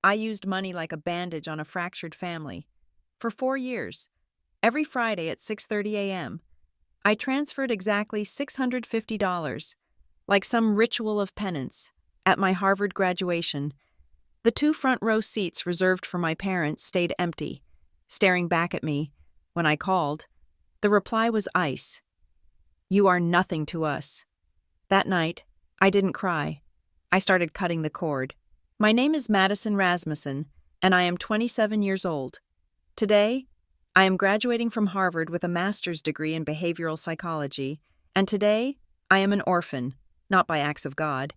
I used money like a bandage on a fractured family. For 4 years, every Friday at 6:30 a.m., I transferred exactly $650, like some ritual of penance, at my Harvard graduation. The two front row seats reserved for my parents stayed empty, staring back at me. When I called, the reply was ice. "You are nothing to us." That night, I didn't cry. I started cutting the cord. My name is Madison Rasmussen, and I am 27 years old. Today, I am graduating from Harvard with a master's degree in behavioral psychology, and today, I am an orphan, not by acts of God,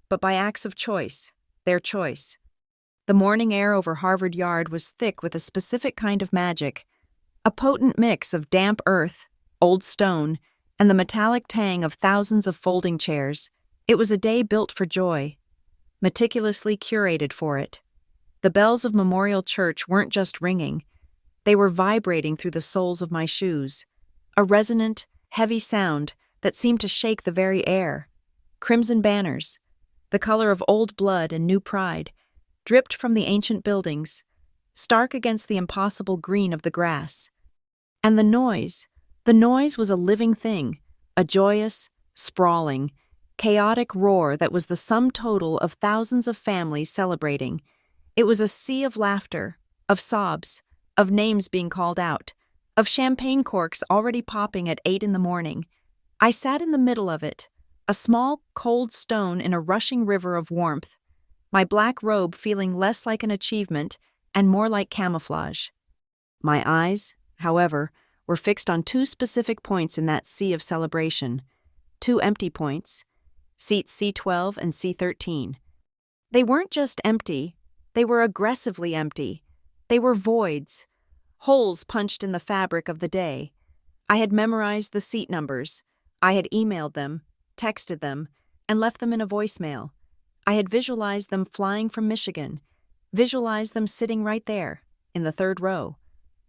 but by acts of choice, their choice. The morning air over Harvard Yard was thick with a specific kind of magic, a potent mix of damp earth, old stone, and the metallic tang of thousands of folding chairs. It was a day built for joy, meticulously curated for it. The bells of Memorial Church weren't just ringing, they were vibrating through the soles of my shoes, a resonant, heavy sound that seemed to shake the very air. Crimson banners, the color of old blood and new pride, dripped from the ancient buildings, stark against the impossible green of the grass. And the noise was a living thing, a joyous, sprawling, chaotic roar that was the sum total of thousands of families celebrating. It was a sea of laughter, of sobs, of names being called out, of champagne corks already popping at 8 in the morning. I sat in the middle of it, a small, cold stone in a rushing river of warmth, my black robe feeling less like an achievement and more like camouflage. My eyes, however, were fixed on two specific points in that sea of celebration, two empty points, seats C12 and C13. They weren't just empty, they were aggressively empty. They were voids, holes punched in the fabric of the day. I had memorized the seat numbers. I had emailed them, texted them, and left them in a voicemail. I had visualized them flying from Michigan, visualized them sitting right there, in the third row,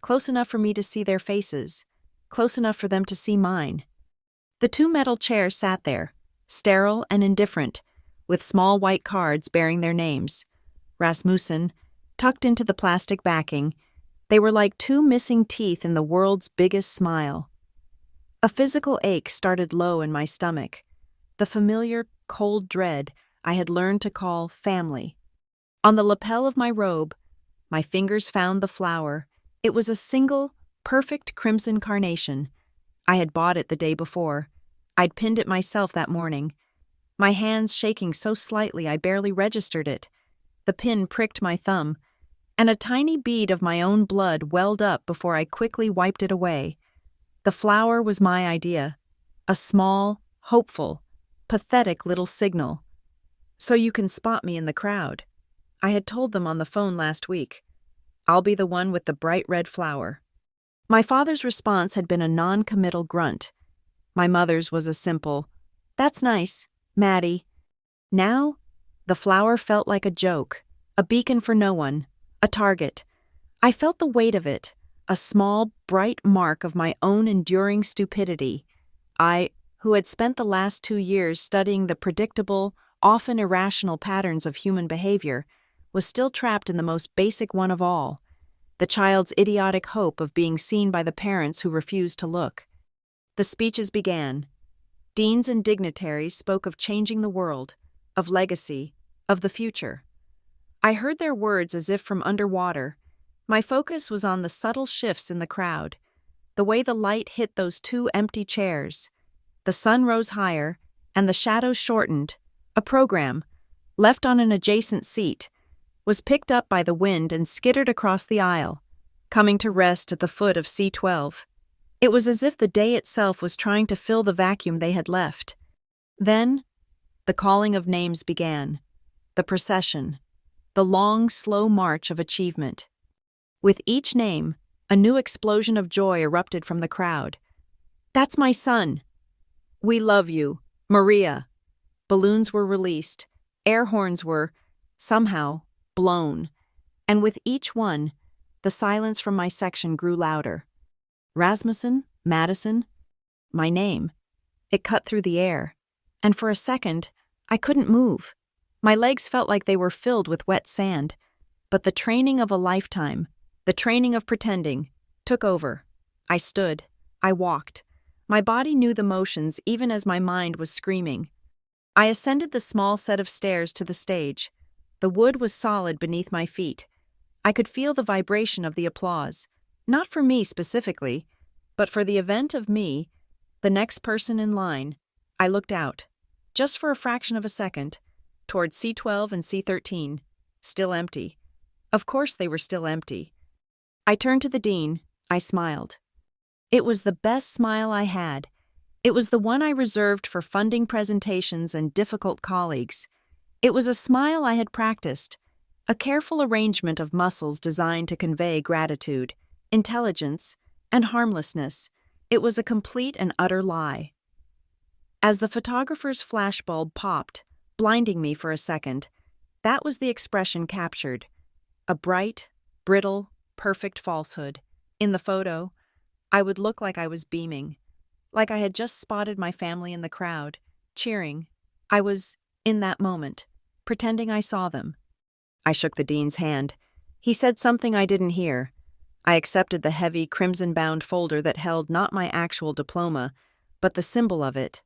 close enough for me to see their faces, close enough for them to see mine. The two metal chairs sat there, sterile and indifferent, with small white cards bearing their names. Rasmussen, tucked into the plastic backing, they were like two missing teeth in the world's biggest smile. A physical ache started low in my stomach, the familiar, cold dread I had learned to call family. On the lapel of my robe, my fingers found the flower. It was a single, perfect crimson carnation. I had bought it the day before. I'd pinned it myself that morning, my hands shaking so slightly I barely registered it. The pin pricked my thumb, and a tiny bead of my own blood welled up before I quickly wiped it away. The flower was my idea, a small, hopeful, pathetic little signal. "So you can spot me in the crowd," I had told them on the phone last week. "I'll be the one with the bright red flower." My father's response had been a non-committal grunt. My mother's was a simple, "That's nice, Maddie." Now, the flower felt like a joke, a beacon for no one, a target. I felt the weight of it, a small, bright mark of my own enduring stupidity. I, who had spent the last 2 years studying the predictable, often irrational patterns of human behavior, was still trapped in the most basic one of all, the child's idiotic hope of being seen by the parents who refused to look. The speeches began. Deans and dignitaries spoke of changing the world, of legacy, of the future. I heard their words as if from underwater. My focus was on the subtle shifts in the crowd, the way the light hit those two empty chairs. The sun rose higher, and the shadows shortened. A program, left on an adjacent seat, was picked up by the wind and skittered across the aisle, coming to rest at the foot of C12. It was as if the day itself was trying to fill the vacuum they had left. Then, the calling of names began, the procession, the long, slow march of achievement. With each name, a new explosion of joy erupted from the crowd. "That's my son!" "We love you, Maria!" Balloons were released, air horns were, somehow, blown, and with each one, the silence from my section grew louder. Rasmussen, Madison, my name. It cut through the air, and for a second, I couldn't move. My legs felt like they were filled with wet sand. But the training of a lifetime, the training of pretending, took over. I stood. I walked. My body knew the motions even as my mind was screaming. I ascended the small set of stairs to the stage. The wood was solid beneath my feet. I could feel the vibration of the applause, not for me specifically, but for the event of me, the next person in line. I looked out, just for a fraction of a second, toward C12 and C13, still empty. Of course they were still empty. I turned to the dean. I smiled. It was the best smile I had. It was the one I reserved for funding presentations and difficult colleagues. It was a smile I had practiced, a careful arrangement of muscles designed to convey gratitude, intelligence, and harmlessness. It was a complete and utter lie. As the photographer's flashbulb popped, blinding me for a second, that was the expression captured. A bright, brittle, perfect falsehood. In the photo, I would look like I was beaming, like I had just spotted my family in the crowd, cheering. I was, in that moment, pretending I saw them. I shook the dean's hand. He said something I didn't hear. I accepted the heavy, crimson-bound folder that held not my actual diploma, but the symbol of it.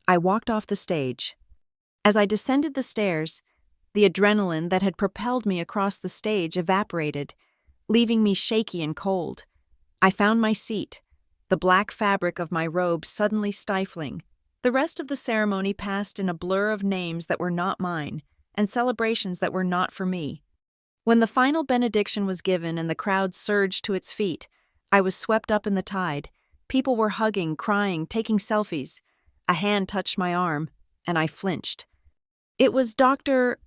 I walked off the stage. As I descended the stairs, the adrenaline that had propelled me across the stage evaporated, leaving me shaky and cold. I found my seat, the black fabric of my robe suddenly stifling. The rest of the ceremony passed in a blur of names that were not mine, and celebrations that were not for me. When the final benediction was given and the crowd surged to its feet, I was swept up in the tide. People were hugging, crying, taking selfies. A hand touched my arm, and I flinched. It was Dr.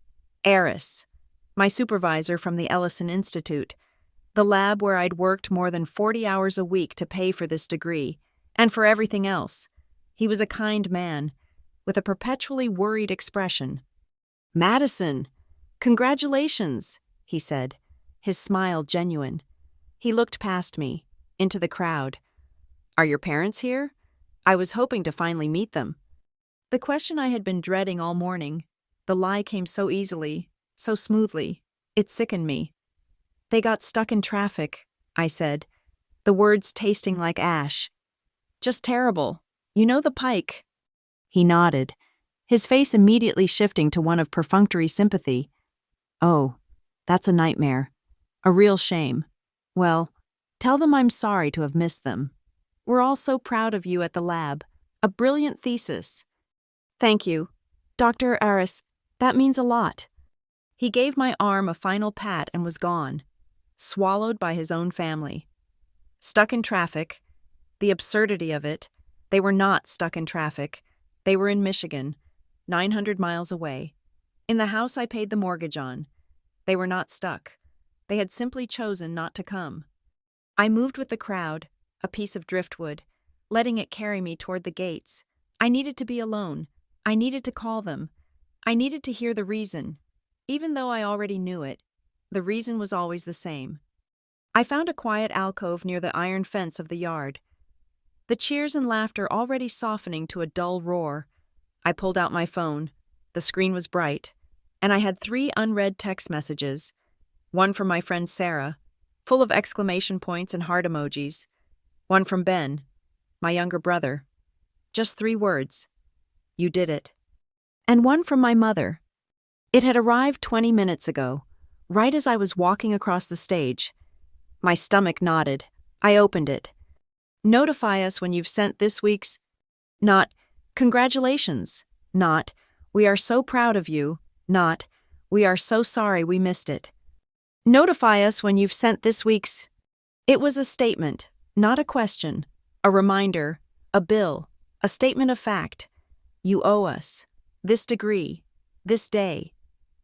Aris, my supervisor from the Ellison Institute, the lab where I'd worked more than 40 hours a week to pay for this degree, and for everything else. He was a kind man, with a perpetually worried expression. "Madison, congratulations," he said, his smile genuine. He looked past me, into the crowd. "Are your parents here? I was hoping to finally meet them." The question I had been dreading all morning, the lie came so easily, so smoothly, it sickened me. "They got stuck in traffic," I said, the words tasting like ash. "Just terrible. You know the Pike." He nodded, his face immediately shifting to one of perfunctory sympathy. "Oh, that's a nightmare. A real shame. Well, tell them I'm sorry to have missed them. We're all so proud of you at the lab. A brilliant thesis." "Thank you, Dr. Aris. That means a lot." He gave my arm a final pat and was gone, swallowed by his own family. Stuck in traffic. The absurdity of it. They were not stuck in traffic. They were in Michigan, 900 miles away, in the house I paid the mortgage on. They were not stuck. They had simply chosen not to come. I moved with the crowd, a piece of driftwood, letting it carry me toward the gates. I needed to be alone. I needed to call them. I needed to hear the reason. Even though I already knew it, the reason was always the same. I found a quiet alcove near the iron fence of the yard. The cheers and laughter already softening to a dull roar. I pulled out my phone. The screen was bright, and I had 3 unread text messages. One from my friend Sarah, full of exclamation points and heart emojis. One from Ben, my younger brother. Just 3 words. "You did it." And one from my mother. It had arrived 20 minutes ago, right as I was walking across the stage. My stomach knotted. I opened it. "Notify us when you've sent this week's..." Not, "Congratulations." Not, "We are so proud of you." Not, "We are so sorry we missed it." "Notify us when you've sent this week's..." It was a statement, not a question, a reminder, a bill, a statement of fact. You owe us. This degree, this day,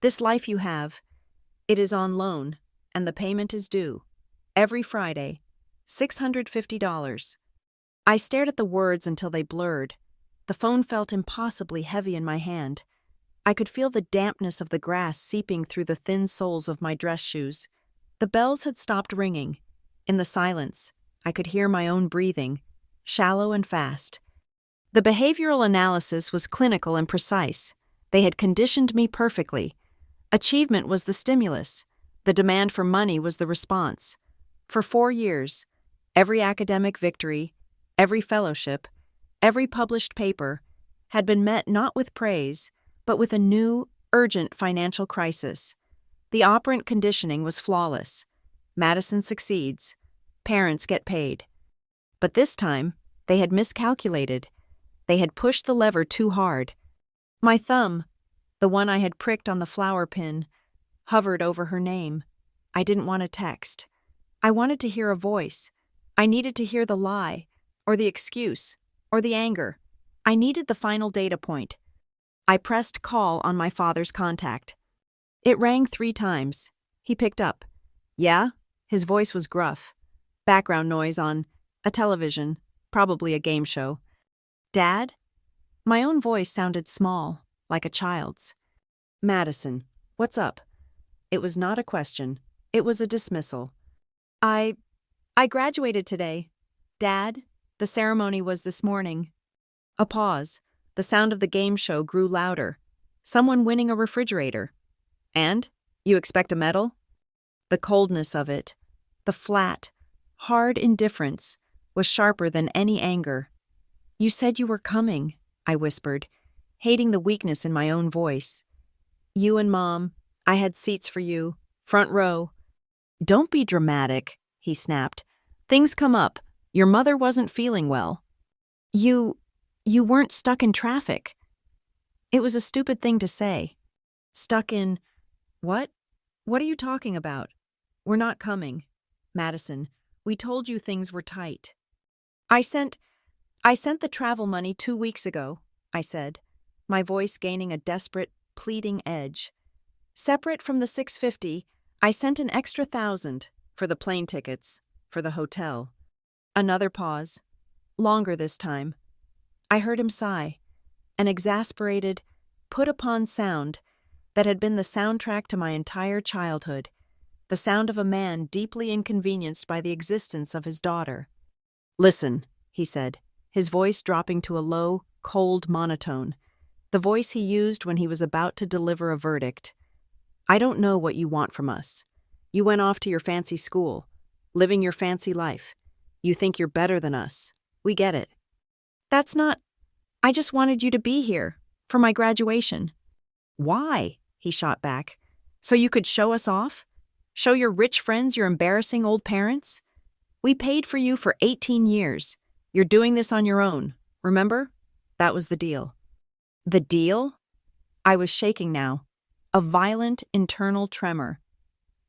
this life you have. It is on loan, and the payment is due. Every Friday, $650. I stared at the words until they blurred. The phone felt impossibly heavy in my hand. I could feel the dampness of the grass seeping through the thin soles of my dress shoes. The bells had stopped ringing. In the silence, I could hear my own breathing, shallow and fast. The behavioral analysis was clinical and precise. They had conditioned me perfectly. Achievement was the stimulus. The demand for money was the response. For 4 years, every academic victory, every fellowship, every published paper had been met not with praise, but with a new, urgent financial crisis. The operant conditioning was flawless. Madison succeeds. Parents get paid. But this time, they had miscalculated. They had pushed the lever too hard. My thumb, the one I had pricked on the flower pin, hovered over her name. I didn't want to text. I wanted to hear a voice. I needed to hear the lie, or the excuse, or the anger. I needed the final data point. I pressed call on my father's contact. It rang 3 times. He picked up. Yeah? His voice was gruff. Background noise on a television, probably a game show. Dad? My own voice sounded small, like a child's. Madison, what's up? It was not a question. It was a dismissal. I graduated today. Dad, the ceremony was this morning. A pause. The sound of the game show grew louder. Someone winning a refrigerator. And? You expect a medal? The coldness of it, the flat, hard indifference, was sharper than any anger. You said you were coming, I whispered, hating the weakness in my own voice. You and Mom, I had seats for you, front row. Don't be dramatic, he snapped. Things come up. Your mother wasn't feeling well. You weren't stuck in traffic. It was a stupid thing to say. Stuck in... What? What are you talking about? We're not coming. Madison, we told you things were tight. I sent the travel money 2 weeks ago, I said, my voice gaining a desperate, pleading edge. Separate from the $650, I sent an extra $1,000 for the plane tickets, for the hotel. Another pause, longer this time. I heard him sigh, an exasperated, put-upon sound that had been the soundtrack to my entire childhood, the sound of a man deeply inconvenienced by the existence of his daughter. Listen, he said, his voice dropping to a low, cold monotone, the voice he used when he was about to deliver a verdict. I don't know what you want from us. You went off to your fancy school, living your fancy life. You think you're better than us. We get it. That's not... I just wanted you to be here, for my graduation. Why? He shot back. So you could show us off? Show your rich friends your embarrassing old parents? We paid for you for 18 years. You're doing this on your own, remember? That was the deal. The deal? I was shaking now, a violent internal tremor.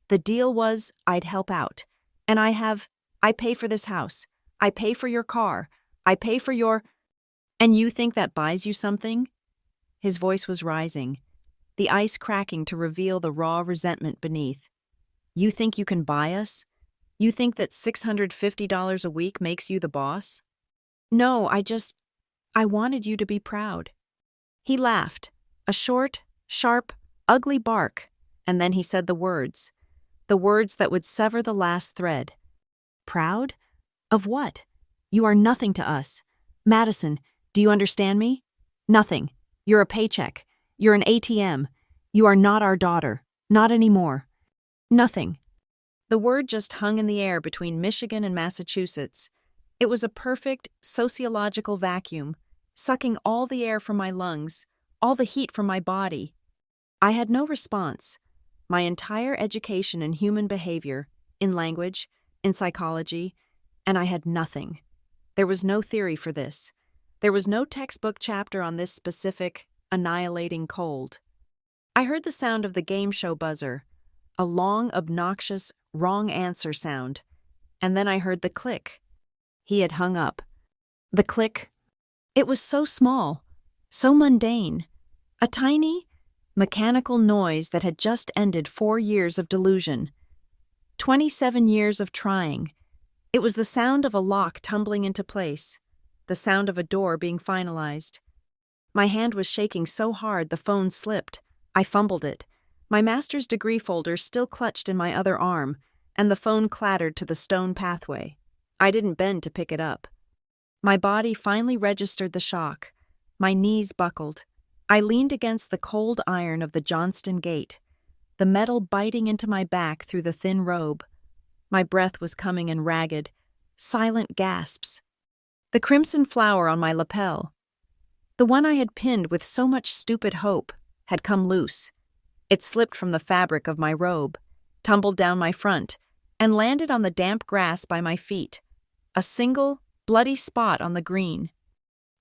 The deal was I'd help out, and I pay for this house, I pay for your car, I pay for your... And you think that buys you something? His voice was rising, the ice cracking to reveal the raw resentment beneath. You think you can buy us? You think that $650 a week makes you the boss? No, I wanted you to be proud. He laughed, a short, sharp, ugly bark, and then he said the words that would sever the last thread. Proud? Of what? You are nothing to us. Madison, do you understand me? Nothing. You're a paycheck. You're an ATM. You are not our daughter. Not anymore. Nothing. The word just hung in the air between Michigan and Massachusetts. It was a perfect sociological vacuum, sucking all the air from my lungs, all the heat from my body. I had no response. My entire education in human behavior, in language, in psychology, and I had nothing. There was no theory for this. There was no textbook chapter on this specific, annihilating cold. I heard the sound of the game show buzzer, a long, obnoxious, wrong answer sound, and then I heard the click. He had hung up. The click. It was so small, so mundane, a tiny, mechanical noise that had just ended 4 years of delusion. 27 years of trying. It was the sound of a lock tumbling into place, the sound of a door being finalized. My hand was shaking so hard the phone slipped. I fumbled it. My master's degree folder still clutched in my other arm, and the phone clattered to the stone pathway. I didn't bend to pick it up. My body finally registered the shock. My knees buckled. I leaned against the cold iron of the Johnston gate. the metal biting into my back through the thin robe. My breath was coming in ragged, silent gasps. The crimson flower on my lapel, the one I had pinned with so much stupid hope, had come loose. It slipped from the fabric of my robe, tumbled down my front, and landed on the damp grass by my feet. A single, bloody spot on the green.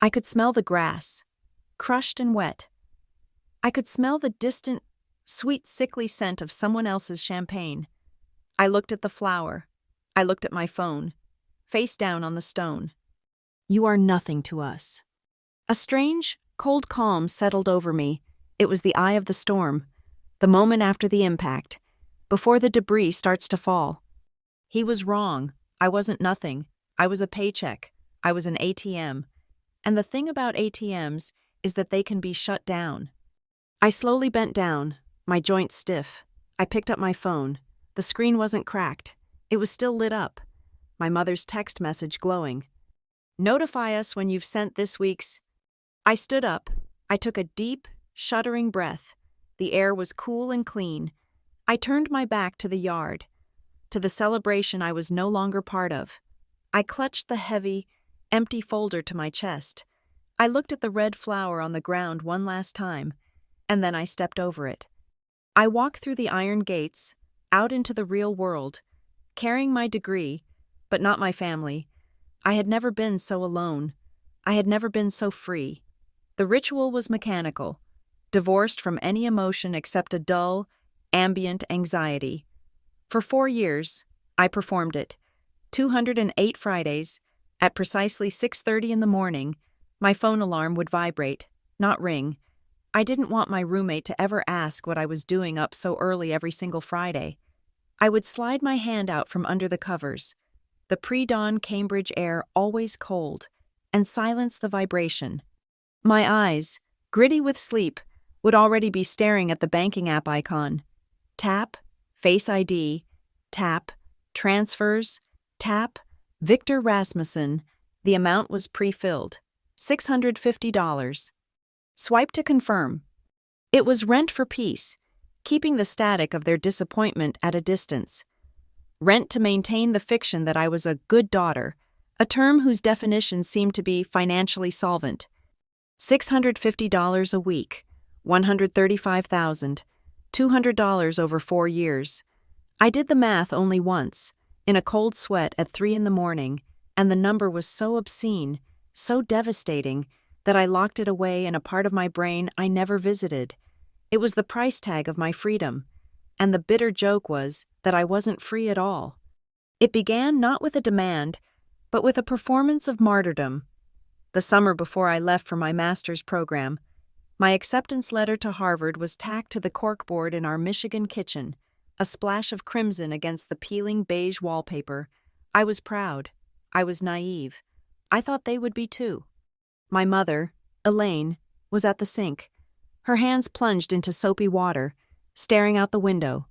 I could smell the grass, crushed and wet. I could smell the distant, sweet, sickly scent of someone else's champagne. I looked at the flower. I looked at my phone, face down on the stone. You are nothing to us. A strange, cold calm settled over me. It was the eye of the storm, the moment after the impact, before the debris starts to fall. He was wrong. I wasn't nothing. I was a paycheck. I was an ATM. And the thing about ATMs is that they can be shut down. I slowly bent down, my joints stiff. I picked up my phone. The screen wasn't cracked. It was still lit up. My mother's text message glowing. Notify us when you've sent this week's. I stood up. I took a deep, shuddering breath. The air was cool and clean. I turned my back to the yard, to the celebration I was no longer part of. I clutched the heavy, empty folder to my chest. I looked at the red flower on the ground one last time, and then I stepped over it. I walked through the iron gates, out into the real world, carrying my degree, but not my family. I had never been so alone. I had never been so free. The ritual was mechanical, divorced from any emotion except a dull, ambient anxiety. For 4 years, I performed it. 208 Fridays, at precisely 6:30 in the morning, my phone alarm would vibrate, not ring. I didn't want my roommate to ever ask what I was doing up so early every single Friday. I would slide my hand out from under the covers, the pre-dawn Cambridge air always cold, and silence the vibration. My eyes, gritty with sleep, would already be staring at the banking app icon. Tap, Face ID, tap, transfers, tap, Victor Rasmussen. The amount was pre-filled, $650. Swipe to confirm. It was rent for peace, keeping the static of their disappointment at a distance. Rent to maintain the fiction that I was a good daughter, a term whose definition seemed to be financially solvent. $650 a week, $135,000, $200 over 4 years. I did the math only once, in a cold sweat at 3 a.m, and the number was so obscene, so devastating, that I locked it away in a part of my brain I never visited. It was the price tag of my freedom, and the bitter joke was that I wasn't free at all. It began not with a demand, but with a performance of martyrdom. The summer before I left for my master's program, my acceptance letter to Harvard was tacked to the corkboard in our Michigan kitchen, a splash of crimson against the peeling beige wallpaper. I was proud. I was naive. I thought they would be too. My mother, Elaine, was at the sink, her hands plunged into soapy water, staring out the window.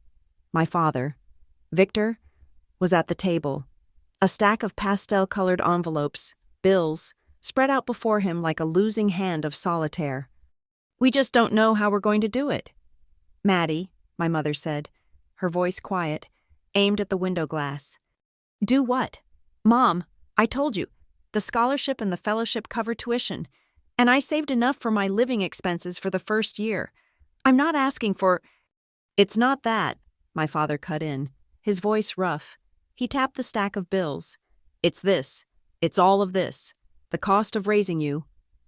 My father, Victor, was at the table, a stack of pastel-colored envelopes, bills, spread out before him like a losing hand of solitaire. We just don't know how we're going to do it. Maddie, my mother said, her voice quiet, aimed at the window glass. Do what? Mom, I told you, the scholarship and the fellowship cover tuition, and I saved enough for my living expenses for the first year. I'm not asking for— It's not that, my father cut in, his voice rough. He tapped the stack of bills. It's this. It's all of this. The cost of raising you.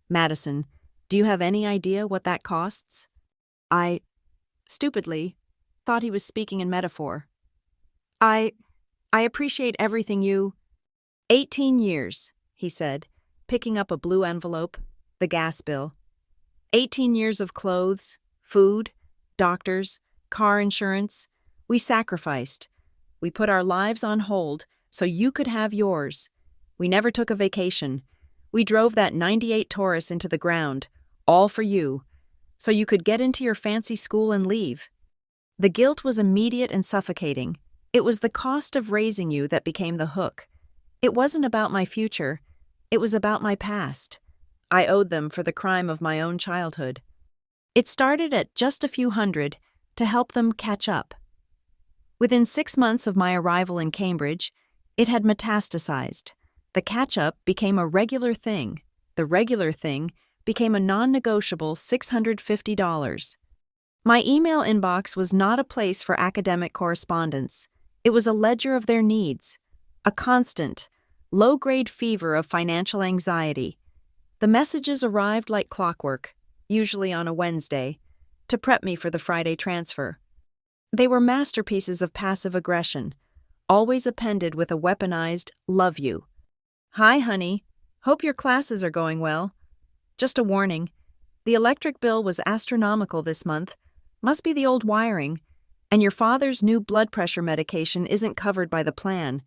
Madison, do you have any idea what that costs? I, stupidly, thought he was speaking in metaphor. I appreciate everything you— 18 years, he said, picking up a blue envelope, the gas bill. 18 years of clothes, food, doctors, car insurance. We sacrificed. We put our lives on hold so you could have yours. We never took a vacation. We drove that '98 Taurus into the ground, all for you, so you could get into your fancy school and leave. The guilt was immediate and suffocating. It was the cost of raising you that became the hook. It wasn't about my future. It was about my past. I owed them for the crime of my own childhood. It started at just a few hundred, to help them catch up. Within 6 months of my arrival in Cambridge, it had metastasized. The catch-up became a regular thing. The regular thing became a non-negotiable $650. My email inbox was not a place for academic correspondence. It was a ledger of their needs, a constant, low-grade fever of financial anxiety. The messages arrived like clockwork, usually on a Wednesday, to prep me for the Friday transfer. They were masterpieces of passive aggression, always appended with a weaponized "love you." "Hi, honey. Hope your classes are going well. Just a warning. The electric bill was astronomical this month. Must be the old wiring. And your father's new blood pressure medication isn't covered by the plan.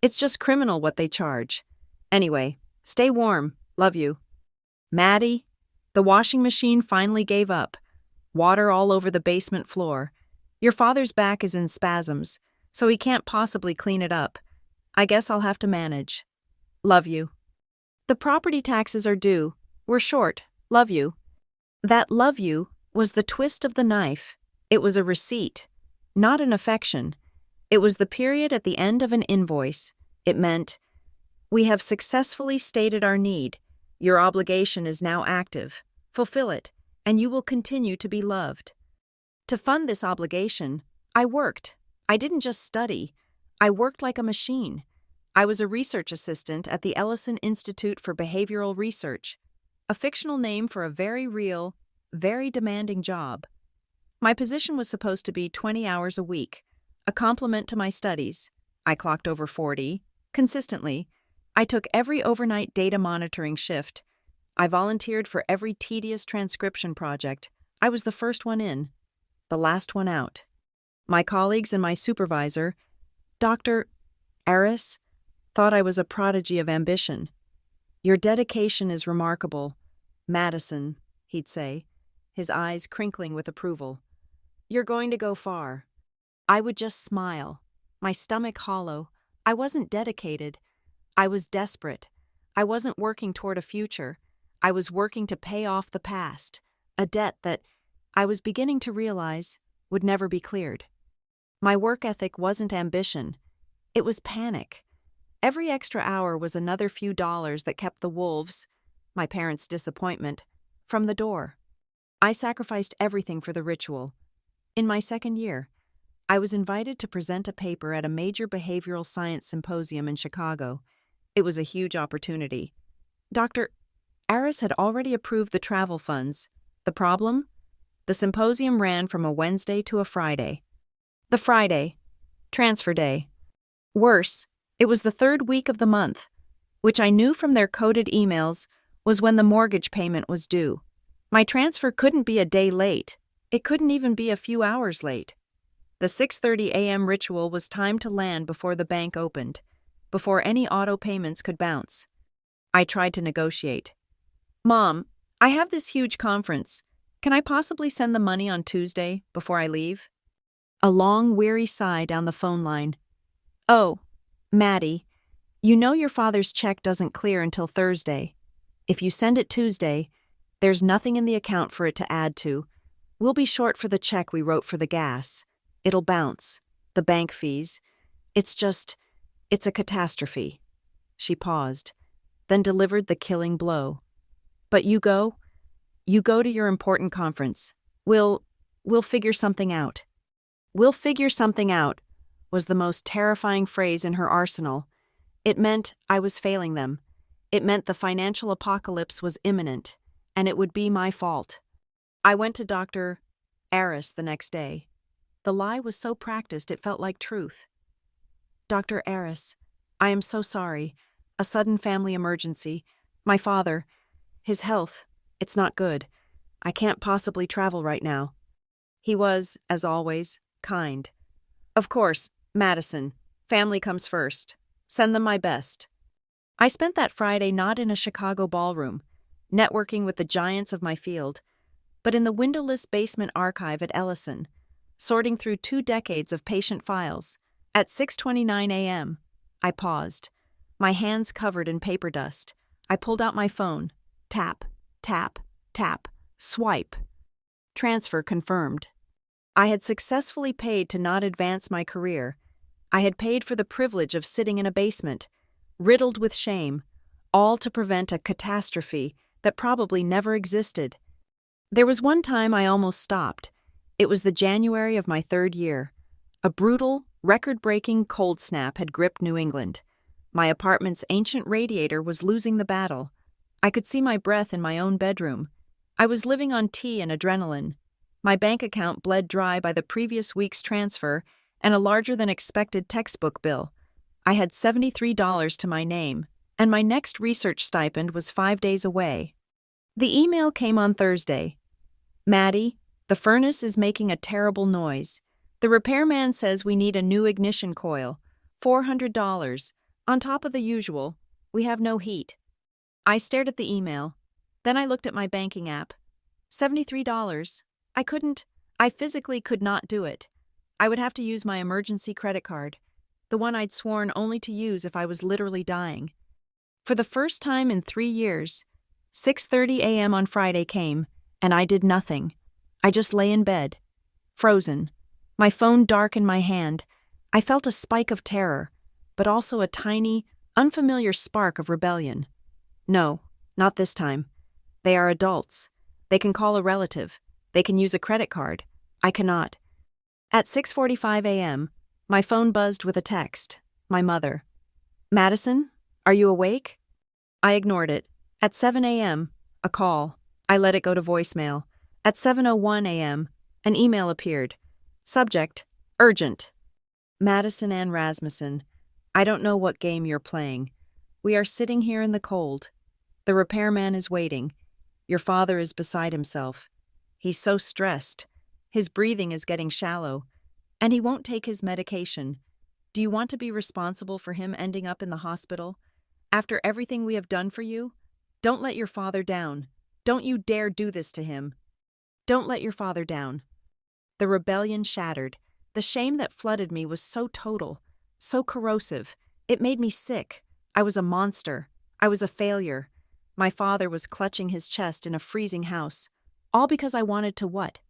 It's just criminal what they charge. Anyway, stay warm. Love you." Maddie, the washing machine finally gave up. Water all over the basement floor. Your father's back is in spasms, so he can't possibly clean it up. I guess I'll have to manage. Love you. The property taxes are due. We're short. Love you. That "love you" was the twist of the knife. It was a receipt, not an affection. It was the period at the end of an invoice. It meant, "We have successfully stated our need. Your obligation is now active. Fulfill it, and you will continue to be loved." To fund this obligation, I worked. I didn't just study. I worked like a machine. I was a research assistant at the Ellison Institute for Behavioral Research, a fictional name for a very real, very demanding job. My position was supposed to be 20 hours a week, a complement to my studies. I clocked over 40, consistently. I took every overnight data monitoring shift. I volunteered for every tedious transcription project. I was the first one in, the last one out. My colleagues and my supervisor, Dr. Aris, thought I was a prodigy of ambition. "Your dedication is remarkable, Madison," he'd say, his eyes crinkling with approval. "You're going to go far." I would just smile, my stomach hollow. I wasn't dedicated. I was desperate. I wasn't working toward a future. I was working to pay off the past, a debt that, I was beginning to realize, would never be cleared. My work ethic wasn't ambition. It was panic. Every extra hour was another few dollars that kept the wolves, my parents' disappointment, from the door. I sacrificed everything for the ritual. In my second year, I was invited to present a paper at a major behavioral science symposium in Chicago. It was a huge opportunity. Dr. Aris had already approved the travel funds. The problem? The symposium ran from a Wednesday to a Friday. The Friday, transfer day. Worse, it was the third week of the month, which I knew from their coded emails was when the mortgage payment was due. My transfer couldn't be a day late. It couldn't even be a few hours late. The 6:30 a.m. ritual was timed to land before the bank opened, before any auto payments could bounce. I tried to negotiate. "Mom, I have this huge conference. Can I possibly send the money on Tuesday before I leave?" A long, weary sigh down the phone line. "Oh, Maddie, you know your father's check doesn't clear until Thursday. If you send it Tuesday, there's nothing in the account for it to add to. We'll be short for the check we wrote for the gas. It'll bounce. The bank fees. It's a catastrophe." She paused, then delivered the killing blow. "But you go? You go to your important conference. We'll figure something out." "We'll figure something out" was the most terrifying phrase in her arsenal. It meant I was failing them. It meant the financial apocalypse was imminent, and it would be my fault. I went to Dr. Aris the next day. The lie was so practiced it felt like truth. "Dr. Aris, I am so sorry. A sudden family emergency. My father, his health, it's not good. I can't possibly travel right now." He was, as always, kind. "Of course, Madison, family comes first. Send them my best." I spent that Friday not in a Chicago ballroom, networking with the giants of my field, but in the windowless basement archive at Ellison, sorting through 2 decades of patient files. At 6:29 a.m., I paused, my hands covered in paper dust. I pulled out my phone. Tap, tap, tap, swipe. Transfer confirmed. I had successfully paid to not advance my career. I had paid for the privilege of sitting in a basement, riddled with shame, all to prevent a catastrophe that probably never existed. There was one time I almost stopped. It was the January of my 3rd year. A brutal, record-breaking cold snap had gripped New England. My apartment's ancient radiator was losing the battle. I could see my breath in my own bedroom. I was living on tea and adrenaline. My bank account bled dry by the previous week's transfer and a larger-than-expected textbook bill. I had $73 to my name, and my next research stipend was 5 days away. The email came on Thursday. "Maddie, the furnace is making a terrible noise. The repairman says we need a new ignition coil. $400. On top of the usual, we have no heat." I stared at the email. Then I looked at my banking app. $73. I physically could not do it. I would have to use my emergency credit card, the one I'd sworn only to use if I was literally dying. For the first time in 3 years, 6:30 a.m. on Friday came, and I did nothing. I just lay in bed, frozen, my phone dark in my hand. I felt a spike of terror, but also a tiny, unfamiliar spark of rebellion. No, not this time. They are adults. They can call a relative. They can use a credit card. I cannot. At 6:45 a.m., my phone buzzed with a text. My mother. "Madison, are you awake?" I ignored it. At 7 a.m., a call. I let it go to voicemail. At 7:01 a.m., an email appeared. Subject: urgent. "Madison Ann Rasmussen, I don't know what game you're playing. We are sitting here in the cold. The repairman is waiting. Your father is beside himself. He's so stressed. His breathing is getting shallow, and he won't take his medication. Do you want to be responsible for him ending up in the hospital? After everything we have done for you? Don't let your father down. Don't you dare do this to him. Don't let your father down." The rebellion shattered. The shame that flooded me was so total, so corrosive. It made me sick. I was a monster. I was a failure. My father was clutching his chest in a freezing house. All because I wanted to what?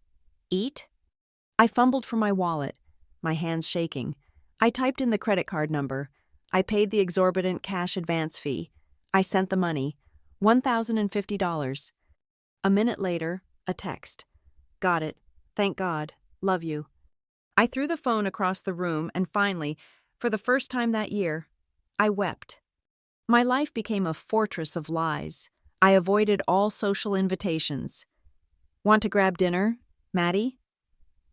Eat? I fumbled for my wallet, my hands shaking. I typed in the credit card number. I paid the exorbitant cash advance fee. I sent the money, $1,050. A minute later, a text. "Got it. Thank God. Love you." I threw the phone across the room and finally, for the first time that year, I wept. My life became a fortress of lies. I avoided all social invitations. "Want to grab dinner, Maddie?"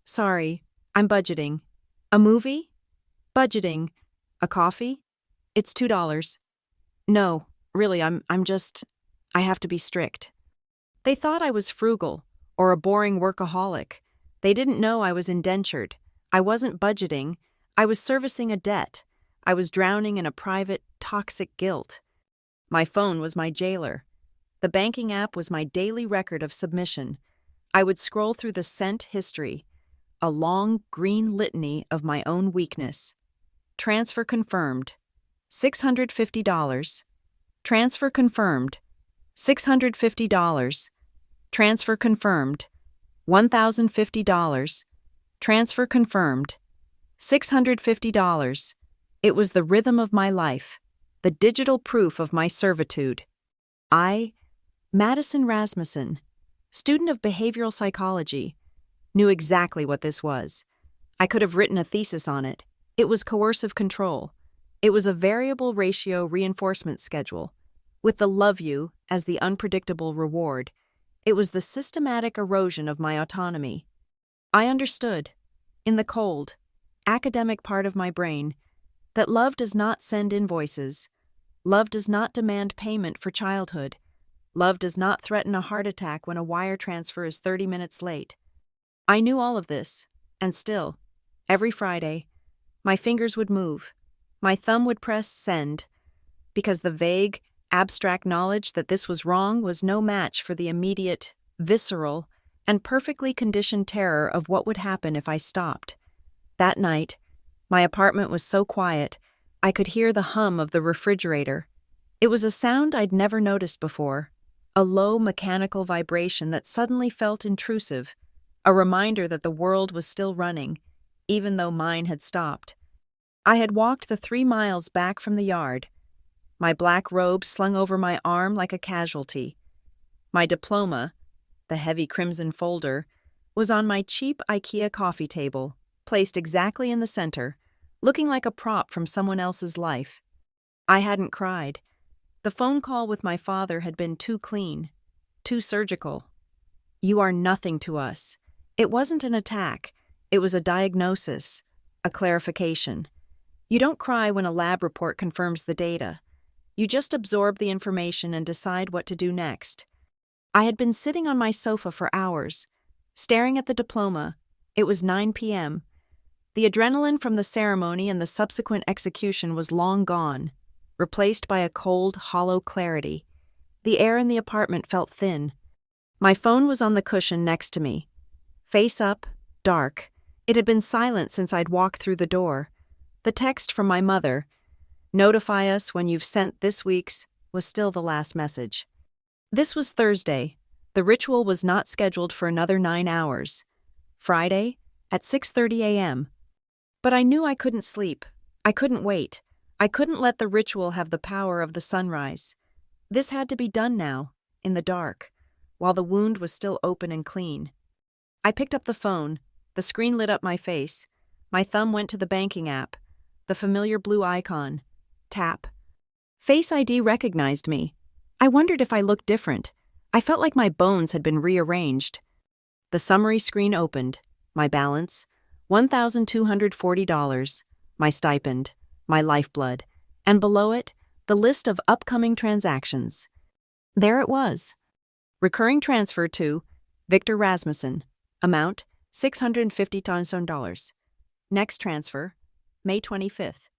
"Sorry, I'm budgeting." "A movie?" "Budgeting." "A coffee?" "It's $2. "No, really, I have to be strict." They thought I was frugal or a boring workaholic. They didn't know I was indentured. I wasn't budgeting. I was servicing a debt. I was drowning in a private, toxic guilt. My phone was my jailer. The banking app was my daily record of submission. I would scroll through the sent history, a long, green litany of my own weakness. Transfer confirmed. $650. Transfer confirmed. $650. Transfer confirmed. $1,050. Transfer confirmed. $650. It was the rhythm of my life, the digital proof of my servitude. I, Madison Rasmussen, student of behavioral psychology, knew exactly what this was. I could have written a thesis on it. It was coercive control. It was a variable ratio reinforcement schedule, with the love you as the unpredictable reward. It was the systematic erosion of my autonomy. I understood, in the cold, academic part of my brain, that love does not send invoices. Love does not demand payment for childhood. Love does not threaten a heart attack when a wire transfer is 30 minutes late. I knew all of this, and still, every Friday, my fingers would move. My thumb would press send, because the vague, abstract knowledge that this was wrong was no match for the immediate, visceral, and perfectly conditioned terror of what would happen if I stopped. That night, my apartment was so quiet, I could hear the hum of the refrigerator. It was a sound I'd never noticed before, a low mechanical vibration that suddenly felt intrusive, a reminder that the world was still running, even though mine had stopped. I had walked the 3 miles back from the yard, my black robe slung over my arm like a casualty. My diploma, the heavy crimson folder, was on my cheap IKEA coffee table, placed exactly in the center, looking like a prop from someone else's life. I hadn't cried. The phone call with my father had been too clean, too surgical. "You are nothing to us." It wasn't an attack. It was a diagnosis, a clarification. You don't cry when a lab report confirms the data. You just absorb the information and decide what to do next. I had been sitting on my sofa for hours, staring at the diploma. It was 9 p.m. The adrenaline from the ceremony and the subsequent execution was long gone, replaced by a cold, hollow clarity. The air in the apartment felt thin. My phone was on the cushion next to me. Face up, dark. It had been silent since I'd walked through the door. The text from my mother, "Notify us when you've sent this week's," was still the last message. This was Thursday. The ritual was not scheduled for another 9 hours. Friday, at 6:30 a.m. But I knew I couldn't sleep. I couldn't wait. I couldn't let the ritual have the power of the sunrise. This had to be done now, in the dark, while the wound was still open and clean. I picked up the phone. The screen lit up my face. My thumb went to the banking app, the familiar blue icon. Tap. Face ID recognized me. I wondered if I looked different. I felt like my bones had been rearranged. The summary screen opened. My balance, $1,240. My stipend, my lifeblood, and below it, the list of upcoming transactions. There it was. Recurring transfer to Victor Rasmussen. Amount, $650,000. Next transfer, May 25th.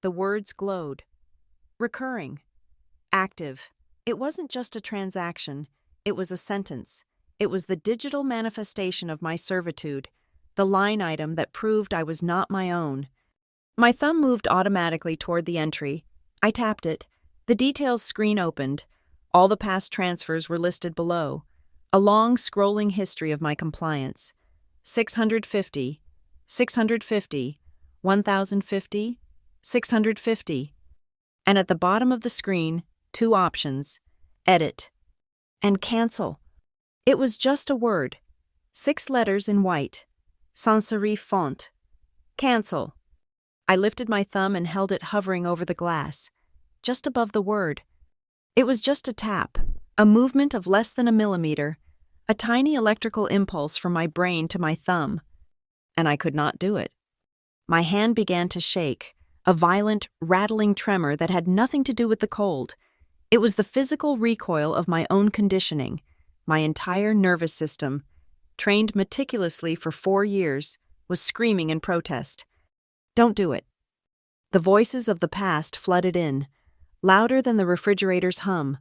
The words glowed. Recurring. Active. It wasn't just a transaction. It was a sentence. It was the digital manifestation of my servitude, the line item that proved I was not my own. My thumb moved automatically toward the entry. I tapped it. The details screen opened. All the past transfers were listed below. A long, scrolling history of my compliance. 650, 650, 1,050, 650. And at the bottom of the screen, 2 options: edit and cancel. It was just a word. 6 letters in white. Sans serif font. Cancel. I lifted my thumb and held it hovering over the glass, just above the word. It was just a tap, a movement of less than a millimeter, a tiny electrical impulse from my brain to my thumb. And I could not do it. My hand began to shake, a violent, rattling tremor that had nothing to do with the cold. It was the physical recoil of my own conditioning. My entire nervous system, trained meticulously for 4 years, was screaming in protest. Don't do it. The voices of the past flooded in, louder than the refrigerator's hum.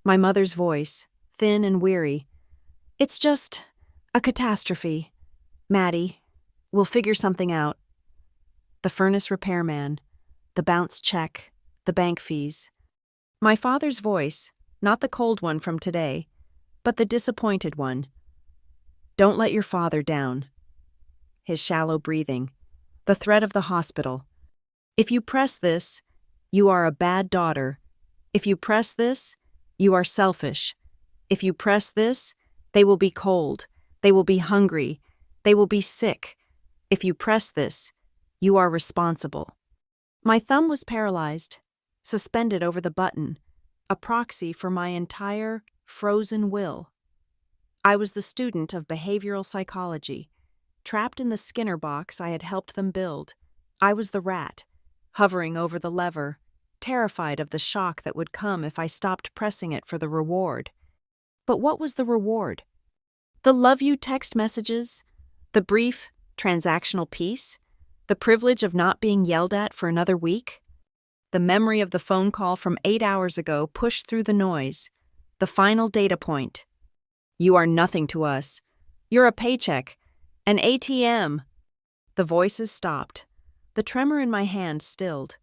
My mother's voice, thin and weary. "It's just a catastrophe. Maddie, we'll figure something out." The furnace repairman, the bounce check, the bank fees. My father's voice, not the cold one from today, but the disappointed one. "Don't let your father down." His shallow breathing, the threat of the hospital. "If you press this, you are a bad daughter. If you press this, you are selfish. If you press this, they will be cold. They will be hungry. They will be sick. If you press this, you are responsible." My thumb was paralyzed, suspended over the button, a proxy for my entire frozen will. I was the student of behavioral psychology, trapped in the Skinner box I had helped them build. I was the rat, hovering over the lever, terrified of the shock that would come if I stopped pressing it for the reward. But what was the reward? The love you text messages? The brief, transactional peace? The privilege of not being yelled at for another week? The memory of the phone call from 8 hours ago pushed through the noise. The final data point. "You are nothing to us. You're a paycheck. An ATM." The voices stopped. The tremor in my hand stilled.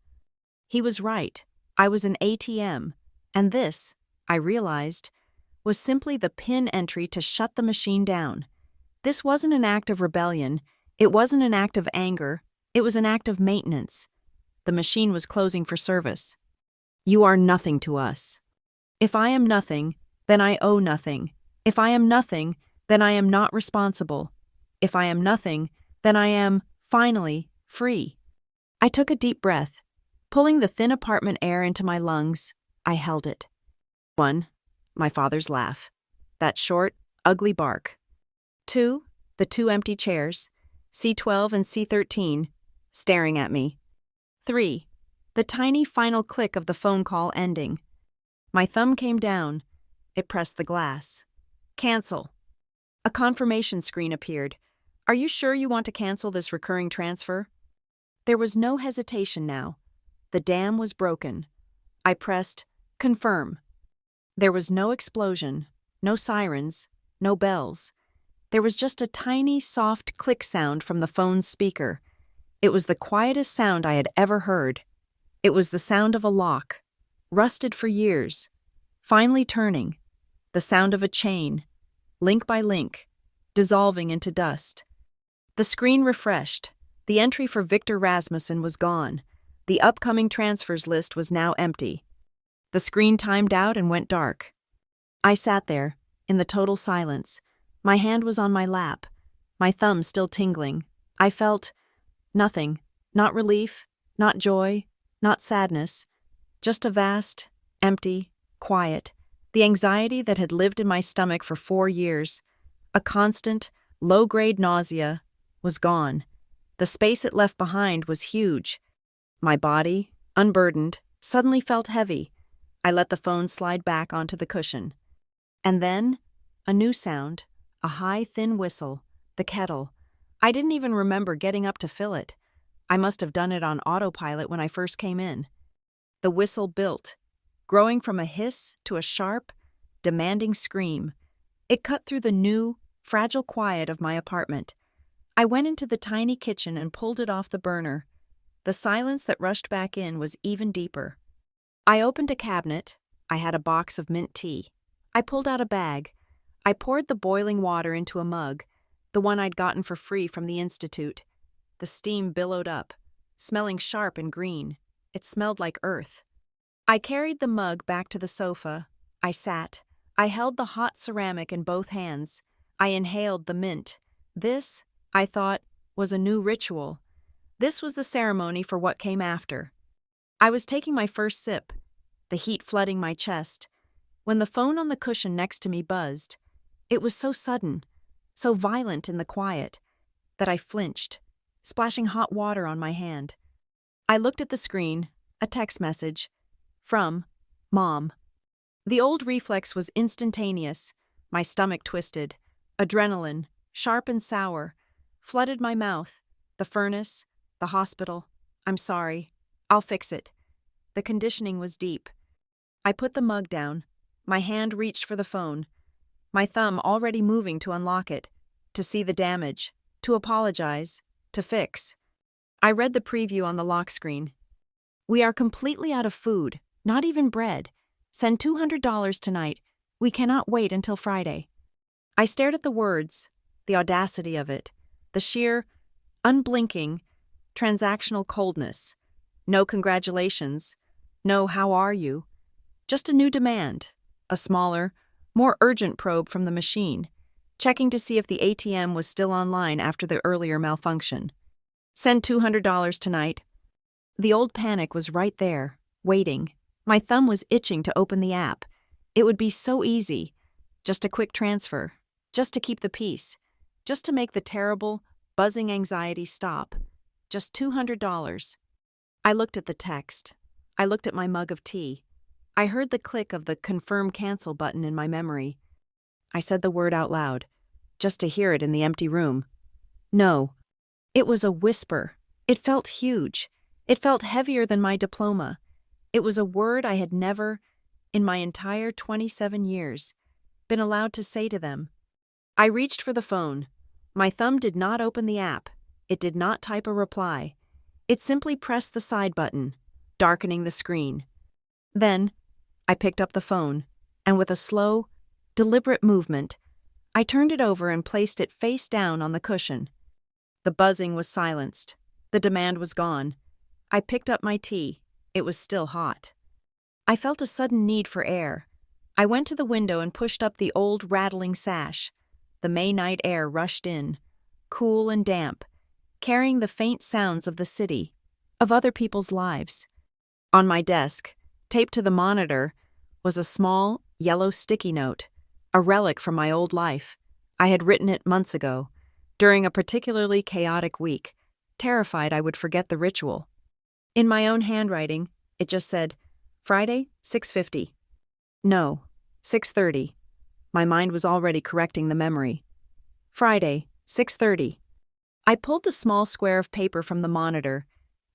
He was right. I was an ATM. And this, I realized, was simply the PIN entry to shut the machine down. This wasn't an act of rebellion. It wasn't an act of anger. It was an act of maintenance. The machine was closing for service. You are nothing to us. If I am nothing, then I owe nothing. If I am nothing, then I am not responsible. If I am nothing, then I am, finally, free. I took a deep breath. Pulling the thin apartment air into my lungs, I held it. 1. My father's laugh. That short, ugly bark. 2. The two empty chairs, C12 and C13, staring at me. 3. The tiny final click of the phone call ending. My thumb came down. It pressed the glass. Cancel. A confirmation screen appeared. Are you sure you want to cancel this recurring transfer? There was no hesitation now. The dam was broken. I pressed confirm. There was no explosion, no sirens, no bells. There was just a tiny, soft click sound from the phone's speaker. It was the quietest sound I had ever heard. It was the sound of a lock, rusted for years, finally turning. The sound of a chain, link by link, dissolving into dust. The screen refreshed. The entry for Victor Rasmussen was gone. The upcoming transfers list was now empty. The screen timed out and went dark. I sat there, in the total silence. My hand was on my lap, my thumb still tingling. I felt nothing, not relief, not joy, not sadness, just a vast, empty, quiet, the anxiety that had lived in my stomach for 4 years, a constant, low-grade nausea, was gone. The space it left behind was huge. My body, unburdened, suddenly felt heavy. I let the phone slide back onto the cushion. And then, a new sound, a high, thin whistle, the kettle. I didn't even remember getting up to fill it. I must have done it on autopilot when I first came in. The whistle built, growing from a hiss to a sharp, demanding scream. It cut through the new, fragile quiet of my apartment. I went into the tiny kitchen and pulled it off the burner. The silence that rushed back in was even deeper. I opened a cabinet. I had a box of mint tea. I pulled out a bag. I poured the boiling water into a mug, the one I'd gotten for free from the Institute. The steam billowed up, smelling sharp and green. It smelled like earth. I carried the mug back to the sofa. I sat. I held the hot ceramic in both hands. I inhaled the mint. This, I thought, was a new ritual. This was the ceremony for what came after. I was taking my first sip, the heat flooding my chest, when the phone on the cushion next to me buzzed. It was so sudden, so violent in the quiet, that I flinched, splashing hot water on my hand. I looked at the screen, a text message. From Mom. The old reflex was instantaneous. My stomach twisted. Adrenaline, sharp and sour, flooded my mouth. The furnace, the hospital. I'm sorry. I'll fix it. The conditioning was deep. I put the mug down. My hand reached for the phone, my thumb already moving to unlock it, to see the damage, to apologize, to fix. I read the preview on the lock screen. We are completely out of food, not even bread. Send $200 tonight. We cannot wait until Friday. I stared at the words, the audacity of it, the sheer, unblinking, transactional coldness. No congratulations. No how are you. Just a new demand, a smaller, more urgent probe from the machine, checking to see if the ATM was still online after the earlier malfunction. Send $200 tonight. The old panic was right there, waiting. My thumb was itching to open the app. It would be so easy. Just a quick transfer. Just to keep the peace. Just to make the terrible, buzzing anxiety stop. Just $200. I looked at the text. I looked at my mug of tea. I heard the click of the confirm cancel button in my memory. I said the word out loud, just to hear it in the empty room. No. It was a whisper. It felt huge. It felt heavier than my diploma. It was a word I had never, in my entire 27 years, been allowed to say to them. I reached for the phone. My thumb did not open the app. It did not type a reply. It simply pressed the side button, darkening the screen. Then, I picked up the phone, and with a slow, deliberate movement, I turned it over and placed it face down on the cushion. The buzzing was silenced. The demand was gone. I picked up my tea. It was still hot. I felt a sudden need for air. I went to the window and pushed up the old rattling sash. The May night air rushed in, cool and damp, carrying the faint sounds of the city, of other people's lives. On my desk, taped to the monitor, was a small, yellow sticky note, a relic from my old life. I had written it months ago, during a particularly chaotic week, terrified I would forget the ritual. In my own handwriting, it just said, Friday, 6:50. No, 6:30. My mind was already correcting the memory. Friday, 6:30. I pulled the small square of paper from the monitor.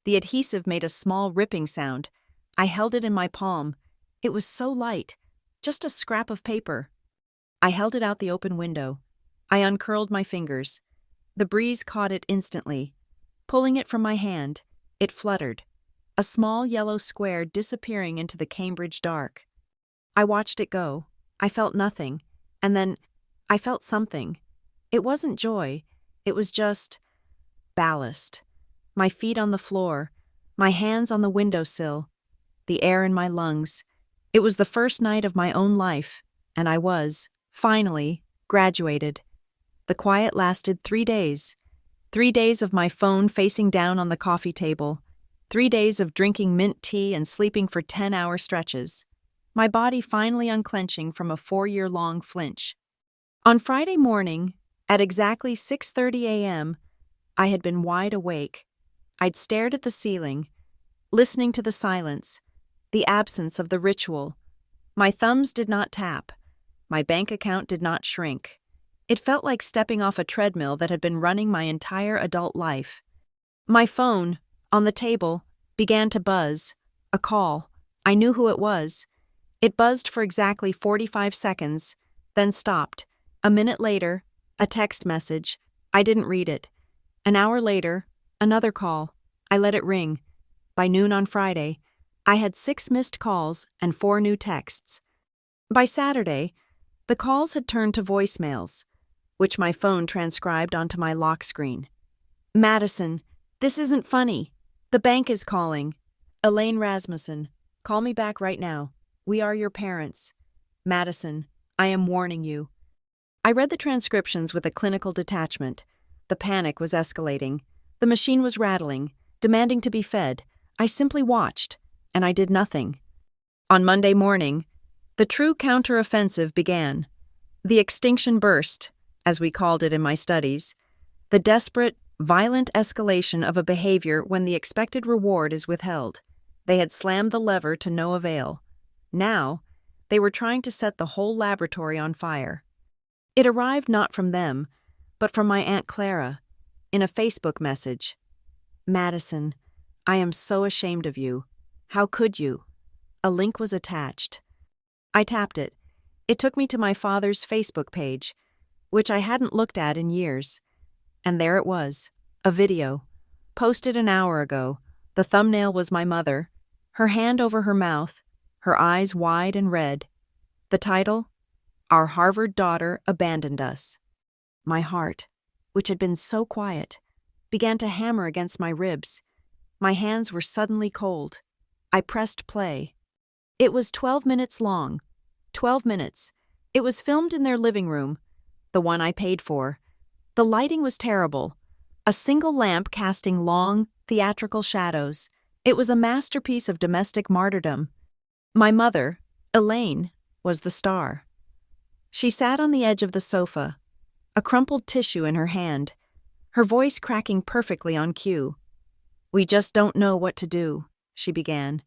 The adhesive made a small ripping sound. I held it in my palm. It was so light, just a scrap of paper. I held it out the open window. I uncurled my fingers. The breeze caught it instantly. Pulling it from my hand, it fluttered, a small yellow square disappearing into the Cambridge dark. I watched it go. I felt nothing, and then I felt something. It wasn't joy, it was just ballast. My feet on the floor, my hands on the windowsill, the air in my lungs. It was the first night of my own life, and I was, finally, graduated. The quiet lasted 3 days. 3 days of my phone facing down on the coffee table. 3 days of drinking mint tea and sleeping for 10-hour stretches. My body finally unclenching from a 4-year-long flinch. On Friday morning, at exactly 6:30 a.m., I had been wide awake. I'd stared at the ceiling, listening to the silence, the absence of the ritual. My thumbs did not tap. My bank account did not shrink. It felt like stepping off a treadmill that had been running my entire adult life. My phone, on the table, began to buzz. A call. I knew who it was. It buzzed for exactly 45 seconds, then stopped. A minute later, a text message. I didn't read it. An hour later, another call. I let it ring. By noon on Friday, I had 6 missed calls and 4 new texts. By Saturday, the calls had turned to voicemails, which my phone transcribed onto my lock screen. Madison, this isn't funny. The bank is calling. Elaine Rasmussen, call me back right now. We are your parents. Madison, I am warning you. I read the transcriptions with a clinical detachment. The panic was escalating. The machine was rattling, demanding to be fed. I simply watched, and I did nothing. On Monday morning, the true counteroffensive began. The extinction burst, as we called it in my studies, the desperate, violent escalation of a behavior when the expected reward is withheld. They had slammed the lever to no avail. Now, they were trying to set the whole laboratory on fire. It arrived not from them, but from my Aunt Clara, in a Facebook message. Madison, I am so ashamed of you. How could you? A link was attached. I tapped it. It took me to my father's Facebook page, which I hadn't looked at in years. And there it was, a video, posted an hour ago. The thumbnail was my mother, her hand over her mouth, her eyes wide and red. The title, Our Harvard Daughter Abandoned Us. My heart, which had been so quiet, began to hammer against my ribs. My hands were suddenly cold. I pressed play. It was 12 minutes long. 12 minutes. It was filmed in their living room, the one I paid for. The lighting was terrible. A single lamp casting long, theatrical shadows. It was a masterpiece of domestic martyrdom. My mother, Elaine, was the star. She sat on the edge of the sofa, a crumpled tissue in her hand, her voice cracking perfectly on cue. We just don't know what to do, she began,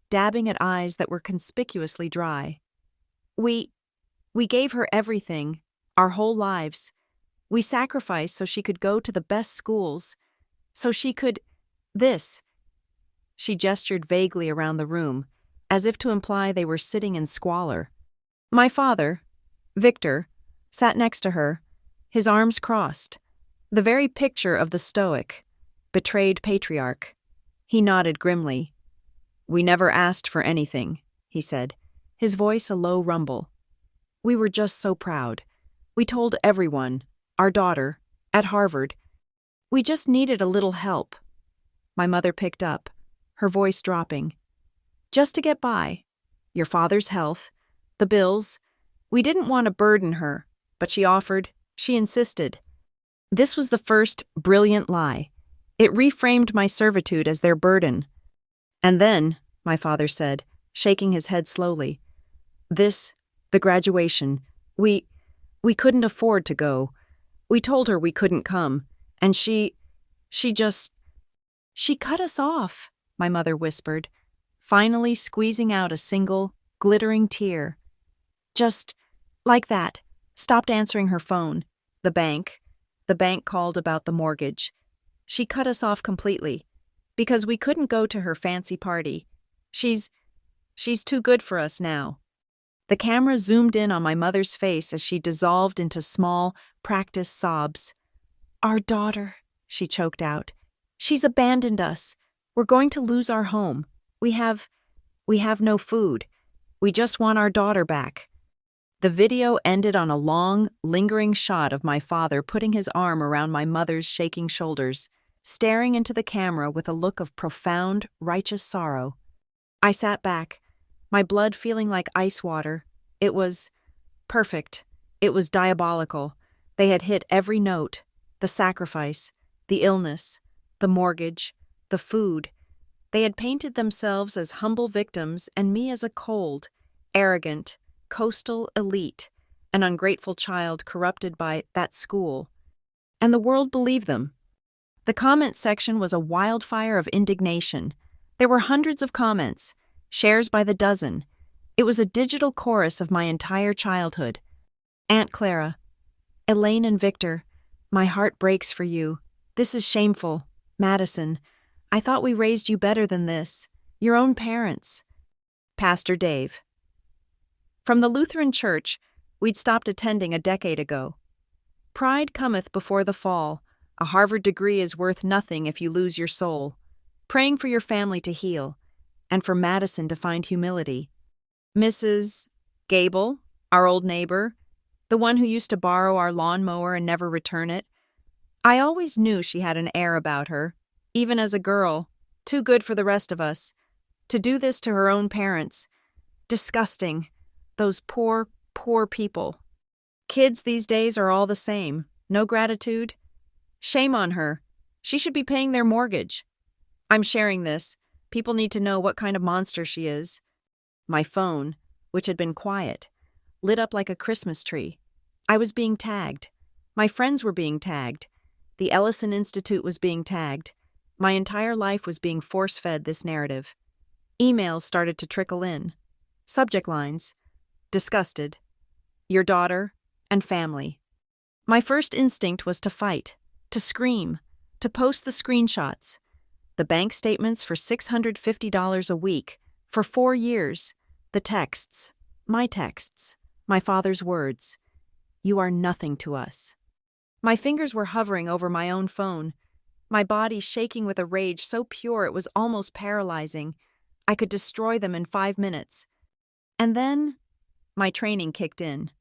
dabbing at eyes that were conspicuously dry. We gave her everything, our whole lives. We sacrificed so she could go to the best schools, so she could... This. She gestured vaguely around the room, as if to imply they were sitting in squalor. My father, Victor, sat next to her, his arms crossed, the very picture of the stoic, betrayed patriarch. He nodded grimly. We never asked for anything, he said, his voice a low rumble. We were just so proud. We told everyone, our daughter, at Harvard. We just needed a little help. My mother picked up, her voice dropping. Just to get by. Your father's health, the bills. We didn't want to burden her, but she offered, she insisted. This was the first brilliant lie. It reframed my servitude as their burden. And then, my father said, shaking his head slowly, the graduation, we couldn't afford to go. We told her we couldn't come, and she cut us off, my mother whispered, finally squeezing out a single, glittering tear. Just like that, stopped answering her phone. The bank called about the mortgage. She cut us off completely, because we couldn't go to her fancy party. She's too good for us now. The camera zoomed in on my mother's face as she dissolved into small, practiced sobs. Our daughter, she choked out. She's abandoned us. We're going to lose our home. We have no food. We just want our daughter back. The video ended on a long, lingering shot of my father putting his arm around my mother's shaking shoulders, staring into the camera with a look of profound, righteous sorrow. I sat back, my blood feeling like ice water. It was perfect. It was diabolical. They had hit every note. The sacrifice, the illness, the mortgage, the food. They had painted themselves as humble victims and me as a cold, arrogant, coastal elite, an ungrateful child corrupted by that school. And the world believed them. The comment section was a wildfire of indignation. There were hundreds of comments, shares by the dozen. It was a digital chorus of my entire childhood. Aunt Clara, Elaine and Victor, my heart breaks for you. This is shameful. Madison, I thought we raised you better than this. Your own parents. Pastor Dave. From the Lutheran church, we'd stopped attending a decade ago. Pride cometh before the fall. A Harvard degree is worth nothing if you lose your soul. Praying for your family to heal, and for Madison to find humility. Mrs. Gable, our old neighbor, the one who used to borrow our lawnmower and never return it. I always knew she had an air about her, even as a girl, too good for the rest of us. To do this to her own parents. Disgusting. Those poor, poor people. Kids these days are all the same. No gratitude. Shame on her. She should be paying their mortgage. I'm sharing this. People need to know what kind of monster she is. My phone, which had been quiet, lit up like a Christmas tree. I was being tagged. My friends were being tagged. The Ellison Institute was being tagged. My entire life was being force-fed this narrative. Emails started to trickle in. Subject lines. Disgusted. Your daughter and family. My first instinct was to fight, to scream, to post the screenshots. The bank statements for $650 a week, for 4 years. The texts, my father's words. You are nothing to us. My fingers were hovering over my own phone, my body shaking with a rage so pure it was almost paralyzing. I could destroy them in 5 minutes. And then my training kicked in.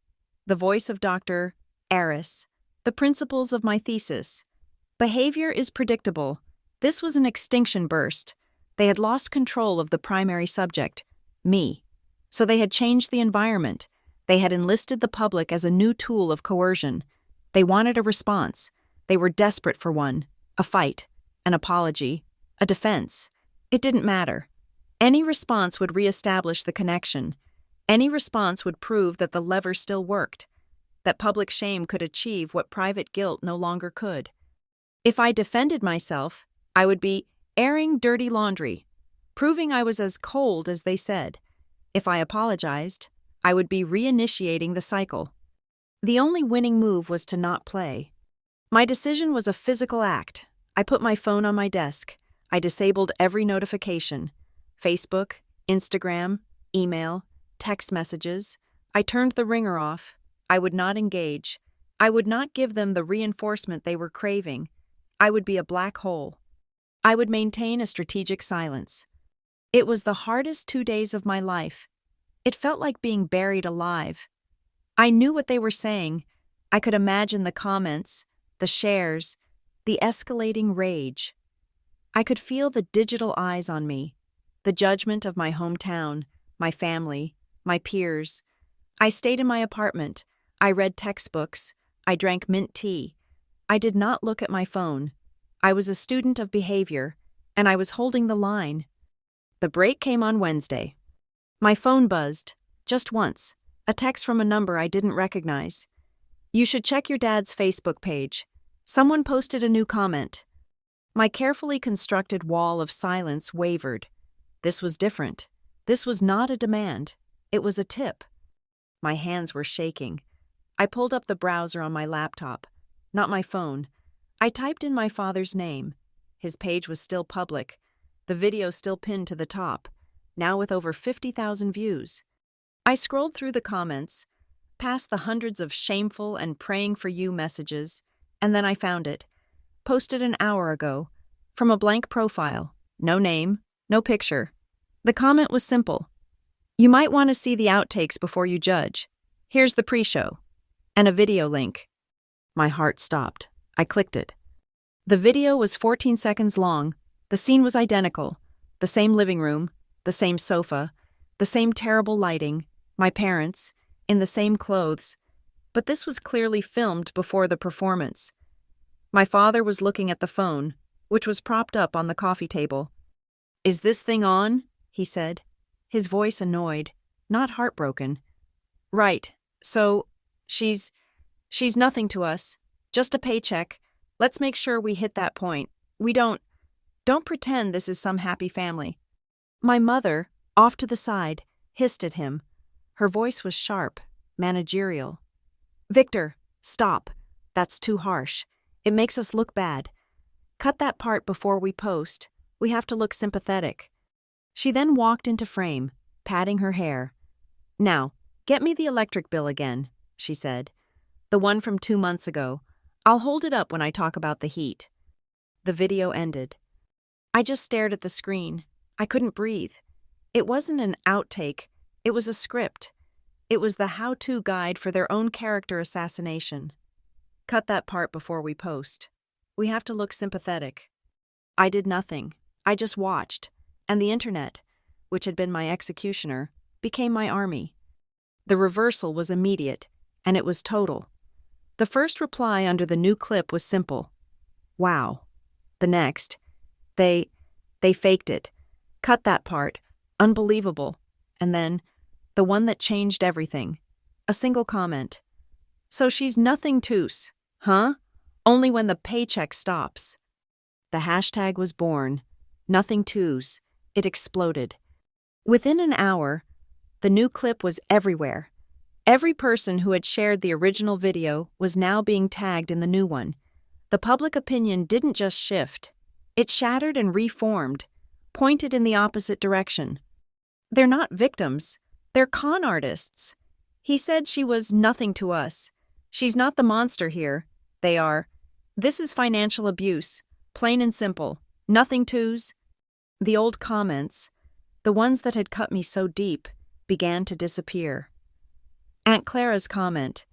The voice of Dr. Aris, the principles of my thesis. Behavior is predictable. This was an extinction burst. They had lost control of the primary subject, me. So they had changed the environment. They had enlisted the public as a new tool of coercion. They wanted a response. They were desperate for one. A fight, an apology, a defense. It didn't matter. Any response would reestablish the connection. Any response would prove that the lever still worked, that public shame could achieve what private guilt no longer could. If I defended myself, I would be airing dirty laundry, proving I was as cold as they said. If I apologized, I would be reinitiating the cycle. The only winning move was to not play. My decision was a physical act. I put my phone on my desk. I disabled every notification. Facebook, Instagram, email, text messages. I turned the ringer off. I would not engage. I would not give them the reinforcement they were craving. I would be a black hole. I would maintain a strategic silence. It was the hardest 2 days of my life. It felt like being buried alive. I knew what they were saying, I could imagine the comments, the shares, the escalating rage. I could feel the digital eyes on me, the judgment of my hometown, my family, my peers. I stayed in my apartment. I read textbooks. I drank mint tea. I did not look at my phone. I was a student of behavior, and I was holding the line. The break came on Wednesday. My phone buzzed, just once, a text from a number I didn't recognize. "You should check your dad's Facebook page. Someone posted a new comment." My carefully constructed wall of silence wavered. This was different. This was not a demand. It was a tip. My hands were shaking. I pulled up the browser on my laptop, not my phone. I typed in my father's name. His page was still public, the video still pinned to the top, now with over 50,000 views. I scrolled through the comments, past the hundreds of shameful and praying for you messages, and then I found it. Posted an hour ago, from a blank profile, no name, no picture. The comment was simple. "You might want to see the outtakes before you judge. Here's the pre-show." And a video link. My heart stopped. I clicked it. The video was 14 seconds long. The scene was identical. The same living room, the same sofa, the same terrible lighting, my parents, in the same clothes. But this was clearly filmed before the performance. My father was looking at the phone, which was propped up on the coffee table. "Is this thing on?" he said, his voice annoyed, not heartbroken. "Right, so, she's nothing to us. Just a paycheck. Let's make sure we hit that point. We don't pretend this is some happy family." My mother, off to the side, hissed at him. Her voice was sharp, managerial. "Victor, stop. That's too harsh. It makes us look bad. Cut that part before we post. We have to look sympathetic." She then walked into frame, patting her hair. "Now, get me the electric bill again," she said. "The one from 2 months ago. I'll hold it up when I talk about the heat." The video ended. I just stared at the screen. I couldn't breathe. It wasn't an outtake. It was a script. It was the how-to guide for their own character assassination. "Cut that part before we post. We have to look sympathetic." I did nothing. I just watched. And the internet, which had been my executioner, became my army. The reversal was immediate, and it was total. The first reply under the new clip was simple. "Wow." The next, They faked it. Cut that part. Unbelievable." And then, the one that changed everything. A single comment. "So she's nothing toos, huh? Only when the paycheck stops." The hashtag was born. Nothing toos. It exploded. Within an hour, the new clip was everywhere. Every person who had shared the original video was now being tagged in the new one. The public opinion didn't just shift. It shattered and reformed, pointed in the opposite direction. "They're not victims. They're con artists. He said she was nothing to us. She's not the monster here. They are. This is financial abuse. Plain and simple. Nothing to's." The old comments, the ones that had cut me so deep, began to disappear. Aunt Clara's comment,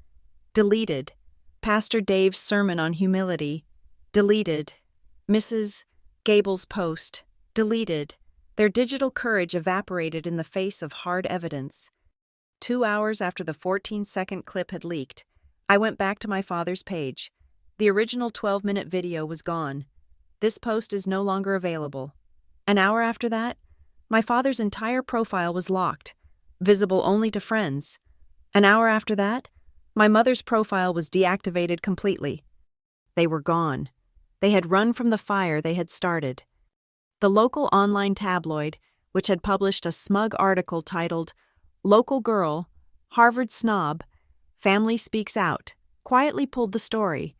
deleted. Pastor Dave's sermon on humility, deleted. Mrs. Gable's post, deleted. Their digital courage evaporated in the face of hard evidence. 2 hours after the 14-second clip had leaked, I went back to my father's page. The original 12-minute video was gone. This post is no longer available. An hour after that, my father's entire profile was locked, visible only to friends. An hour after that, my mother's profile was deactivated completely. They were gone. They had run from the fire they had started. The local online tabloid, which had published a smug article titled, "Local Girl, Harvard Snob, Family Speaks Out," quietly pulled the story.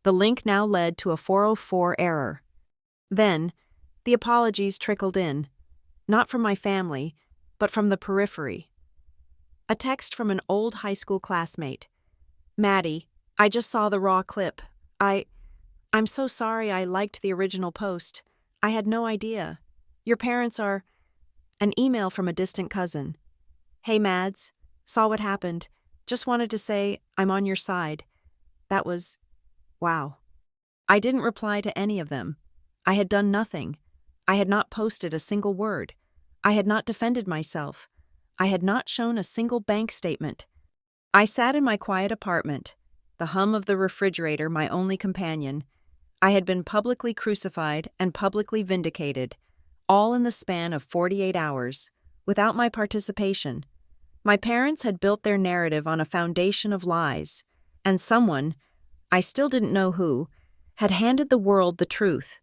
The link now led to a 404 error. Then, the apologies trickled in, not from my family, but from the periphery. A text from an old high school classmate. "Maddie, I just saw the raw clip. I'm so sorry I liked the original post. I had no idea. Your parents are..." An email from a distant cousin. "Hey Mads, saw what happened. Just wanted to say I'm on your side. That was, wow. I didn't reply to any of them. I had done nothing. I had not posted a single word. I had not defended myself. I had not shown a single bank statement. I sat in my quiet apartment, the hum of the refrigerator my only companion. I had been publicly crucified and publicly vindicated, all in the span of 48 hours, without my participation. My parents had built their narrative on a foundation of lies, and someone, I still didn't know who, had handed the world the truth.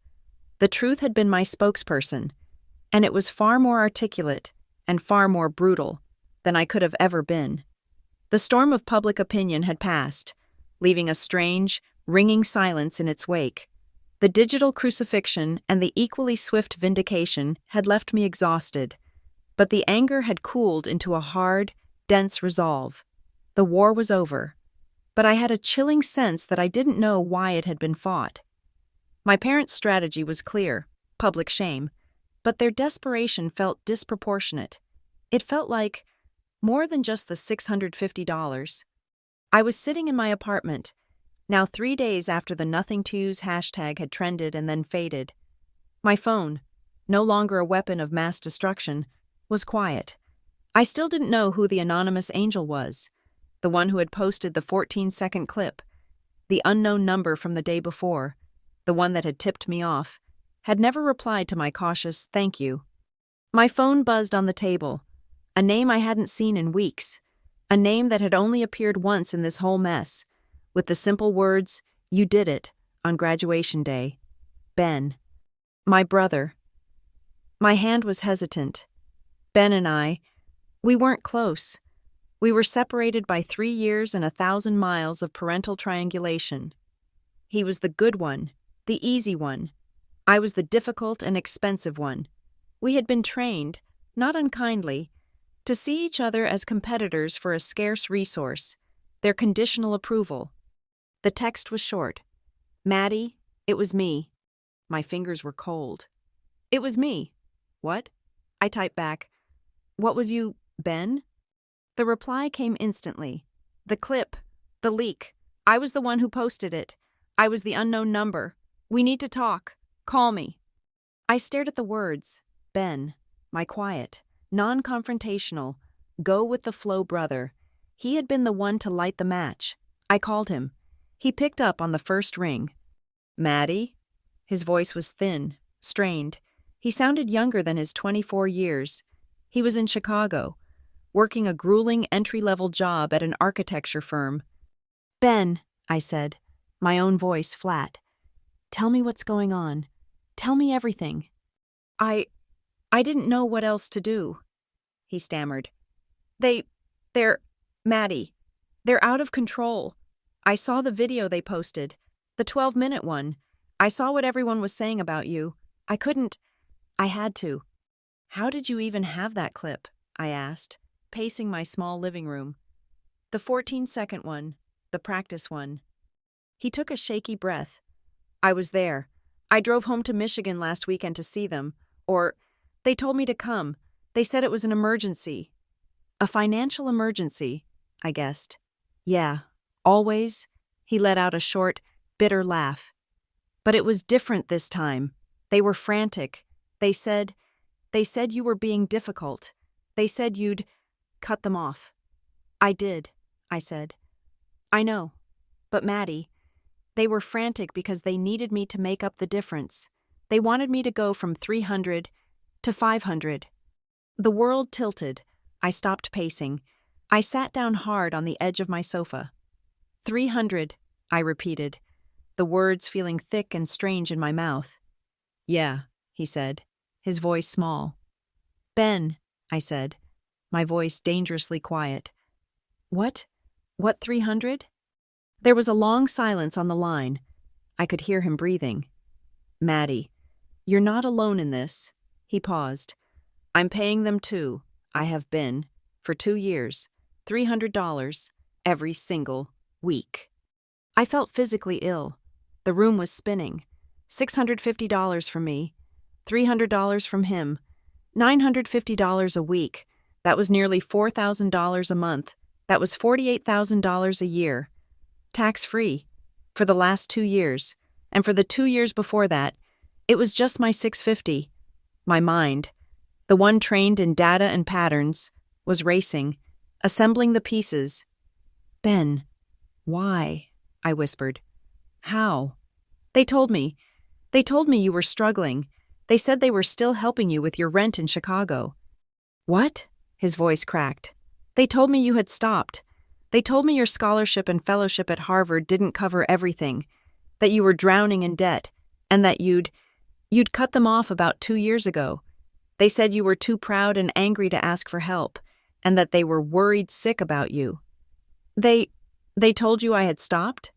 The truth had been my spokesperson, and it was far more articulate and far more brutal than I could have ever been. The storm of public opinion had passed, leaving a strange, ringing silence in its wake. The digital crucifixion and the equally swift vindication had left me exhausted, but the anger had cooled into a hard, dense resolve. The war was over, but I had a chilling sense that I didn't know why it had been fought. My parents' strategy was clear: public shame, but their desperation felt disproportionate. It felt like more than just the $650. I was sitting in my apartment, now 3 days after the Nothing to Use hashtag had trended and then faded. My phone, no longer a weapon of mass destruction, was quiet. I still didn't know who the anonymous angel was, the one who had posted the 14-second clip, the unknown number from the day before, the one that had tipped me off, had never replied to my cautious thank you. My phone buzzed on the table, a name I hadn't seen in weeks, a name that had only appeared once in this whole mess, with the simple words, "You did it," on graduation day. Ben. My brother. My hand was hesitant. Ben and I, we weren't close. We were separated by 3 years and 1,000 miles of parental triangulation. He was the good one, the easy one. I was the difficult and expensive one. We had been trained, not unkindly, to see each other as competitors for a scarce resource, their conditional approval. The text was short. "Maddie, it was me." My fingers were cold. "It was me." "What?" I typed back. "What was you, Ben?" The reply came instantly. "The clip. The leak. I was the one who posted it. I was the unknown number. We need to talk. Call me." I stared at the words. Ben. My quiet, non-confrontational, go-with-the-flow brother. He had been the one to light the match. I called him. He picked up on the first ring. "Maddie?" His voice was thin, strained. He sounded younger than his 24 years. He was in Chicago, working a grueling entry-level job at an architecture firm. "Ben," I said, my own voice flat. "Tell me what's going on. Tell me everything." I didn't know what else to do," he stammered. They're, Maddie, they're out of control. I saw the video they posted, the 12-minute one. I saw what everyone was saying about you. I had to." "How did you even have that clip?" I asked, pacing my small living room. "The 14-second one, the practice one." He took a shaky breath. "I was there. I drove home to Michigan last weekend to see them. They told me to come. They said it was an emergency." "A financial emergency," I guessed. "Yeah, always." He let out a short, bitter laugh. "But it was different this time. They were frantic. They said you were being difficult. They said you'd cut them off." "I did," I said. "I know. But Maddie, they were frantic because they needed me to make up the difference. They wanted me to go from 300 to 500. The world tilted. I stopped pacing. I sat down hard on the edge of my sofa. 300, I repeated, the words feeling thick and strange in my mouth. "Yeah," he said, his voice small. "Ben," I said, my voice dangerously quiet. What 300? There was a long silence on the line. I could hear him breathing. "Maddie, you're not alone in this." He paused. "I'm paying them too. I have been, for 2 years, $300 every single week." I felt physically ill. The room was spinning. $650 from me, $300 from him, $950 a week. That was nearly $4,000 a month. That was $48,000 a year. Tax-free. for the last 2 years, and for the 2 years before that, it was just my 650. My mind, the one trained in data and patterns, was racing, assembling the pieces. Ben, why? I whispered. How? They told me. They told me you were struggling. They said they were still helping you with your rent in Chicago. What? His voice cracked. They told me you had stopped. They told me your scholarship and fellowship at Harvard didn't cover everything, that you were drowning in debt, and that you'd cut them off about 2 years ago. They said you were too proud and angry to ask for help, and that they were worried sick about you. They told you I had stopped?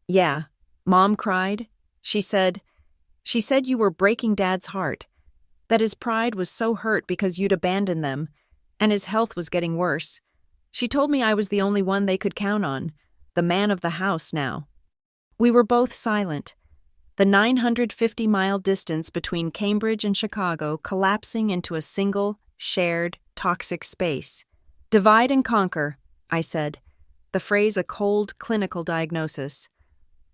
Yeah. Mom cried. She said you were breaking Dad's heart, that his pride was so hurt because you'd abandoned them, and his health was getting worse. She told me I was the only one they could count on, the man of the house now. We were both silent, the 950-mile distance between Cambridge and Chicago collapsing into a single, shared, toxic space. Divide and conquer, I said, the phrase a cold, clinical diagnosis.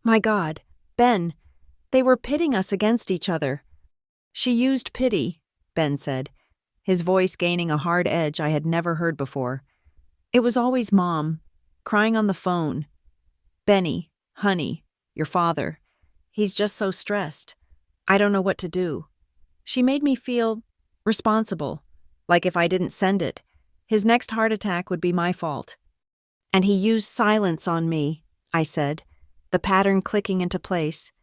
My God, Ben, they were pitting us against each other. She used pity, Ben said, his voice gaining a hard edge I had never heard before. It was always Mom, crying on the phone. Benny, honey, your father. He's just so stressed. I don't know what to do. She made me feel responsible, like if I didn't send it, his next heart attack would be my fault. And he used silence on me, I said, the pattern clicking into place.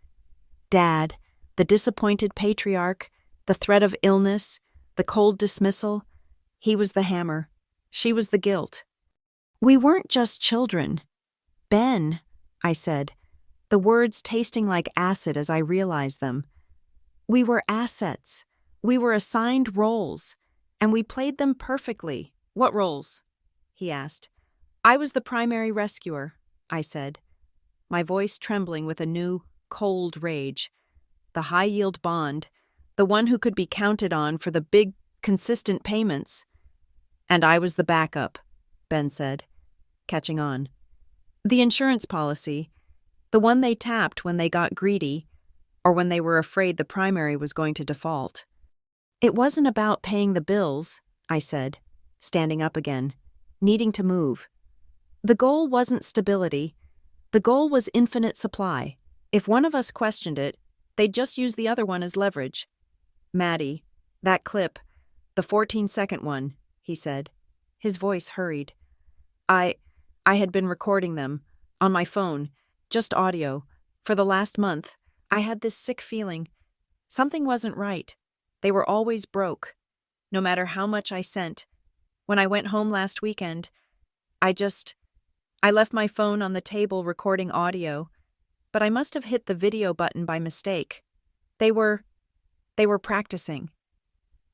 Dad, the disappointed patriarch, the threat of illness, the cold dismissal. He was the hammer. She was the guilt. We weren't just children. Ben, I said, the words tasting like acid as I realized them. We were assets. We were assigned roles, and we played them perfectly. What roles? He asked. I was the primary rescuer, I said, my voice trembling with a new, cold rage. The high-yield bond, the one who could be counted on for the big, consistent payments. And I was the backup, Ben said, catching on. The insurance policy, the one they tapped when they got greedy, or when they were afraid the primary was going to default. It wasn't about paying the bills, I said, standing up again, needing to move. The goal wasn't stability. The goal was infinite supply. If one of us questioned it, they'd just use the other one as leverage. Maddie, that clip, the 14-second one, he said. His voice hurried. I had been recording them, on my phone, just audio. For the last month, I had this sick feeling. Something wasn't right. They were always broke, no matter how much I sent. When I went home last weekend, I left my phone on the table recording audio, but I must have hit the video button by mistake. They were practicing.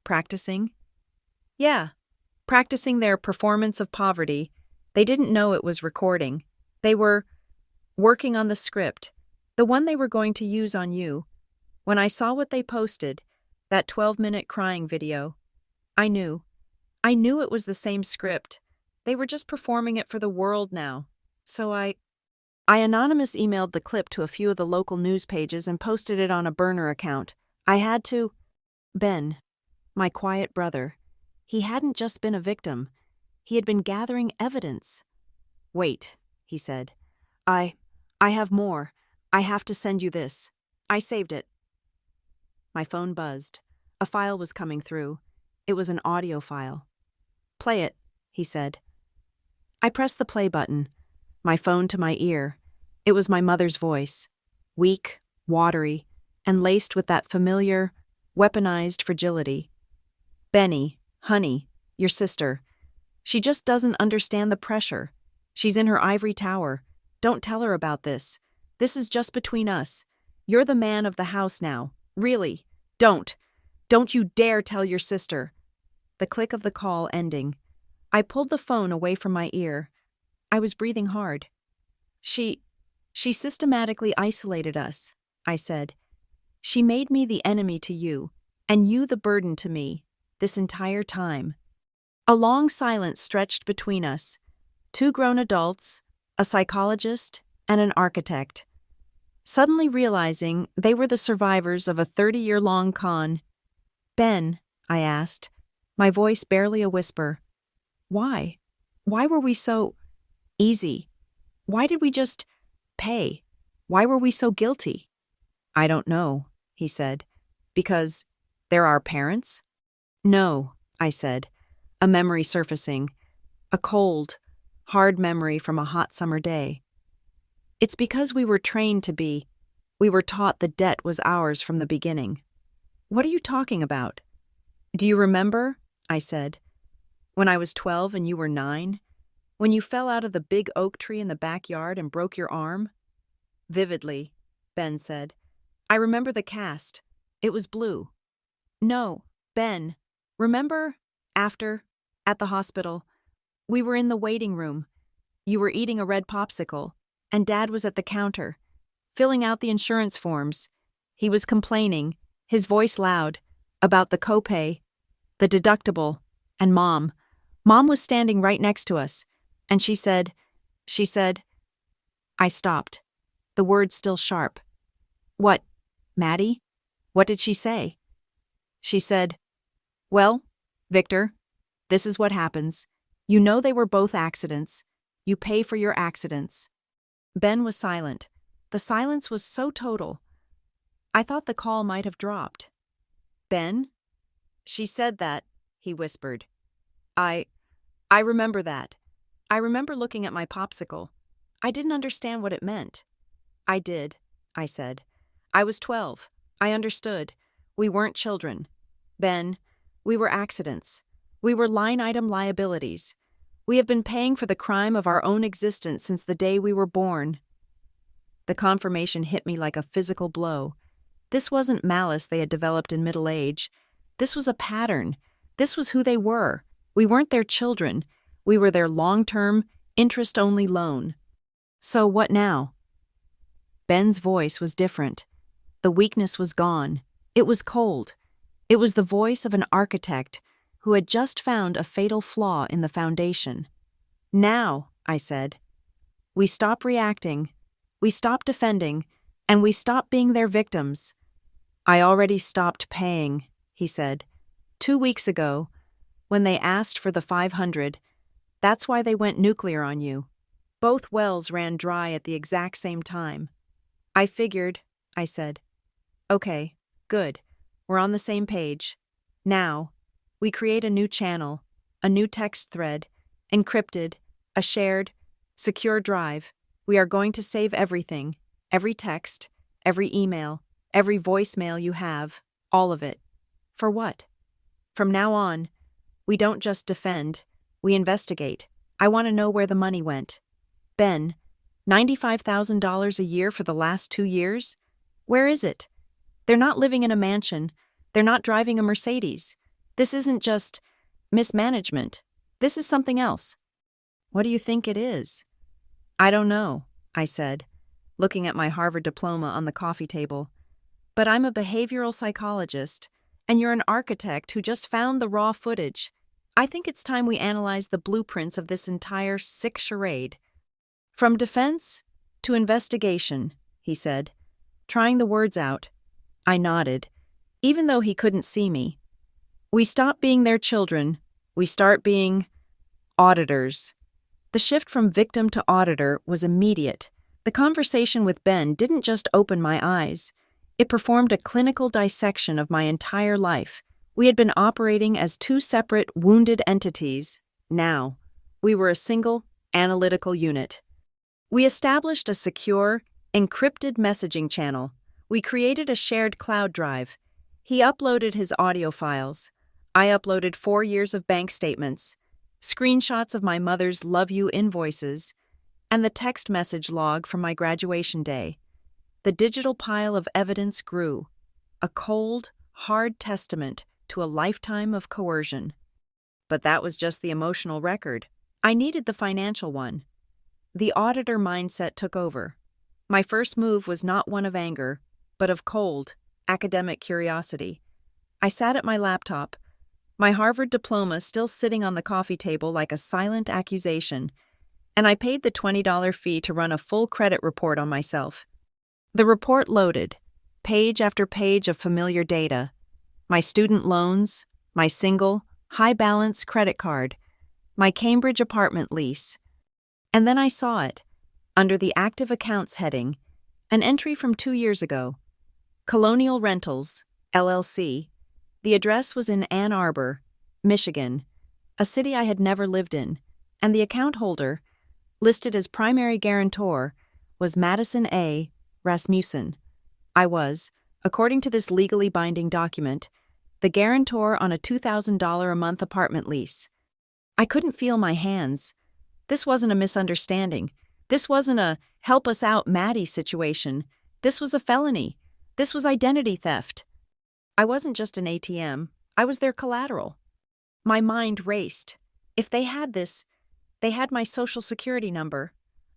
Practicing? Yeah, practicing their performance of poverty. They didn't know it was recording. They were working on the script, the one they were going to use on you. When I saw what they posted, that 12-minute crying video, I knew it was the same script. They were just performing it for the world now. So I anonymous emailed the clip to a few of the local news pages and posted it on a burner account. I had to. Ben, my quiet brother, he hadn't just been a victim. He had been gathering evidence. Wait, he said. I have more. I have to send you this. I saved it. My phone buzzed. A file was coming through. It was an audio file. Play it, he said. I pressed the play button, my phone to my ear. It was my mother's voice, weak, watery, and laced with that familiar, weaponized fragility. Benny, honey, your sister. She just doesn't understand the pressure. She's in her ivory tower. Don't tell her about this. This is just between us. You're the man of the house now. Really. Don't. Don't you dare tell your sister. The click of the call ending. I pulled the phone away from my ear. I was breathing hard. She systematically isolated us, I said. She made me the enemy to you, and you the burden to me, this entire time. A long silence stretched between us. 2 grown adults, a psychologist, and an architect. suddenly realizing they were the survivors of a 30-year-long con. "Ben," I asked, my voice barely a whisper, "why? Why were we so easy? Why did we just pay? Why were we so guilty?" "I don't know," he said. "Because they're our parents?" "No," I said, a memory surfacing, a cold, hard memory from a hot summer day. "It's because we were trained to be. We were taught the debt was ours from the beginning." "What are you talking about?" "Do you remember," I said, "when I was 12 and you were 9? When you fell out of the big oak tree in the backyard and broke your arm?" "Vividly," Ben said. "I remember the cast. It was blue." "No, Ben. Remember, at the hospital, we were in the waiting room. You were eating a red popsicle, and Dad was at the counter, filling out the insurance forms. He was complaining, his voice loud, about the copay, the deductible, and Mom. Mom was standing right next to us, and she said, I stopped, the words still sharp. "What, Maddie? What did she say?" "She said, 'Well, Victor, this is what happens. You know they were both accidents. You pay for your accidents.'" Ben was silent. The silence was so total. I thought the call might have dropped. "Ben? She said that," he whispered. I remember that. I remember looking at my popsicle. I didn't understand what it meant." "I did," I said. "I was 12. I understood. We weren't children. Ben, we were accidents. We were line-item liabilities. We have been paying for the crime of our own existence since the day we were born." The confirmation hit me like a physical blow. This wasn't malice they had developed in middle age. This was a pattern. This was who they were. We weren't their children. We were their long-term, interest-only loan. "So what now?" Ben's voice was different. The weakness was gone. It was cold. It was the voice of an architect who had just found a fatal flaw in the foundation. "Now," I said, "we stop reacting, we stop defending, and we stop being their victims." "I already stopped paying," he said. 2 weeks ago, when they asked for the 500, that's why they went nuclear on you. Both wells ran dry at the exact same time." "I figured," I said. "Okay, good. We're on the same page. Now, we create a new channel, a new text thread, encrypted, a shared, secure drive. We are going to save everything, every text, every email, every voicemail you have, all of it." "For what?" "From now on, we don't just defend, we investigate. I want to know where the money went. Ben, $95,000 a year for the last 2 years? Where is it? They're not living in a mansion. They're not driving a Mercedes. This isn't just mismanagement. This is something else." "What do you think it is?" "I don't know," I said, looking at my Harvard diploma on the coffee table. "But I'm a behavioral psychologist, and you're an architect who just found the raw footage. I think it's time we analyze the blueprints of this entire sick charade." "From defense to investigation," he said, trying the words out. I nodded, even though he couldn't see me. "We stop being their children. We start being auditors." The shift from victim to auditor was immediate. The conversation with Ben didn't just open my eyes. It performed a clinical dissection of my entire life. We had been operating as 2 separate, wounded entities. Now, we were a single, analytical unit. We established a secure, encrypted messaging channel. We created a shared cloud drive. He uploaded his audio files. I uploaded 4 years of bank statements, screenshots of my mother's love you invoices, and the text message log from my graduation day. The digital pile of evidence grew, a cold, hard testament to a lifetime of coercion. But that was just the emotional record. I needed the financial one. The auditor mindset took over. My first move was not one of anger, but of cold, academic curiosity. I sat at my laptop, my Harvard diploma still sitting on the coffee table like a silent accusation, and I paid the $20 fee to run a full credit report on myself. The report loaded, page after page of familiar data. My student loans, my single, high-balance credit card, my Cambridge apartment lease. And then I saw it, under the active accounts heading, an entry from 2 years ago. Colonial Rentals, LLC. The address was in Ann Arbor, Michigan, a city I had never lived in, and the account holder, listed as primary guarantor, was Madison A. Rasmussen. I was, according to this legally binding document, the guarantor on a $2,000 a month apartment lease. I couldn't feel my hands. This wasn't a misunderstanding. This wasn't a help us out Maddie situation. This was a felony. This was identity theft. I wasn't just an ATM. I was their collateral. My mind raced. If they had this, they had my social security number.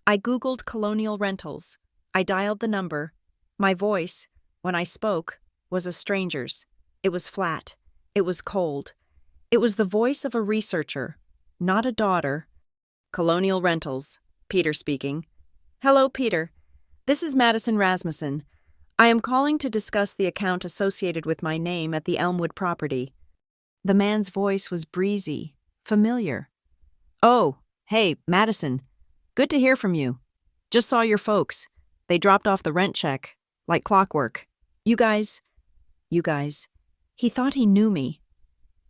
I Googled Colonial Rentals. I dialed the number. My voice, when I spoke, was a stranger's. It was flat. It was cold. It was the voice of a researcher, not a daughter. Colonial Rentals, Peter speaking. Hello, Peter. This is Madison Rasmussen. I am calling to discuss the account associated with my name at the Elmwood property. The man's voice was breezy, familiar. Oh, hey, Madison. Good to hear from you. Just saw your folks. They dropped off the rent check, like clockwork. You guys. He thought he knew me.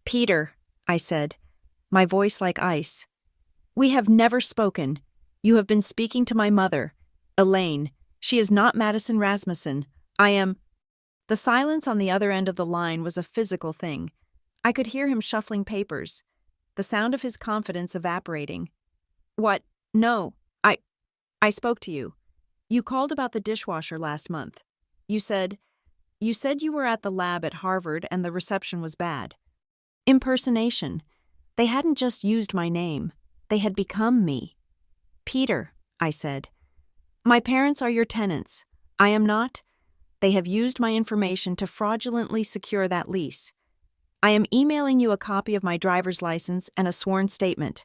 Peter, I said, my voice like ice. We have never spoken. You have been speaking to my mother, Elaine. She is not Madison Rasmussen. I am. The silence on the other end of the line was a physical thing. I could hear him shuffling papers, the sound of his confidence evaporating. What? No, I spoke to you. You called about the dishwasher last month. You said you were at the lab at Harvard and the reception was bad. Impersonation. They hadn't just used my name. They had become me. Peter, I said. My parents are your tenants. I am not. They have used my information to fraudulently secure that lease. I am emailing you a copy of my driver's license and a sworn statement.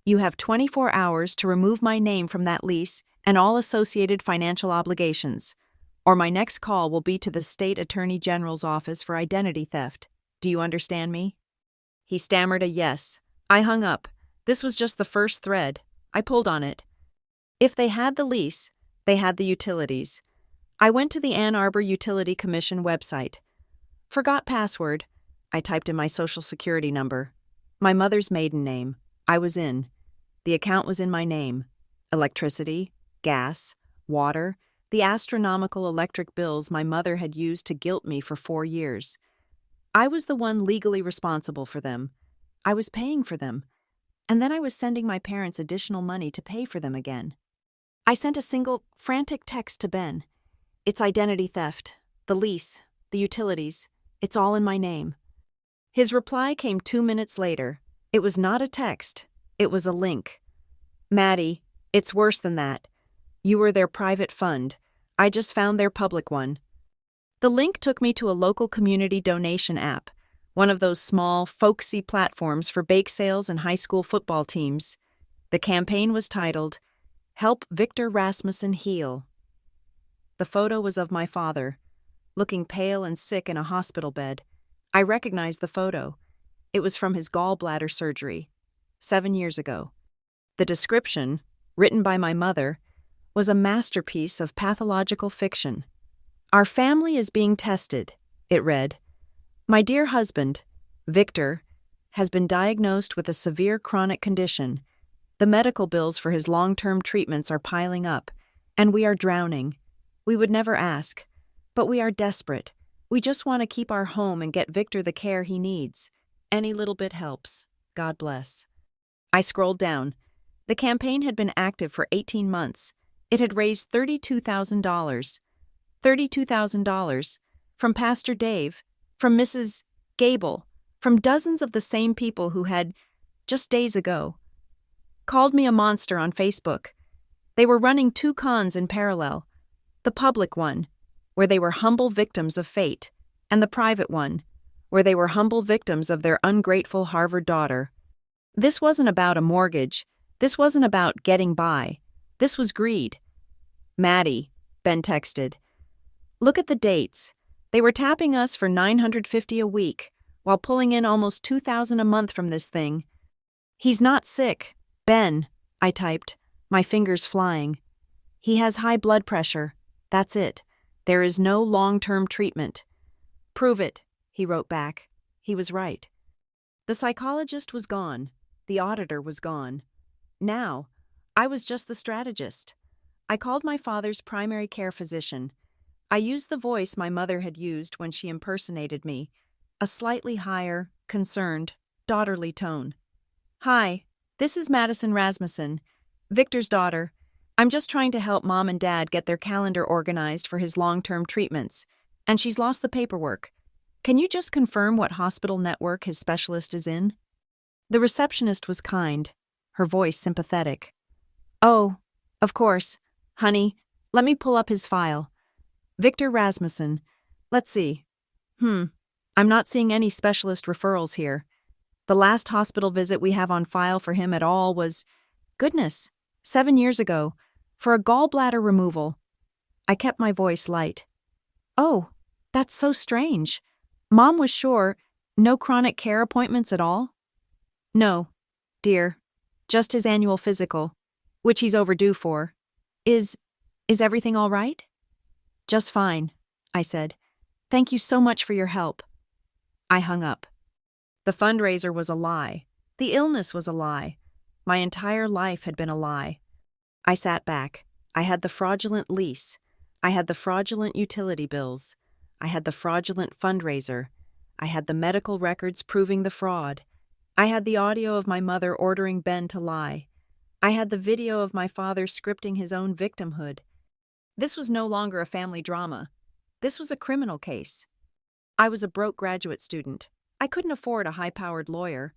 You have 24 hours to remove my name from that lease and all associated financial obligations, or my next call will be to the State Attorney General's office for identity theft. Do you understand me? He stammered a yes. I hung up. This was just the first thread. I pulled on it. If they had the lease, they had the utilities. I went to the Ann Arbor Utility Commission website. Forgot password. I typed in my social security number. My mother's maiden name. I was in. The account was in my name. Electricity, gas, water, the astronomical electric bills my mother had used to guilt me for 4 years. I was the one legally responsible for them. I was paying for them. And then I was sending my parents additional money to pay for them again. I sent a single, frantic text to Ben. It's identity theft, the lease, the utilities. It's all in my name. His reply came 2 minutes later. It was not a text. It was a link. Maddie, it's worse than that. You were their private fund. I just found their public one. The link took me to a local community donation app, one of those small, folksy platforms for bake sales and high school football teams. The campaign was titled, Help Victor Rasmussen Heal. The photo was of my father, looking pale and sick in a hospital bed. I recognized the photo. It was from his gallbladder surgery, 7 years ago. The description, written by my mother, was a masterpiece of pathological fiction. Our family is being tested, it read. My dear husband, Victor, has been diagnosed with a severe chronic condition. The medical bills for his long-term treatments are piling up, and we are drowning. We would never ask, but we are desperate. We just want to keep our home and get Victor the care he needs. Any little bit helps. God bless. I scrolled down. The campaign had been active for 18 months. It had raised $32,000. $32,000 from Pastor Dave, from Mrs. Gable, from dozens of the same people who had, just days ago, called me a monster on Facebook. They were running 2 cons in parallel. The public one, where they were humble victims of fate, and the private one, where they were humble victims of their ungrateful Harvard daughter. This wasn't about a mortgage. This wasn't about getting by. This was greed. Maddie, Ben texted, Look at the dates. They were tapping us for $950 a week, while pulling in almost $2,000 a month from this thing. He's not sick. Ben, I typed, my fingers flying. He has high blood pressure. That's it. There is no long-term treatment. Prove it, he wrote back. He was right. The psychologist was gone. The auditor was gone. Now, I was just the strategist. I called my father's primary care physician. I used the voice my mother had used when she impersonated me, a slightly higher, concerned, daughterly tone. Hi, this is Madison Rasmussen, Victor's daughter. I'm just trying to help Mom and Dad get their calendar organized for his long-term treatments, and she's lost the paperwork. Can you just confirm what hospital network his specialist is in? The receptionist was kind, her voice sympathetic. Oh, of course. Honey, let me pull up his file. Victor Rasmussen. Let's see. I'm not seeing any specialist referrals here. The last hospital visit we have on file for him at all was, goodness, 7 years ago, for a gallbladder removal. I kept my voice light. Oh, that's so strange. Mom was sure, no chronic care appointments at all? No, dear, just his annual physical, which he's overdue for. Is everything all right? Just fine, I said. Thank you so much for your help. I hung up. The fundraiser was a lie. The illness was a lie. My entire life had been a lie. I sat back. I had the fraudulent lease. I had the fraudulent utility bills. I had the fraudulent fundraiser. I had the medical records proving the fraud. I had the audio of my mother ordering Ben to lie. I had the video of my father scripting his own victimhood. This was no longer a family drama. This was a criminal case. I was a broke graduate student. I couldn't afford a high-powered lawyer,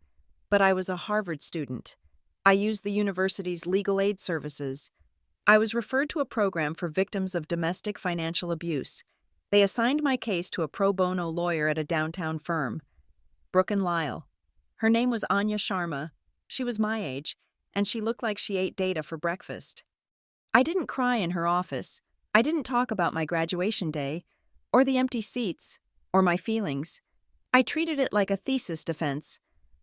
but I was a Harvard student. I used the university's legal aid services. I was referred to a program for victims of domestic financial abuse. They assigned my case to a pro bono lawyer at a downtown firm, Brooke and Lyle. Her name was Anya Sharma. She was my age, and she looked like she ate data for breakfast. I didn't cry in her office. I didn't talk about my graduation day, or the empty seats, or my feelings. I treated it like a thesis defense.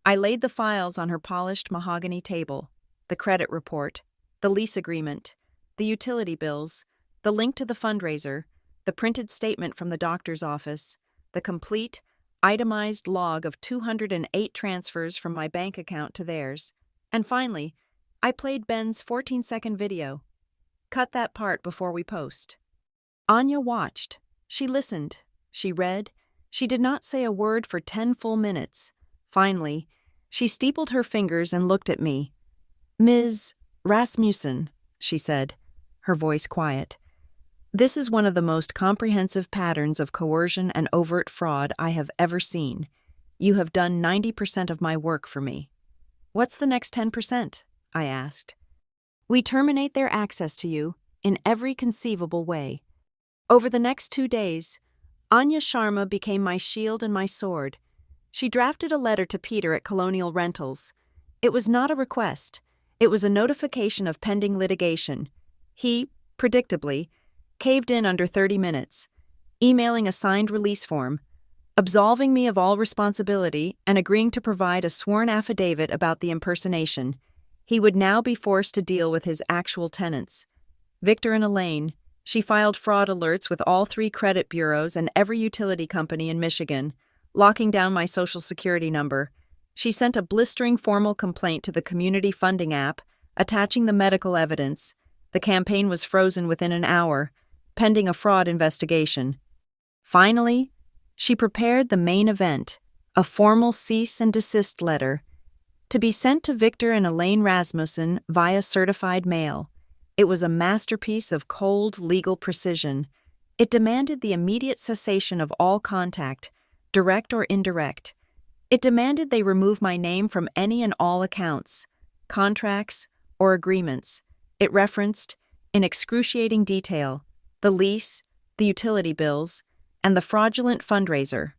I laid the files on her polished mahogany table, the credit report, the lease agreement, the utility bills, the link to the fundraiser, the printed statement from the doctor's office, the complete, itemized log of 208 transfers from my bank account to theirs, and finally, I played Ben's 14-second video. Cut that part before we post. Anya watched. She listened. She read. She did not say a word for 10 full minutes. Finally, she steepled her fingers and looked at me. Ms. Rasmussen, she said, her voice quiet. This is one of the most comprehensive patterns of coercion and overt fraud I have ever seen. You have done 90% of my work for me. What's the next 10%? I asked. We terminate their access to you in every conceivable way. Over the next 2 days, Anya Sharma became my shield and my sword. She drafted a letter to Peter at Colonial Rentals. It was not a request. It was a notification of pending litigation. He, predictably, caved in under 30 minutes, emailing a signed release form, absolving me of all responsibility and agreeing to provide a sworn affidavit about the impersonation. He would now be forced to deal with his actual tenants. Victor and Elaine. She filed fraud alerts with all 3 credit bureaus and every utility company in Michigan, locking down my Social Security number. She sent a blistering formal complaint to the community funding app, attaching the medical evidence. The campaign was frozen within an hour, pending a fraud investigation. Finally, she prepared the main event, a formal cease and desist letter, to be sent to Victor and Elaine Rasmussen via certified mail. It was a masterpiece of cold legal precision. It demanded the immediate cessation of all contact, direct or indirect. It demanded they remove my name from any and all accounts, contracts, or agreements. It referenced, in excruciating detail, the lease, the utility bills, and the fraudulent fundraiser.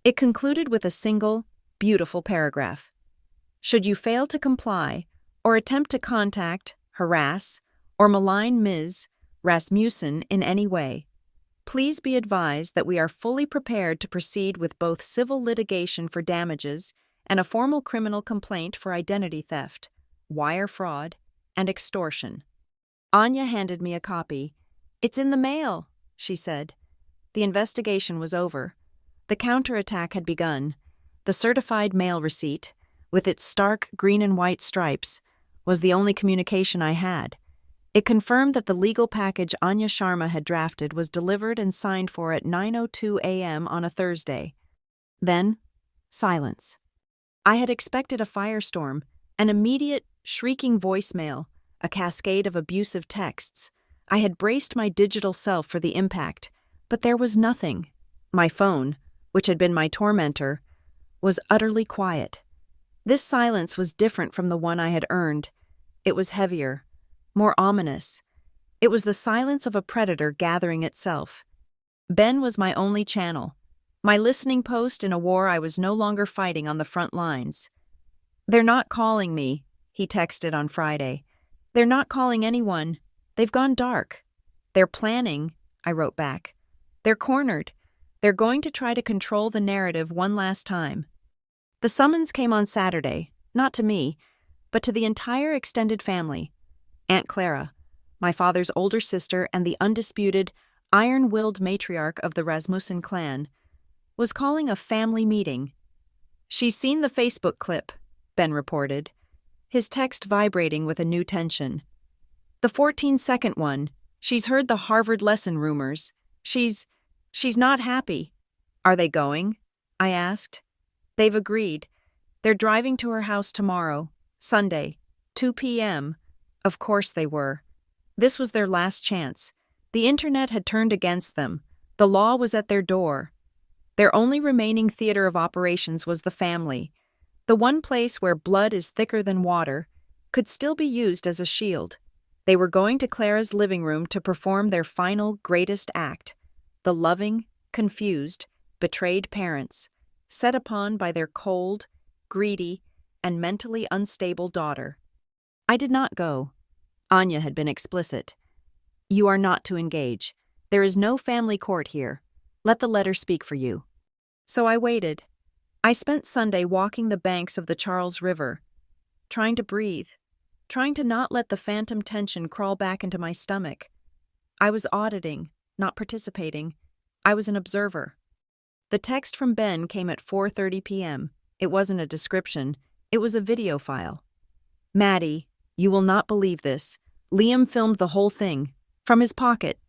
It concluded with a single, beautiful paragraph. Should you fail to comply or attempt to contact, harass, or malign Ms. Rasmussen in any way, Please be advised that we are fully prepared to proceed with both civil litigation for damages and a formal criminal complaint for identity theft, wire fraud, and extortion. Anya handed me a copy. "It's in the mail," she said. The investigation was over. The counterattack had begun. The certified mail receipt, with its stark green and white stripes, was the only communication I had. It confirmed that the legal package Anya Sharma had drafted was delivered and signed for at 9:02 a.m. on a Thursday. Then, silence. I had expected a firestorm, an immediate, shrieking voicemail, a cascade of abusive texts. I had braced my digital self for the impact, but there was nothing. My phone, which had been my tormentor, was utterly quiet. This silence was different from the one I had earned. It was heavier, more ominous. It was the silence of a predator gathering itself. Ben was my only channel, my listening post in a war I was no longer fighting on the front lines. "They're not calling me," he texted on Friday. "They're not calling anyone. They've gone dark. They're planning," I wrote back. "They're cornered. They're going to try to control the narrative one last time." The summons came on Saturday, not to me, but to the entire extended family. Aunt Clara, my father's older sister and the undisputed, iron-willed matriarch of the Rasmussen clan, was calling a family meeting. "She's seen the Facebook clip," Ben reported, his text vibrating with a new tension. "The 14-second one. She's heard the Harvard lesson rumors. She's not happy." "Are they going?" I asked. "They've agreed. They're driving to her house tomorrow, Sunday, 2 p.m. Of course they were. This was their last chance. The internet had turned against them. The law was at their door. Their only remaining theater of operations was the family. The one place where blood is thicker than water could still be used as a shield. They were going to Clara's living room to perform their final greatest act. The loving, confused, betrayed parents, set upon by their cold, greedy, and mentally unstable daughter. I did not go. Anya had been explicit. "You are not to engage. There is no family court here. Let the letter speak for you." So I waited. I spent Sunday walking the banks of the Charles River, trying to breathe, trying to not let the phantom tension crawl back into my stomach. I was auditing, not participating. I was an observer. The text from Ben came at 4:30 p.m. It wasn't a description. It was a video file. "Maddie, you will not believe this. Liam filmed the whole thing, from his pocket."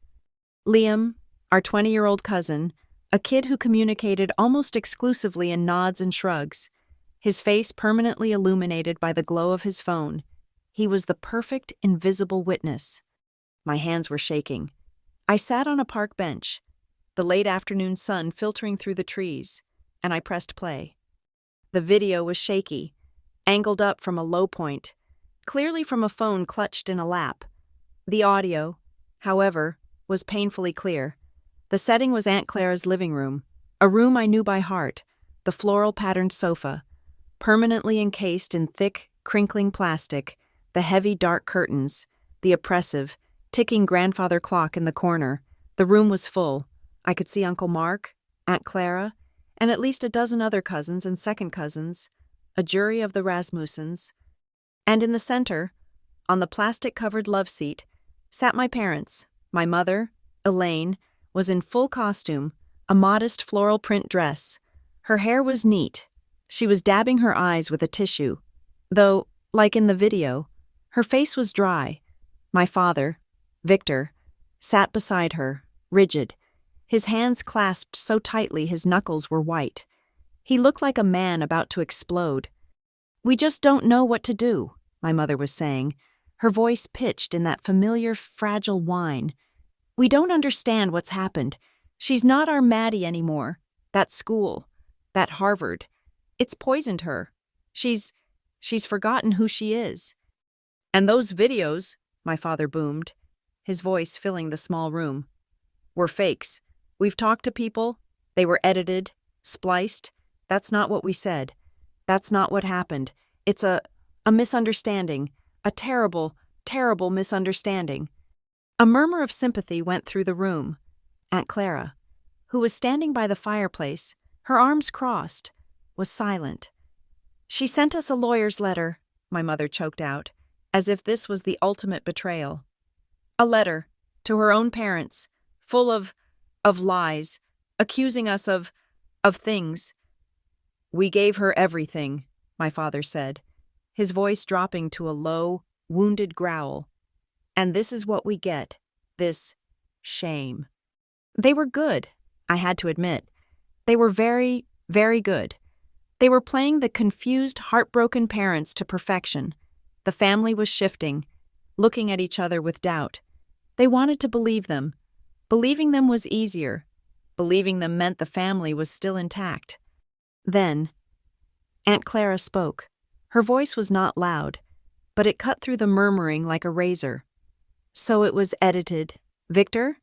Liam, our 20-year-old cousin, a kid who communicated almost exclusively in nods and shrugs, his face permanently illuminated by the glow of his phone. He was the perfect invisible witness. My hands were shaking. I sat on a park bench, the late afternoon sun filtering through the trees, and I pressed play. The video was shaky, angled up from a low point, clearly from a phone clutched in a lap. The audio, however, was painfully clear. The setting was Aunt Clara's living room, a room I knew by heart, the floral-patterned sofa, permanently encased in thick, crinkling plastic, the heavy dark curtains, the oppressive, ticking grandfather clock in the corner. The room was full. I could see Uncle Mark, Aunt Clara, and at least a dozen other cousins and second cousins, a jury of the Rasmussens. And in the center, on the plastic-covered love seat, sat my parents. My mother, Elaine, was in full costume, a modest floral print dress. Her hair was neat. She was dabbing her eyes with a tissue, though, like in the video, her face was dry. My father, Victor, sat beside her, rigid, his hands clasped so tightly his knuckles were white. He looked like a man about to explode. "We just don't know what to do," my mother was saying, her voice pitched in that familiar, fragile whine. "We don't understand what's happened. She's not our Maddie anymore. That school, that Harvard, it's poisoned her. She's forgotten who she is." "And those videos," my father boomed, his voice filling the small room, "were fakes. We've talked to people. They were edited, spliced. That's not what we said. That's not what happened. It's a misunderstanding, a terrible, terrible misunderstanding." A murmur of sympathy went through the room. Aunt Clara, who was standing by the fireplace, her arms crossed, was silent. "She sent us a lawyer's letter," my mother choked out, as if this was the ultimate betrayal. A letter, to her own parents, full of lies, accusing us of things. "We gave her everything," my father said, his voice dropping to a low, wounded growl. "And this is what we get, this shame." They were good, I had to admit. They were very, very good. They were playing the confused, heartbroken parents to perfection. The family was shifting, looking at each other with doubt. They wanted to believe them. Believing them was easier. Believing them meant the family was still intact. Then, Aunt Clara spoke. Her voice was not loud, but it cut through the murmuring like a razor. "So it was edited, Victor?"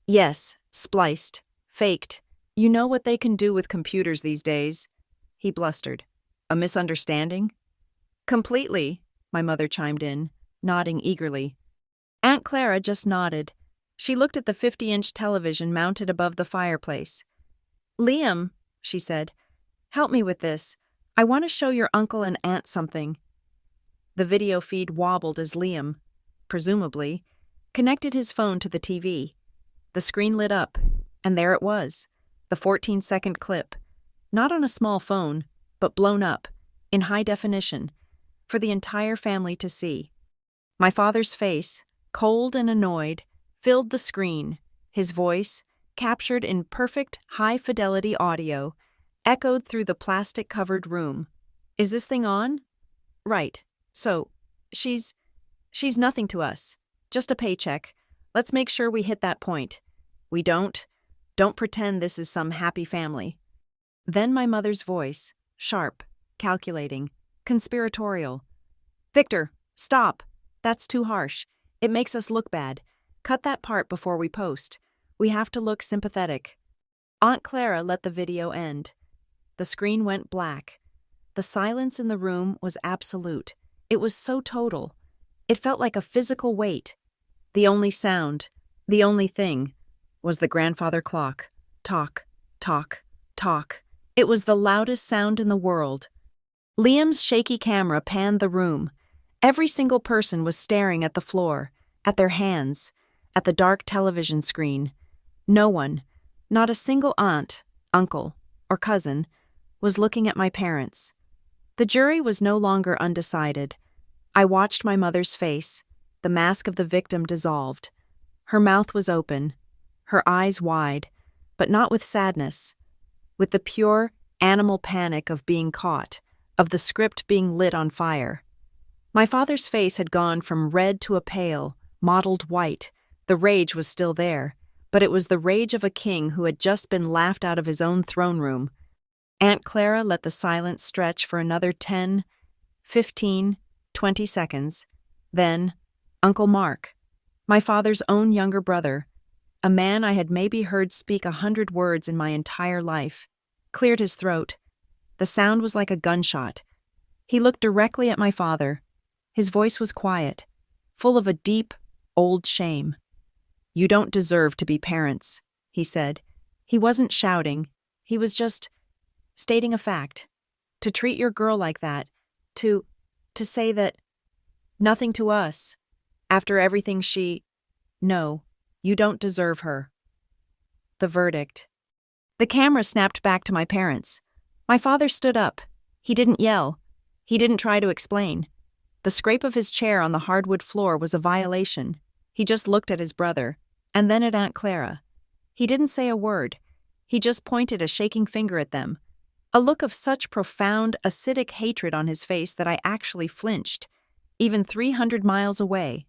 "Yes, spliced, faked. You know what they can do with computers these days," he blustered. "A misunderstanding?" "Completely," my mother chimed in, nodding eagerly. Aunt Clara just nodded. She looked at the 50-inch television mounted above the fireplace. "Liam," she said, "help me with this. I want to show your uncle and aunt something." The video feed wobbled as Liam, presumably, connected his phone to the TV. The screen lit up, and there it was, the 14-second clip, not on a small phone, but blown up, in high definition, for the entire family to see. My father's face, cold and annoyed, filled the screen. His voice, captured in perfect, high-fidelity audio, echoed through the plastic-covered room. "Is this thing on?" "Right. So, she's nothing to us. Just a paycheck. Let's make sure we hit that point. We don't pretend this is some happy family." Then my mother's voice, sharp, calculating, conspiratorial. "Victor, stop. That's too harsh. It makes us look bad. Cut that part before we post. We have to look sympathetic." Aunt Clara let the video end. The screen went black. The silence in the room was absolute. It was so total. It felt like a physical weight. The only sound, the only thing, was the grandfather clock. Talk, talk, talk. It was the loudest sound in the world. Liam's shaky camera panned the room. Every single person was staring at the floor, at their hands, at the dark television screen. No one, not a single aunt, uncle, or cousin, was looking at my parents. The jury was no longer undecided. I watched my mother's face. The mask of the victim dissolved. Her mouth was open, her eyes wide, but not with sadness, with the pure, animal panic of being caught, of the script being lit on fire. My father's face had gone from red to a pale, mottled white. The rage was still there, but it was the rage of a king who had just been laughed out of his own throne room. Aunt Clara let the silence stretch for another 10, 15, 20 seconds. Then, Uncle Mark, my father's own younger brother, a man I had maybe heard speak 100 words in my entire life, cleared his throat. The sound was like a gunshot. He looked directly at my father. His voice was quiet, full of a deep, old shame. "You don't deserve to be parents," he said. He wasn't shouting. He was just stating a fact. To treat your girl like that, to say that nothing to us, after everything No, you don't deserve her. The verdict. The camera snapped back to my parents. My father stood up. He didn't yell. He didn't try to explain. The scrape of his chair on the hardwood floor was a violation. He just looked at his brother, and then at Aunt Clara. He didn't say a word. He just pointed a shaking finger at them. A look of such profound, acidic hatred on his face that I actually flinched, even 300 miles away.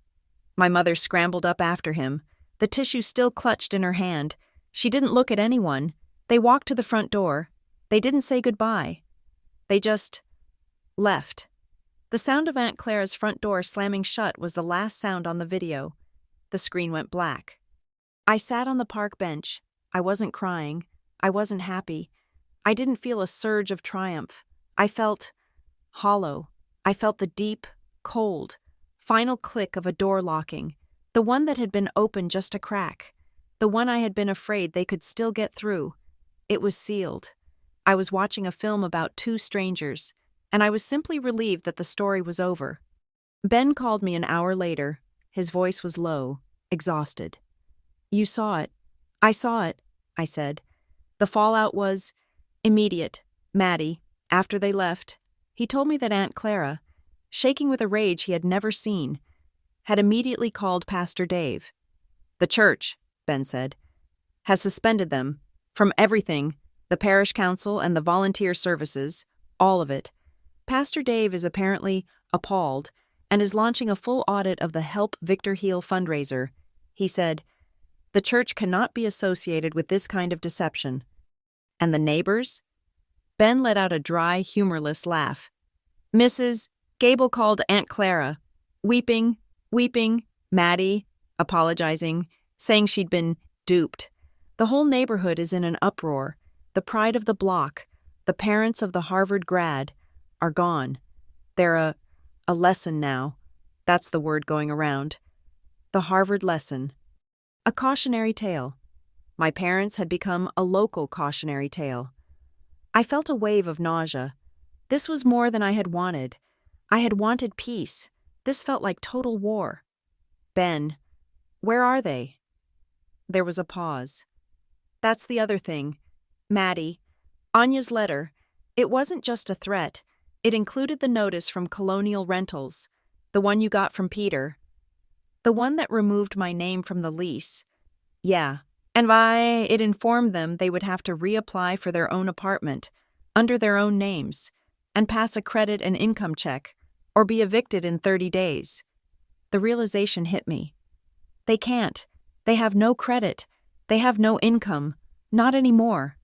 My mother scrambled up after him, the tissue still clutched in her hand. She didn't look at anyone. They walked to the front door. They didn't say goodbye. They just left. The sound of Aunt Clara's front door slamming shut was the last sound on the video. The screen went black. I sat on the park bench. I wasn't crying. I wasn't happy. I didn't feel a surge of triumph. I felt hollow. I felt the deep, cold, final click of a door locking, the one that had been open just a crack. the one I had been afraid they could still get through. It was sealed. I was watching a film about two strangers, and I was simply relieved that the story was over. Ben called me an hour later. His voice was low, exhausted. "You saw it." "I saw it," I said. "The fallout was immediate. Maddie, after they left, he told me that Aunt Clara, shaking with a rage he had never seen, had immediately called Pastor Dave. The church," Ben said, "has suspended them from everything, the parish council and the volunteer services, all of it. Pastor Dave is apparently appalled and is launching a full audit of the Help Victor Heal fundraiser. He said, the church cannot be associated with this kind of deception." "And the neighbors?" Ben let out a dry, humorless laugh. "Mrs. Gable called Aunt Clara, weeping, Maddie, apologizing, saying she'd been duped. The whole neighborhood is in an uproar. The pride of the block, the parents of the Harvard grad, are gone. They're a lesson now. That's the word going around. The Harvard lesson. A cautionary tale. My parents had become a local cautionary tale. I felt a wave of nausea. This was more than I had wanted. I had wanted peace. This felt like total war. Ben, where are they?" There was a pause. "That's the other thing. Maddie, Anya's letter, it wasn't just a threat. It included the notice from Colonial Rentals, the one you got from Peter. The one that removed my name from the lease. Yeah, and it informed them they would have to reapply for their own apartment, under their own names, and pass a credit and income check, or be evicted in 30 days. The realization hit me. They can't. They have no credit. They have no income. Not anymore."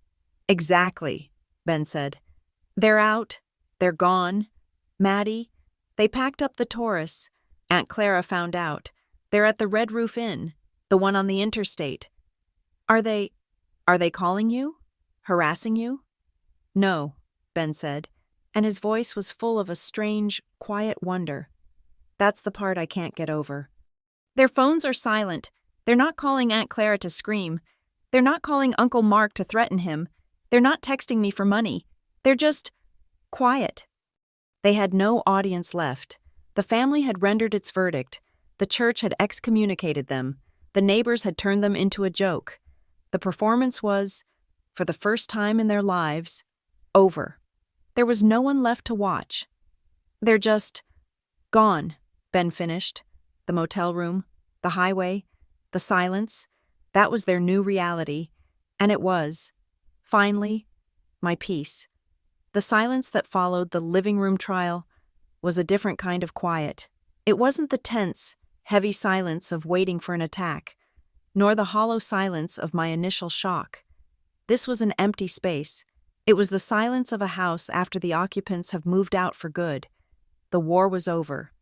"Exactly," Ben said. "They're out. They're gone. Maddie, they packed up the Taurus. Aunt Clara found out. They're at the Red Roof Inn, the one on the interstate. Are they calling you? Harassing you?" "No," Ben said, and his voice was full of a strange, quiet wonder. "That's the part I can't get over. Their phones are silent. They're not calling Aunt Clara to scream. They're not calling Uncle Mark to threaten him. They're not texting me for money. They're just quiet." They had no audience left. The family had rendered its verdict. The church had excommunicated them. The neighbors had turned them into a joke. The performance was, for the first time in their lives, over. There was no one left to watch. "They're just gone," Ben finished. The motel room, the highway, the silence, that was their new reality, and it was, finally, my peace. The silence that followed the living room trial was a different kind of quiet. It wasn't the tense, heavy silence of waiting for an attack, nor the hollow silence of my initial shock. This was an empty space. It was the silence of a house after the occupants have moved out for good. The war was over.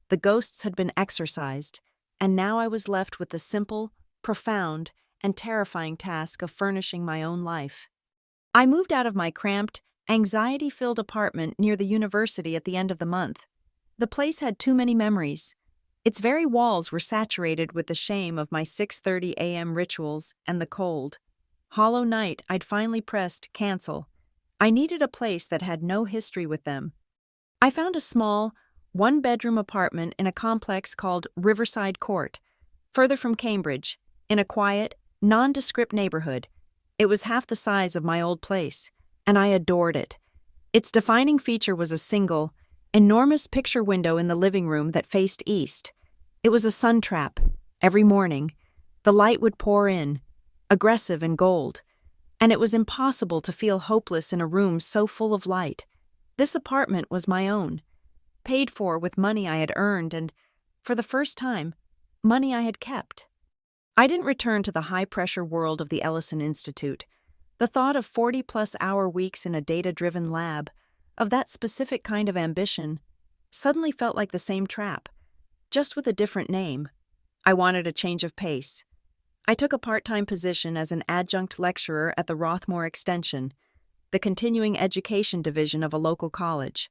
The ghosts had been exorcised, and now I was left with the simple, profound, and terrifying task of furnishing my own life. I moved out of my cramped, anxiety-filled apartment near the university at the end of the month. The place had too many memories. Its very walls were saturated with the shame of my 6:30 a.m. rituals and the cold, hollow night I'd finally pressed cancel. I needed a place that had no history with them. I found a small, one-bedroom apartment in a complex called Riverside Court, further from Cambridge, in a quiet, nondescript neighborhood. It was half the size of my old place, and I adored it. Its defining feature was a single, enormous picture window in the living room that faced east. It was a sun trap. Every morning, the light would pour in, aggressive and gold, and it was impossible to feel hopeless in a room so full of light. This apartment was my own, paid for with money I had earned and, for the first time, money I had kept. I didn't return to the high-pressure world of the Ellison Institute. The thought of 40-plus-hour weeks in a data-driven lab, of that specific kind of ambition, suddenly felt like the same trap, just with a different name. I wanted a change of pace. I took a part-time position as an adjunct lecturer at the Rothmore Extension, the continuing education division of a local college.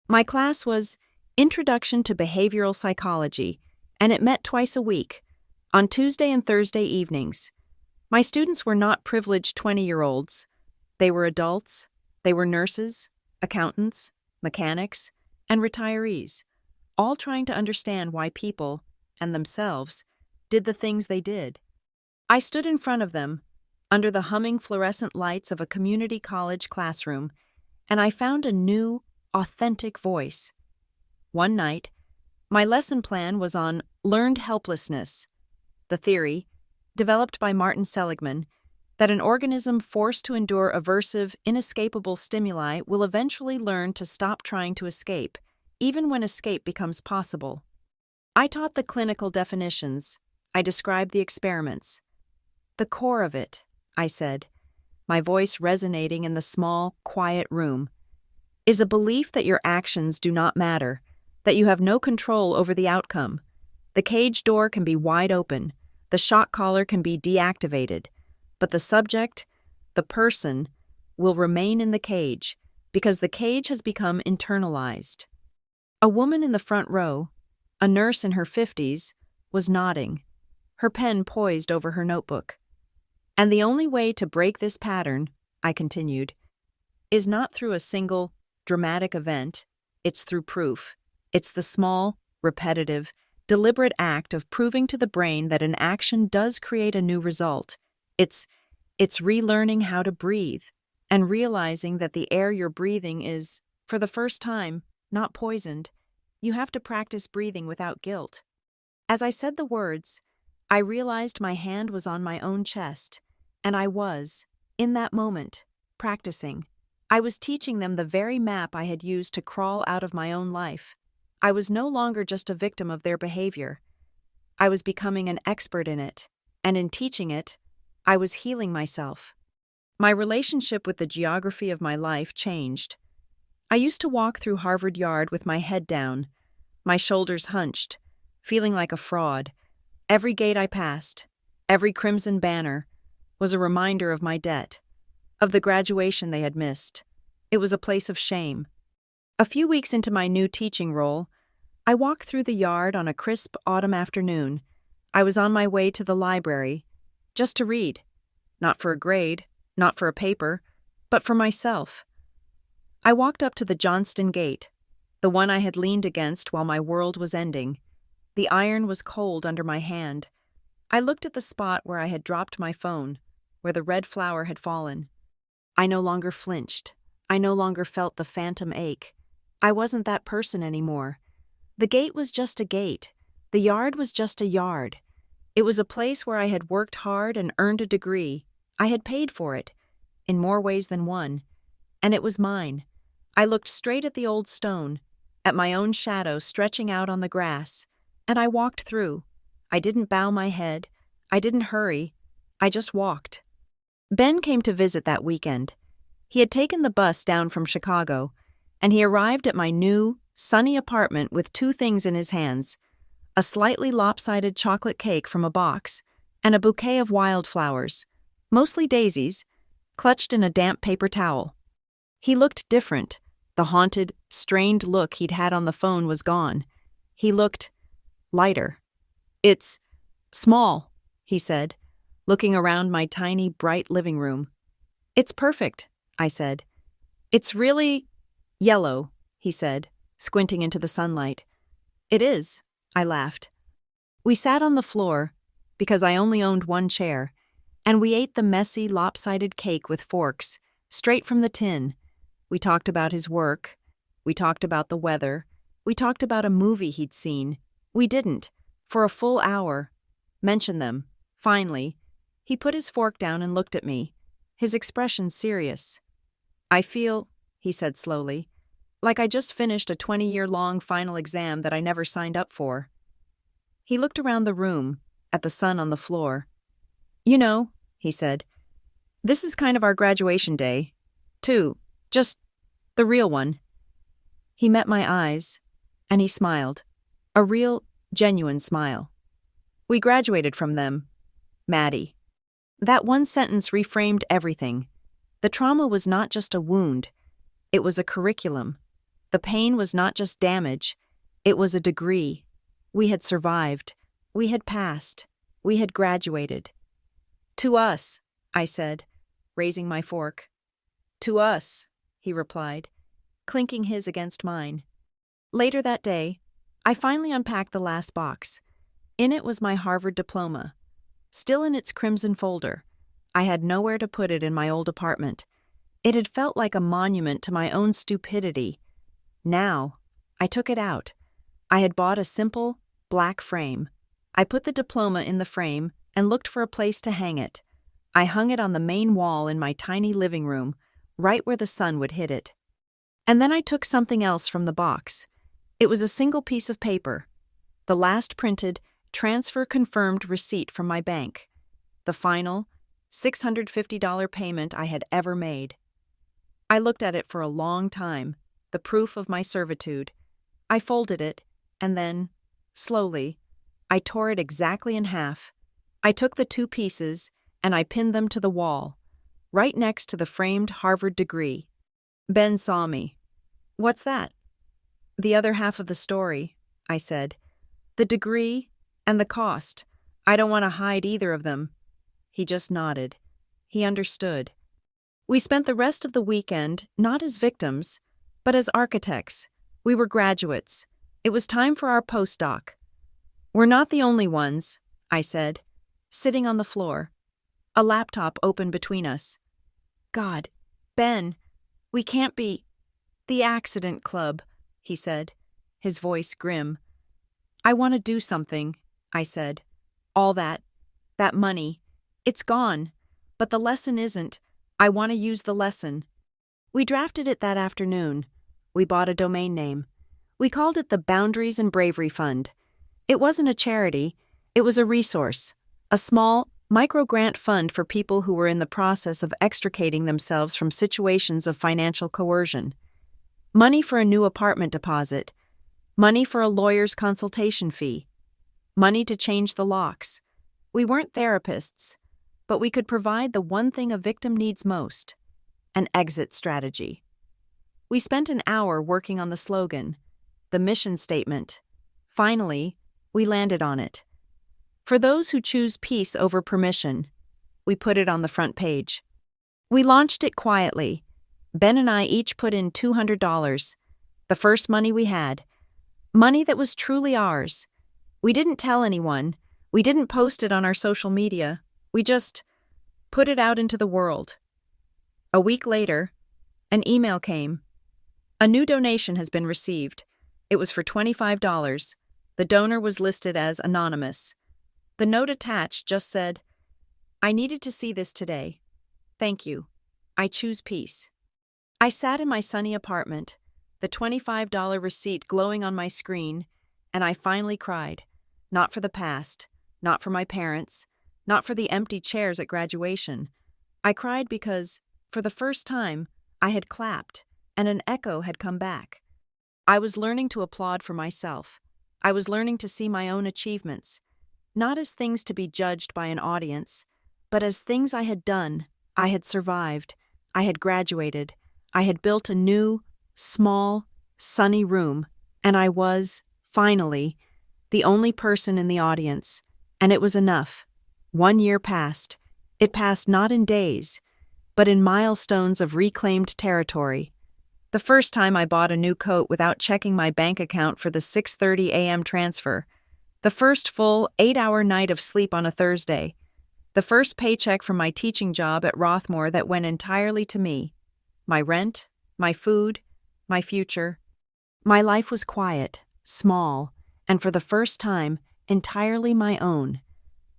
My class was Introduction to Behavioral Psychology, and it met twice a week, on Tuesday and Thursday evenings. My students were not privileged 20-year-olds. They were adults, they were nurses, accountants, mechanics, and retirees, all trying to understand why people, and themselves, did the things they did. I stood in front of them, under the humming fluorescent lights of a community college classroom, and I found a new, authentic voice. One night, my lesson plan was on learned helplessness, the theory, developed by Martin Seligman, that an organism forced to endure aversive, inescapable stimuli will eventually learn to stop trying to escape, even when escape becomes possible. I taught the clinical definitions. I described the experiments. The core of it, I said, my voice resonating in the small, quiet room, is a belief that your actions do not matter, that you have no control over the outcome. The cage door can be wide open, the shock collar can be deactivated, but the subject, the person, will remain in the cage because the cage has become internalized. A woman in the front row, a nurse in her 50s, was nodding, her pen poised over her notebook. And the only way to break this pattern, I continued, is not through a single, dramatic event, it's through proof. It's the small, repetitive, deliberate act of proving to the brain that an action does create a new result. It's relearning how to breathe and realizing that the air you're breathing is, for the first time, not poisoned. You have to practice breathing without guilt. As I said the words, I realized my hand was on my own chest, and I was, in that moment, practicing. I was teaching them the very map I had used to crawl out of my own life. I was no longer just a victim of their behavior. I was becoming an expert in it, and in teaching it, I was healing myself. My relationship with the geography of my life changed. I used to walk through Harvard Yard with my head down, my shoulders hunched, feeling like a fraud. Every gate I passed, every crimson banner, was a reminder of my debt, of the graduation they had missed. It was a place of shame. A few weeks into my new teaching role, I walked through the yard on a crisp autumn afternoon. I was on my way to the library, just to read, not for a grade, not for a paper, but for myself. I walked up to the Johnston Gate, the one I had leaned against while my world was ending. The iron was cold under my hand. I looked at the spot where I had dropped my phone, where the red flower had fallen. I no longer flinched. I no longer felt the phantom ache. I wasn't that person anymore. The gate was just a gate. The yard was just a yard. It was a place where I had worked hard and earned a degree. I had paid for it, in more ways than one, and it was mine. I looked straight at the old stone, at my own shadow stretching out on the grass, and I walked through. I didn't bow my head. I didn't hurry. I just walked. Ben came to visit that weekend. He had taken the bus down from Chicago, and he arrived at my new, sunny apartment with two things in his hands: a slightly lopsided chocolate cake from a box, and a bouquet of wildflowers, mostly daisies, clutched in a damp paper towel. He looked different. The haunted, strained look he'd had on the phone was gone. He looked lighter. "It's small," he said, looking around my tiny, bright living room. "It's perfect," I said. "It's really yellow," he said, squinting into the sunlight. "It is," I laughed. We sat on the floor, because I only owned one chair, and we ate the messy, lopsided cake with forks, straight from the tin. We talked about his work. We talked about the weather. We talked about a movie he'd seen. We didn't, for a full hour, mention them. Finally, he put his fork down and looked at me, his expression serious. "I feel," he said slowly, "like I just finished a 20-year-long final exam that I never signed up for." He looked around the room, at the sun on the floor. "You know," he said, "this is kind of our graduation day, too, just the real one." He met my eyes, and he smiled, a real, genuine smile. "We graduated from them, Maddie." That one sentence reframed everything. The trauma was not just a wound, it was a curriculum. The pain was not just damage, it was a degree. We had survived. We had passed. We had graduated. To us, I said, raising my fork. To us, he replied, clinking his against mine. Later that day, I finally unpacked the last box. In it was my Harvard diploma, still in its crimson folder. I had nowhere to put it in my old apartment. It had felt like a monument to my own stupidity. Now, I took it out. I had bought a simple, black frame. I put the diploma in the frame and looked for a place to hang it. I hung it on the main wall in my tiny living room, right where the sun would hit it. And then I took something else from the box. It was a single piece of paper. The last printed, transfer-confirmed receipt from my bank. The final, $650 payment I had ever made. I looked at it for a long time, the proof of my servitude. I folded it, and then, slowly, I tore it exactly in half. I took the two pieces, and I pinned them to the wall, right next to the framed Harvard degree. Ben saw me. "What's that?" "The other half of the story," I said. "The degree and the cost. I don't want to hide either of them." He just nodded. He understood. We spent the rest of the weekend not as victims, but as architects. We were graduates. It was time for our postdoc. "We're not the only ones," I said, sitting on the floor. A laptop open between us. "God, Ben, we can't be—" "The accident club," he said, his voice grim. "I want to do something," I said. "All that money, it's gone. But the lesson isn't. I want to use the lesson." We drafted it that afternoon. We bought a domain name. We called it the Boundaries and Bravery Fund. It wasn't a charity. It was a resource, a small, micro-grant fund for people who were in the process of extricating themselves from situations of financial coercion. Money for a new apartment deposit. Money for a lawyer's consultation fee. Money to change the locks. We weren't therapists, but we could provide the one thing a victim needs most: an exit strategy. We spent an hour working on the slogan, the mission statement. Finally, we landed on it. For those who choose peace over permission, we put it on the front page. We launched it quietly. Ben and I each put in $200, the first money we had. Money that was truly ours. We didn't tell anyone. We didn't post it on our social media. We just put it out into the world. A week later, an email came. "A new donation has been received. It was for $25. The donor was listed as anonymous." The note attached just said, "I needed to see this today. Thank you. I choose peace." I sat in my sunny apartment, the $25 receipt glowing on my screen, and I finally cried. Not for the past, not for my parents, not for the empty chairs at graduation. I cried because, for the first time, I had clapped, and an echo had come back. I was learning to applaud for myself. I was learning to see my own achievements, not as things to be judged by an audience, but as things I had done. I had survived. I had graduated. I had built a new, small, sunny room, and I was, finally, the only person in the audience, and it was enough. 1 year passed. It passed not in days, but in milestones of reclaimed territory. The first time I bought a new coat without checking my bank account for the 6:30 a.m. transfer. The first full 8-hour night of sleep on a Thursday. The first paycheck from my teaching job at Rothmore that went entirely to me. My rent, my food, my future. My life was quiet, small, and for the first time, entirely my own.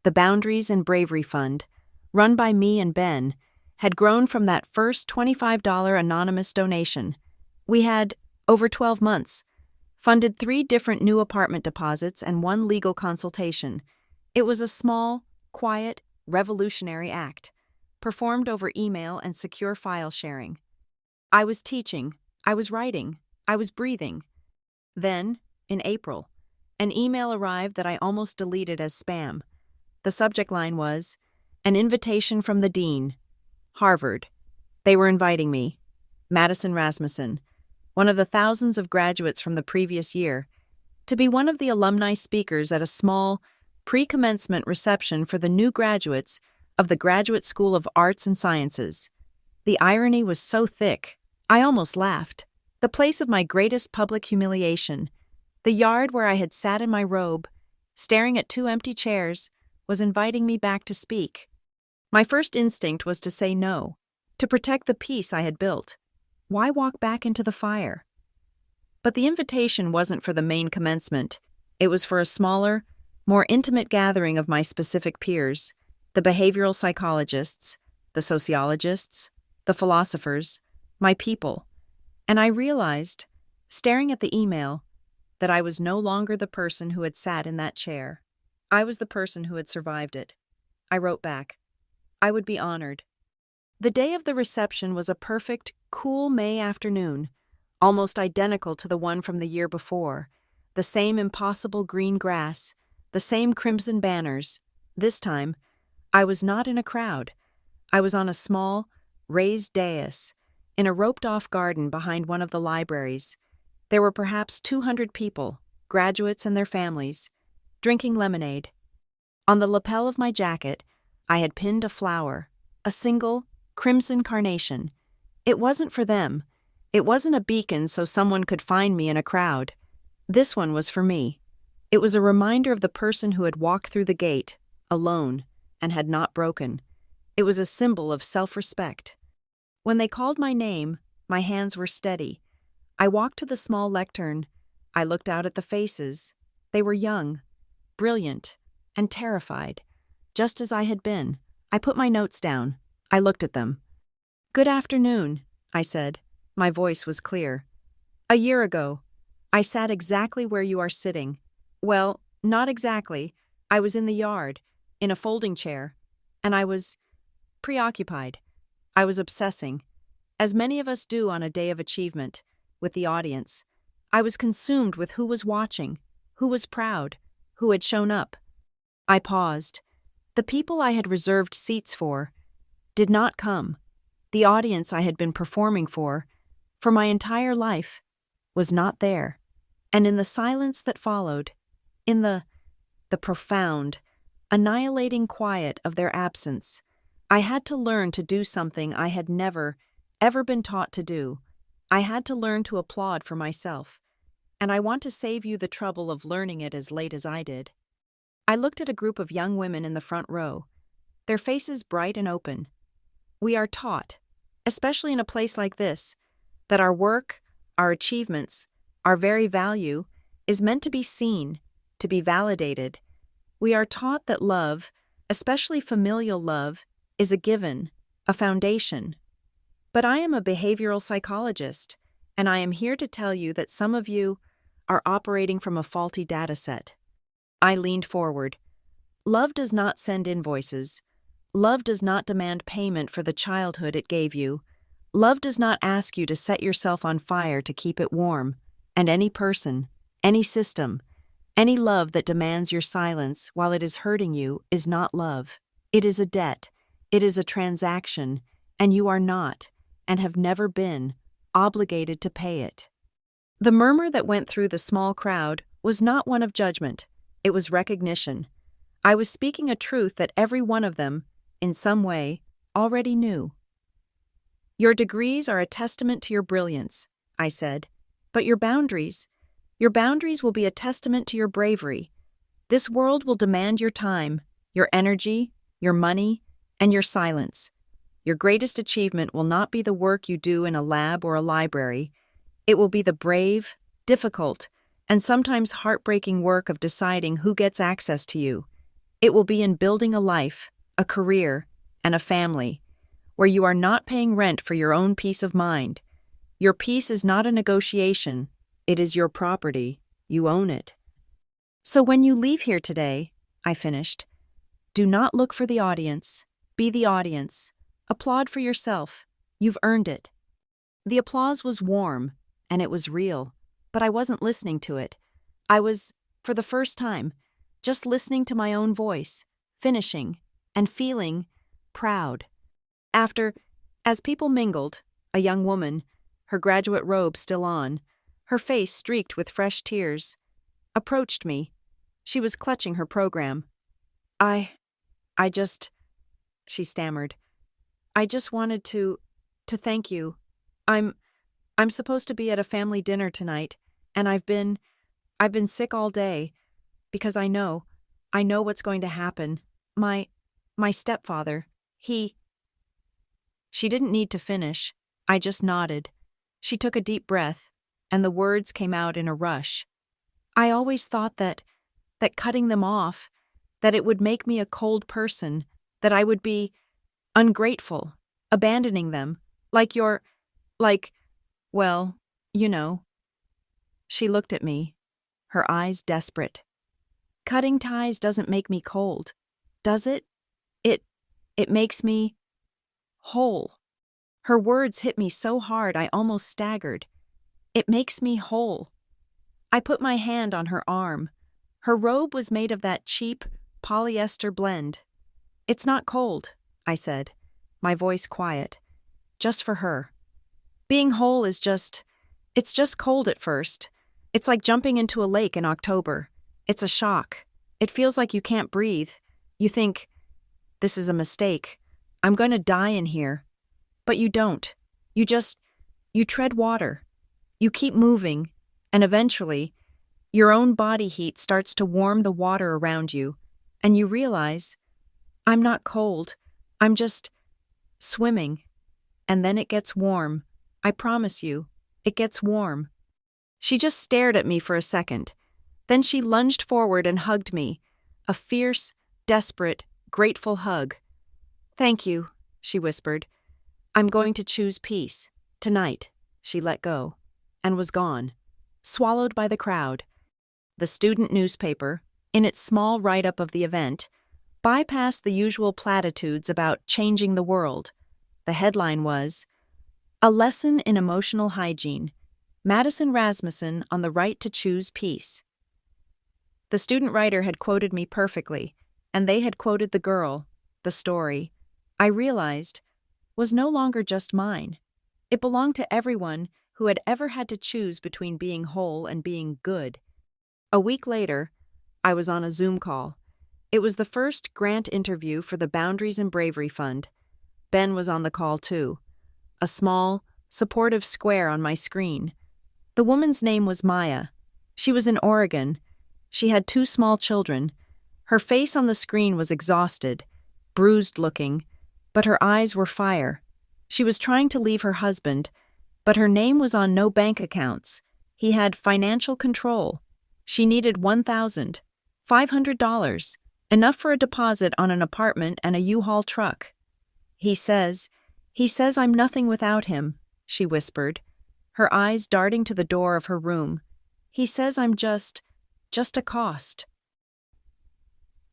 The Boundaries and Bravery Fund, run by me and Ben, had grown from that first $25 anonymous donation. We had, over 12 months, funded 3 different new apartment deposits and 1 legal consultation. It was a small, quiet, revolutionary act, performed over email and secure file sharing. I was teaching, I was writing, I was breathing. Then, in April, an email arrived that I almost deleted as spam. The subject line was, "An invitation from the dean. Harvard." They were inviting me, Madison Rasmussen, one of the thousands of graduates from the previous year, to be one of the alumni speakers at a small, pre-commencement reception for the new graduates of the Graduate School of Arts and Sciences. The irony was so thick, I almost laughed. The place of my greatest public humiliation, the yard where I had sat in my robe, staring at two empty chairs, was inviting me back to speak. My first instinct was to say no, to protect the peace I had built. Why walk back into the fire? But the invitation wasn't for the main commencement. It was for a smaller, more intimate gathering of my specific peers, the behavioral psychologists, the sociologists, the philosophers, my people. And I realized, staring at the email, that I was no longer the person who had sat in that chair. I was the person who had survived it. I wrote back. I would be honored. The day of the reception was a perfect, cool May afternoon, almost identical to the one from the year before. The same impossible green grass, the same crimson banners. This time, I was not in a crowd. I was on a small, raised dais, in a roped-off garden behind one of the libraries. There were perhaps 200 people, graduates and their families, drinking lemonade. On the lapel of my jacket, I had pinned a flower, a single, crimson carnation. It wasn't for them. It wasn't a beacon so someone could find me in a crowd. This one was for me. It was a reminder of the person who had walked through the gate, alone, and had not broken. It was a symbol of self-respect. When they called my name, my hands were steady. I walked to the small lectern. I looked out at the faces. They were young, brilliant, and terrified, just as I had been. I put my notes down. I looked at them. "Good afternoon," I said. My voice was clear. "A year ago, I sat exactly where you are sitting. Well, not exactly. I was in the yard, in a folding chair, and I was preoccupied. I was obsessing, as many of us do on a day of achievement, with the audience. I was consumed with who was watching, who was proud, who had shown up." I paused. The people I had reserved seats for did not come. The audience I had been performing for my entire life, was not there. And in the silence that followed, in the profound, annihilating quiet of their absence, I had to learn to do something I had never, ever been taught to do. I had to learn to applaud for myself. And I want to save you the trouble of learning it as late as I did. I looked at a group of young women in the front row, their faces bright and open. We are taught, especially in a place like this, that our work, our achievements, our very value, is meant to be seen, to be validated. We are taught that love, especially familial love, is a given, a foundation. But I am a behavioral psychologist, and I am here to tell you that some of you are operating from a faulty data set. I leaned forward. Love does not send invoices. Love does not demand payment for the childhood it gave you. Love does not ask you to set yourself on fire to keep it warm. And any person, any system, any love that demands your silence while it is hurting you is not love. It is a debt. It is a transaction, and you are not, and have never been, obligated to pay it. The murmur that went through the small crowd was not one of judgment. It was recognition. I was speaking a truth that every one of them, in some way, already knew. "Your degrees are a testament to your brilliance," I said. "But your boundaries will be a testament to your bravery. This world will demand your time, your energy, your money, and your silence. Your greatest achievement will not be the work you do in a lab or a library. It will be the brave, difficult, and sometimes heartbreaking work of deciding who gets access to you. It will be in building a life, a career, and a family, where you are not paying rent for your own peace of mind. Your peace is not a negotiation. It is your property. You own it. So when you leave here today," I finished, "do not look for the audience. Be the audience. Applaud for yourself. You've earned it." The applause was warm, and it was real, but I wasn't listening to it. I was, for the first time, just listening to my own voice, finishing, and feeling proud. As people mingled, a young woman, her graduate robe still on, her face streaked with fresh tears, approached me. She was clutching her program. I just she stammered. "I just wanted to thank you. I'm I'm supposed to be at a family dinner tonight, and I've been sick all day because I know what's going to happen. My stepfather, he..." She didn't need to finish. I just nodded. She took a deep breath, and the words came out in a rush. "I always thought that cutting them off, that it would make me a cold person, that I would be ungrateful, abandoning them, like like, well, you know." She looked at me, her eyes desperate. "Cutting ties doesn't make me cold, does it? It it makes me whole." Her words hit me so hard I almost staggered. "It makes me whole." I put my hand on her arm. Her robe was made of that cheap polyester blend. "It's not cold," I said, my voice quiet. "Just for her. Being whole it's just cold at first. It's like jumping into a lake in October. It's a shock. It feels like you can't breathe. You think, this is a mistake. I'm going to die in here. But you don't. You tread water. You keep moving, and eventually, your own body heat starts to warm the water around you, and you realize, I'm not cold. I'm just swimming. And then it gets warm. I promise you, it gets warm." She just stared at me for a second. Then she lunged forward and hugged me. A fierce, desperate, grateful hug. "Thank you," she whispered. "I'm going to choose peace. Tonight." She let go, and was gone, swallowed by the crowd. The student newspaper, in its small write-up of the event, bypassed the usual platitudes about changing the world. The headline was, "A Lesson in Emotional Hygiene. Madison Rasmussen on the Right to Choose Peace." The student writer had quoted me perfectly, and they had quoted the girl, the story, I realized, was no longer just mine. It belonged to everyone who had ever had to choose between being whole and being good. A week later, I was on a Zoom call. It was the first grant interview for the Boundaries and Bravery Fund. Ben was on the call too. A small, supportive square on my screen. The woman's name was Maya. She was in Oregon. She had 2 small children. Her face on the screen was exhausted, bruised-looking, but her eyes were fire. She was trying to leave her husband, but her name was on no bank accounts. He had financial control. She needed $1,500, enough for a deposit on an apartment and a U-Haul truck. He says I'm nothing without him," she whispered, her eyes darting to the door of her room. "He says I'm just a cost."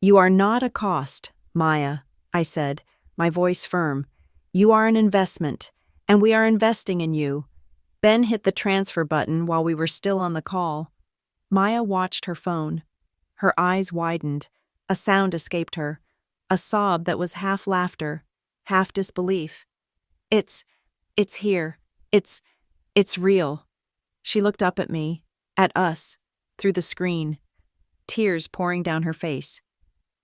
"You are not a cost, Maya," I said, my voice firm. "You are an investment, and we are investing in you." Ben hit the transfer button while we were still on the call. Maya watched her phone. Her eyes widened. A sound escaped her, a sob that was half laughter, half disbelief. It's here. It's real." She looked up at me, at us, through the screen, tears pouring down her face.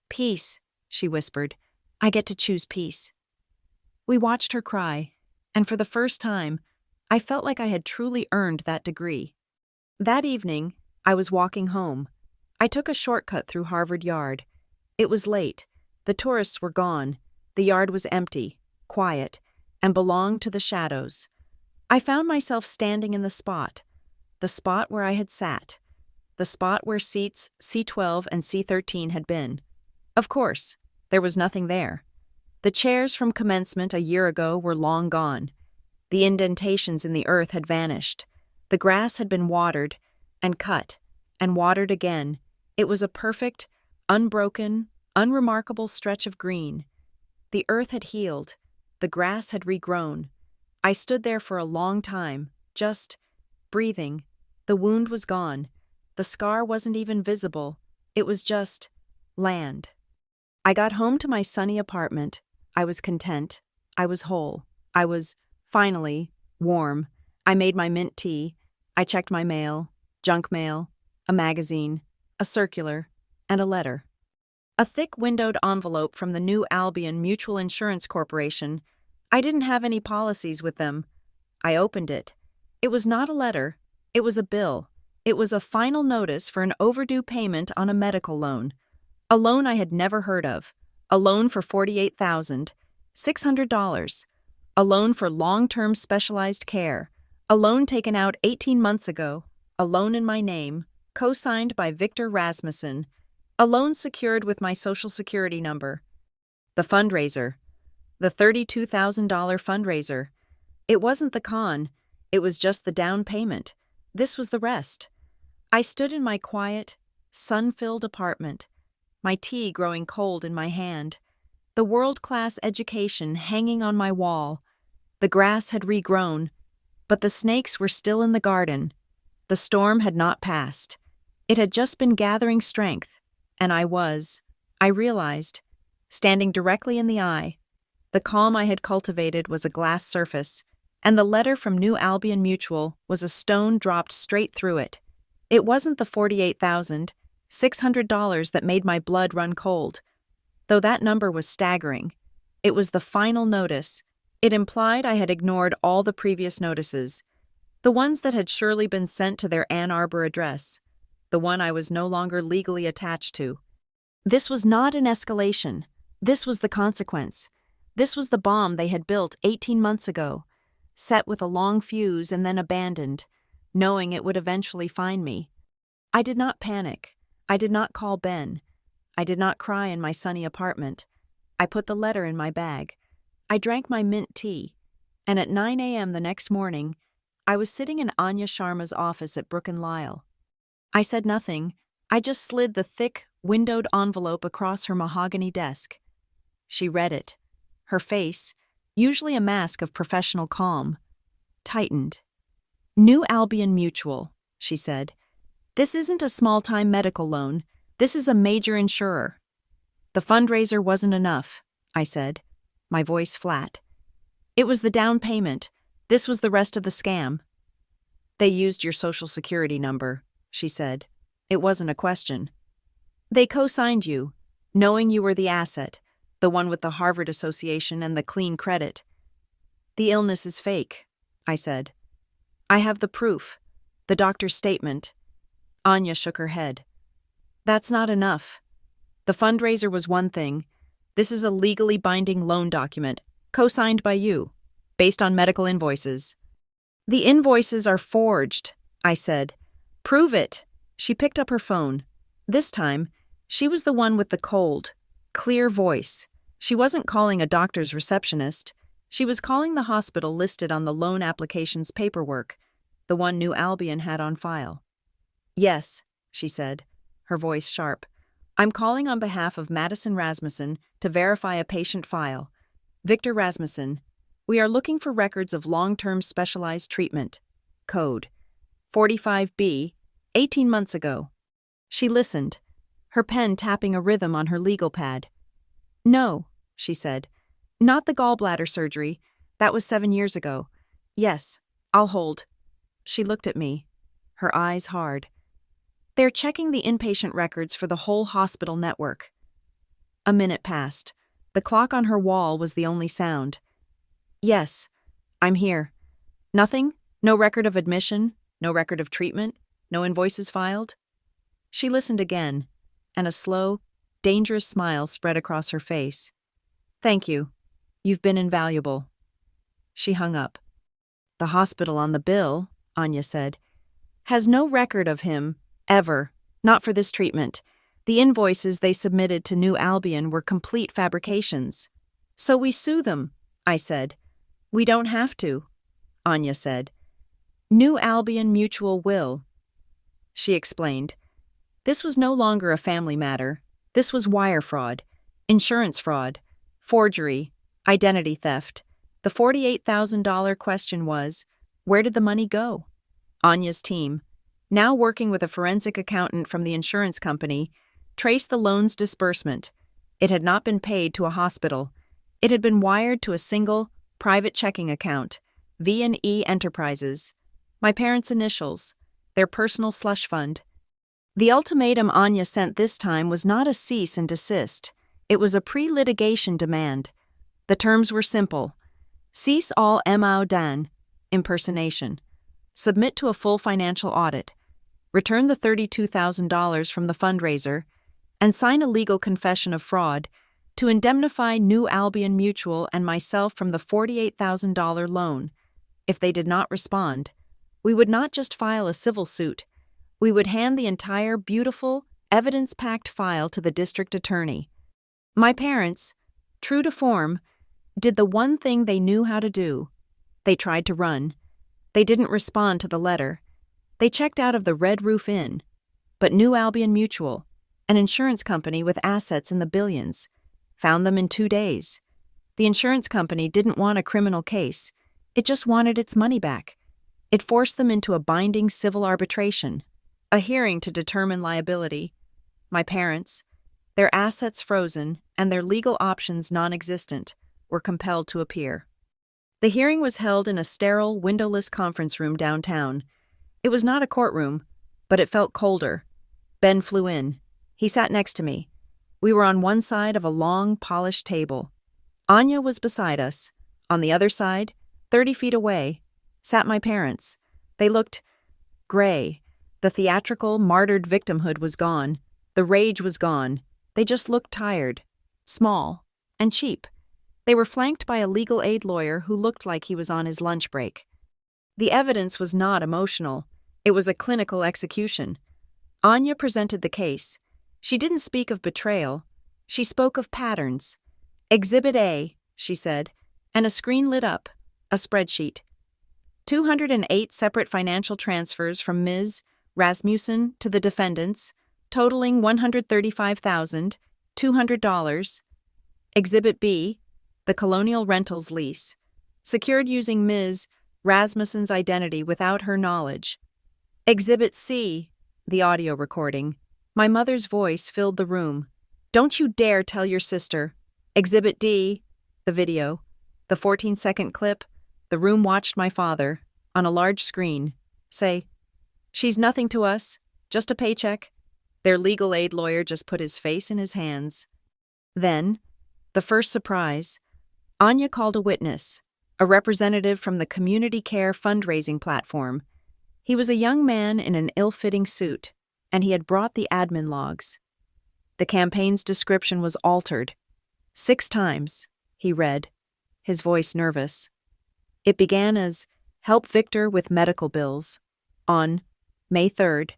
"Peace," she whispered. "I get to choose peace." We watched her cry, and for the first time, I felt like I had truly earned that degree. That evening, I was walking home. I took a shortcut through Harvard Yard. It was late. The tourists were gone. The yard was empty, quiet, and belonged to the shadows. I found myself standing in the spot where I had sat, the spot where seats C12 and C13 had been. Of course, there was nothing there. The chairs from commencement a year ago were long gone. The indentations in the earth had vanished. The grass had been watered, and cut, and watered again. It was a perfect, unbroken, unremarkable stretch of green. The earth had healed. The grass had regrown. I stood there for a long time, just breathing. The wound was gone. The scar wasn't even visible. It was just land. I got home to my sunny apartment. I was content. I was whole. I was, finally, warm. I made my mint tea. I checked my mail, junk mail, a magazine, a circular, and a letter. A thick windowed envelope from the New Albion Mutual Insurance Corporation. I didn't have any policies with them. I opened it. It was not a letter. It was a bill. It was a final notice for an overdue payment on a medical loan. A loan I had never heard of. A loan for $48,600. A loan for long-term specialized care. A loan taken out 18 months ago. A loan in my name, co-signed by Victor Rasmussen. A loan secured with my Social Security number. The fundraiser. The $32,000 fundraiser. It wasn't the con. It was just the down payment. This was the rest. I stood in my quiet, sun-filled apartment, my tea growing cold in my hand, the world-class education hanging on my wall. The grass had regrown, but the snakes were still in the garden. The storm had not passed. It had just been gathering strength, and I realized, standing directly in the eye. The calm I had cultivated was a glass surface, and the letter from New Albion Mutual was a stone dropped straight through it. It wasn't the $48,600 that made my blood run cold, though that number was staggering. It was the final notice. It implied I had ignored all the previous notices, the ones that had surely been sent to their Ann Arbor address, the one I was no longer legally attached to. This was not an escalation. This was the consequence. This was the bomb they had built 18 months ago, set with a long fuse and then abandoned, knowing it would eventually find me. I did not panic. I did not call Ben. I did not cry in my sunny apartment. I put the letter in my bag. I drank my mint tea, and at 9 a.m. the next morning, I was sitting in Anya Sharma's office at Brook and Lyle. I said nothing. I just slid the thick, windowed envelope across her mahogany desk. She read it. Her face, usually a mask of professional calm, tightened. New Albion Mutual, she said. This isn't a small-time medical loan. This is a major insurer. The fundraiser wasn't enough, I said, my voice flat. It was the down payment. This was the rest of the scam. They used your Social Security number, she said. It wasn't a question. They co-signed you, knowing you were the asset, the one with the Harvard Association and the clean credit. The illness is fake, I said. I have the proof, the doctor's statement. Anya shook her head. That's not enough. The fundraiser was one thing. This is a legally binding loan document, co-signed by you, based on medical invoices. The invoices are forged, I said. Prove it. She picked up her phone. This time, she was the one with the cold, clear voice. She wasn't calling a doctor's receptionist. She was calling the hospital listed on the loan application's paperwork, the one New Albion had on file. Yes, she said, her voice sharp. I'm calling on behalf of Madison Rasmussen to verify a patient file. Victor Rasmussen. We are looking for records of long-term specialized treatment. Code 45B, 18 months ago. She listened, her pen tapping a rhythm on her legal pad. No, she said. Not the gallbladder surgery. That was 7 years ago. Yes, I'll hold. She looked at me, her eyes hard. They're checking the inpatient records for the whole hospital network. A minute passed. The clock on her wall was the only sound. Yes, I'm here. Nothing? No record of admission? No record of treatment? No invoices filed? She listened again, and a slow, dangerous smile spread across her face. Thank you. You've been invaluable. She hung up. The hospital on the bill, Anya said, has no record of him, ever, not for this treatment. The invoices they submitted to New Albion were complete fabrications. So we sue them, I said. We don't have to, Anya said. New Albion Mutual will. She explained. This was no longer a family matter. This was wire fraud, insurance fraud, forgery, identity theft. The $48,000 question was, where did the money go? Anya's team, now working with a forensic accountant from the insurance company, traced the loan's disbursement. It had not been paid to a hospital. It had been wired to a single, private checking account, V&E Enterprises. My parents' initials, their personal slush fund. The ultimatum Anya sent this time was not a cease and desist. It was a pre-litigation demand. The terms were simple. Cease all MAO dan, impersonation. Submit to a full financial audit. Return the $32,000 from the fundraiser, and sign a legal confession of fraud to indemnify New Albion Mutual and myself from the $48,000 loan. If they did not respond, we would not just file a civil suit, we would hand the entire beautiful, evidence-packed file to the district attorney. My parents, true to form, did the one thing they knew how to do. They tried to run. They didn't respond to the letter. They checked out of the Red Roof Inn. But New Albion Mutual, an insurance company with assets in the billions, found them in 2 days. The insurance company didn't want a criminal case. It just wanted its money back. It forced them into a binding civil arbitration, a hearing to determine liability. My parents, their assets frozen and their legal options non-existent, were compelled to appear. The hearing was held in a sterile, windowless conference room downtown. It was not a courtroom, but it felt colder. Ben flew in. He sat next to me. We were on one side of a long, polished table. Anya was beside us. On the other side, 30 feet away, sat my parents. They looked gray. The theatrical, martyred victimhood was gone. The rage was gone. They just looked tired, small, and cheap. They were flanked by a legal aid lawyer who looked like he was on his lunch break. The evidence was not emotional. It was a clinical execution. Anya presented the case. She didn't speak of betrayal. She spoke of patterns. Exhibit A, she said, and a screen lit up, a spreadsheet. 208 separate financial transfers from Ms. Rasmussen to the defendants, totaling $135,200. Exhibit B, the Colonial Rentals lease, secured using Ms. Rasmussen's identity without her knowledge. Exhibit C, the audio recording. My mother's voice filled the room. Don't you dare tell your sister. Exhibit D, the video. The 14-second clip. The room watched my father, on a large screen, say, "She's nothing to us, just a paycheck." Their legal aid lawyer just put his face in his hands. Then, the first surprise, Anya called a witness, a representative from the community care fundraising platform. He was a young man in an ill-fitting suit, and he had brought the admin logs. The campaign's description was altered. 6 times, he read, his voice nervous. It began as, "Help Victor with medical bills." On May 3rd,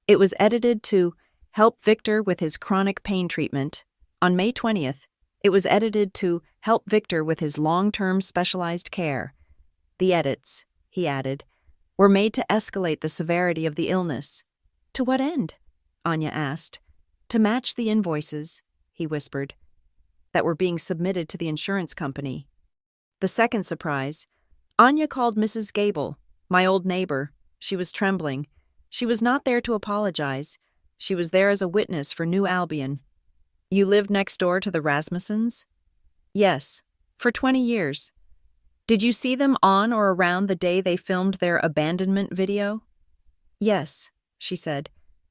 it was edited to, "Help Victor with his chronic pain treatment." On May 20th, it was edited to, "Help Victor with his long-term specialized care." The edits, he added, were made to escalate the severity of the illness. "To what end?" Anya asked. "To match the invoices," he whispered, "that were being submitted to the insurance company." The second surprise, Anya called Mrs. Gable, my old neighbor. She was trembling. She was not there to apologize. She was there as a witness for New Albion. "You lived next door to the Rasmussens?" "Yes, for 20 years. Did you see them on or around the day they filmed their abandonment video?" "Yes," she said.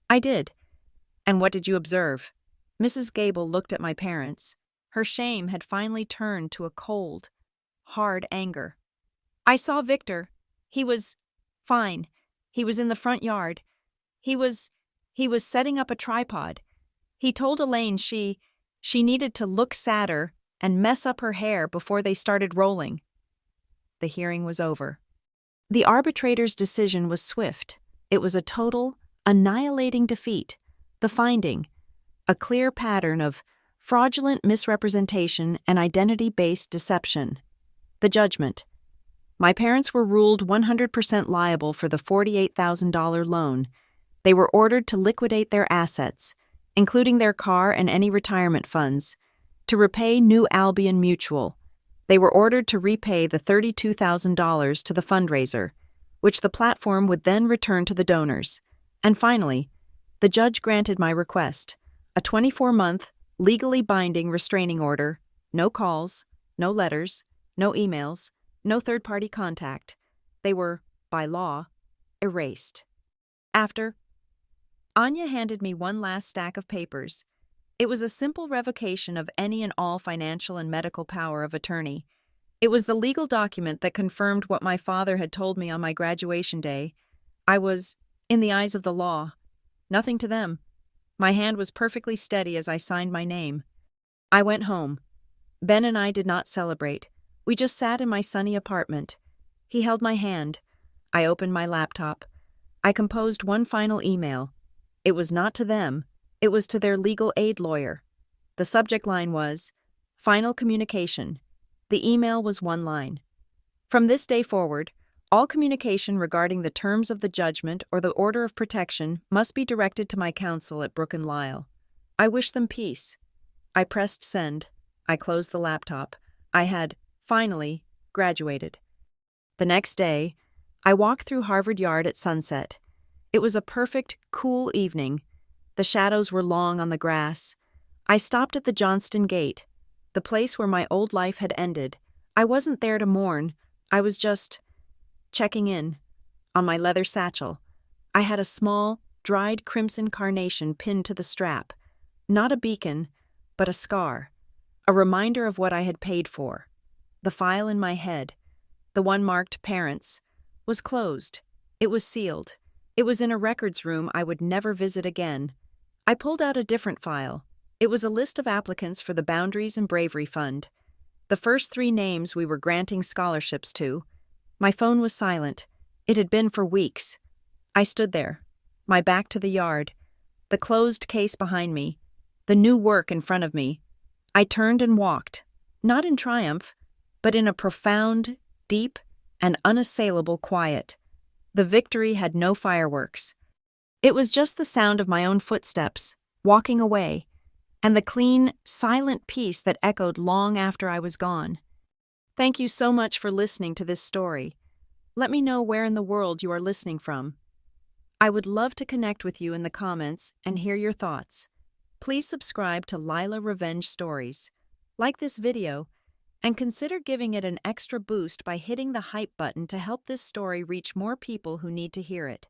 "I did." "And what did you observe?" Mrs. Gable looked at my parents. Her shame had finally turned to a cold, hard anger. "I saw Victor. He was fine. He was in the front yard. He was setting up a tripod. He told Elaine she needed to look sadder and mess up her hair before they started rolling." The hearing was over. The arbitrator's decision was swift. It was a total, annihilating defeat. The finding, a clear pattern of fraudulent misrepresentation and identity-based deception. The judgment. My parents were ruled 100% liable for the $48,000 loan. They were ordered to liquidate their assets, including their car and any retirement funds, to repay New Albion Mutual. They were ordered to repay the $32,000 to the fundraiser, which the platform would then return to the donors. And finally, the judge granted my request, a 24-month, legally binding restraining order, no calls, no letters, no emails, no third-party contact. They were, by law, erased. After Anya handed me one last stack of papers. It was a simple revocation of any and all financial and medical power of attorney. It was the legal document that confirmed what my father had told me on my graduation day. I was, in the eyes of the law, nothing to them. My hand was perfectly steady as I signed my name. I went home. Ben and I did not celebrate. We just sat in my sunny apartment. He held my hand. I opened my laptop. I composed one final email. It was not to them. It was to their legal aid lawyer. The subject line was, "Final communication." The email was one line. From this day forward, all communication regarding the terms of the judgment or the order of protection must be directed to my counsel at Brook and Lyle. I wish them peace. I pressed send. I closed the laptop. I had, finally, graduated. The next day, I walked through Harvard Yard at sunset. It was a perfect, cool evening. The shadows were long on the grass. I stopped at the Johnston Gate, the place where my old life had ended. I wasn't there to mourn. I was just checking in. On my leather satchel, I had a small, dried crimson carnation pinned to the strap. Not a beacon, but a scar. A reminder of what I had paid for. The file in my head, the one marked Parents, was closed. It was sealed. It was in a records room I would never visit again. I pulled out a different file. It was a list of applicants for the Boundaries and Bravery Fund. The first 3 names we were granting scholarships to. My phone was silent. It had been for weeks. I stood there, my back to the yard, the closed case behind me, the new work in front of me. I turned and walked, not in triumph, but in a profound, deep, and unassailable quiet. The victory had no fireworks. It was just the sound of my own footsteps, walking away, and the clean, silent peace that echoed long after I was gone. Thank you so much for listening to this story. Let me know where in the world you are listening from. I would love to connect with you in the comments and hear your thoughts. Please subscribe to Lila Revenge Stories, like this video, and consider giving it an extra boost by hitting the hype button to help this story reach more people who need to hear it.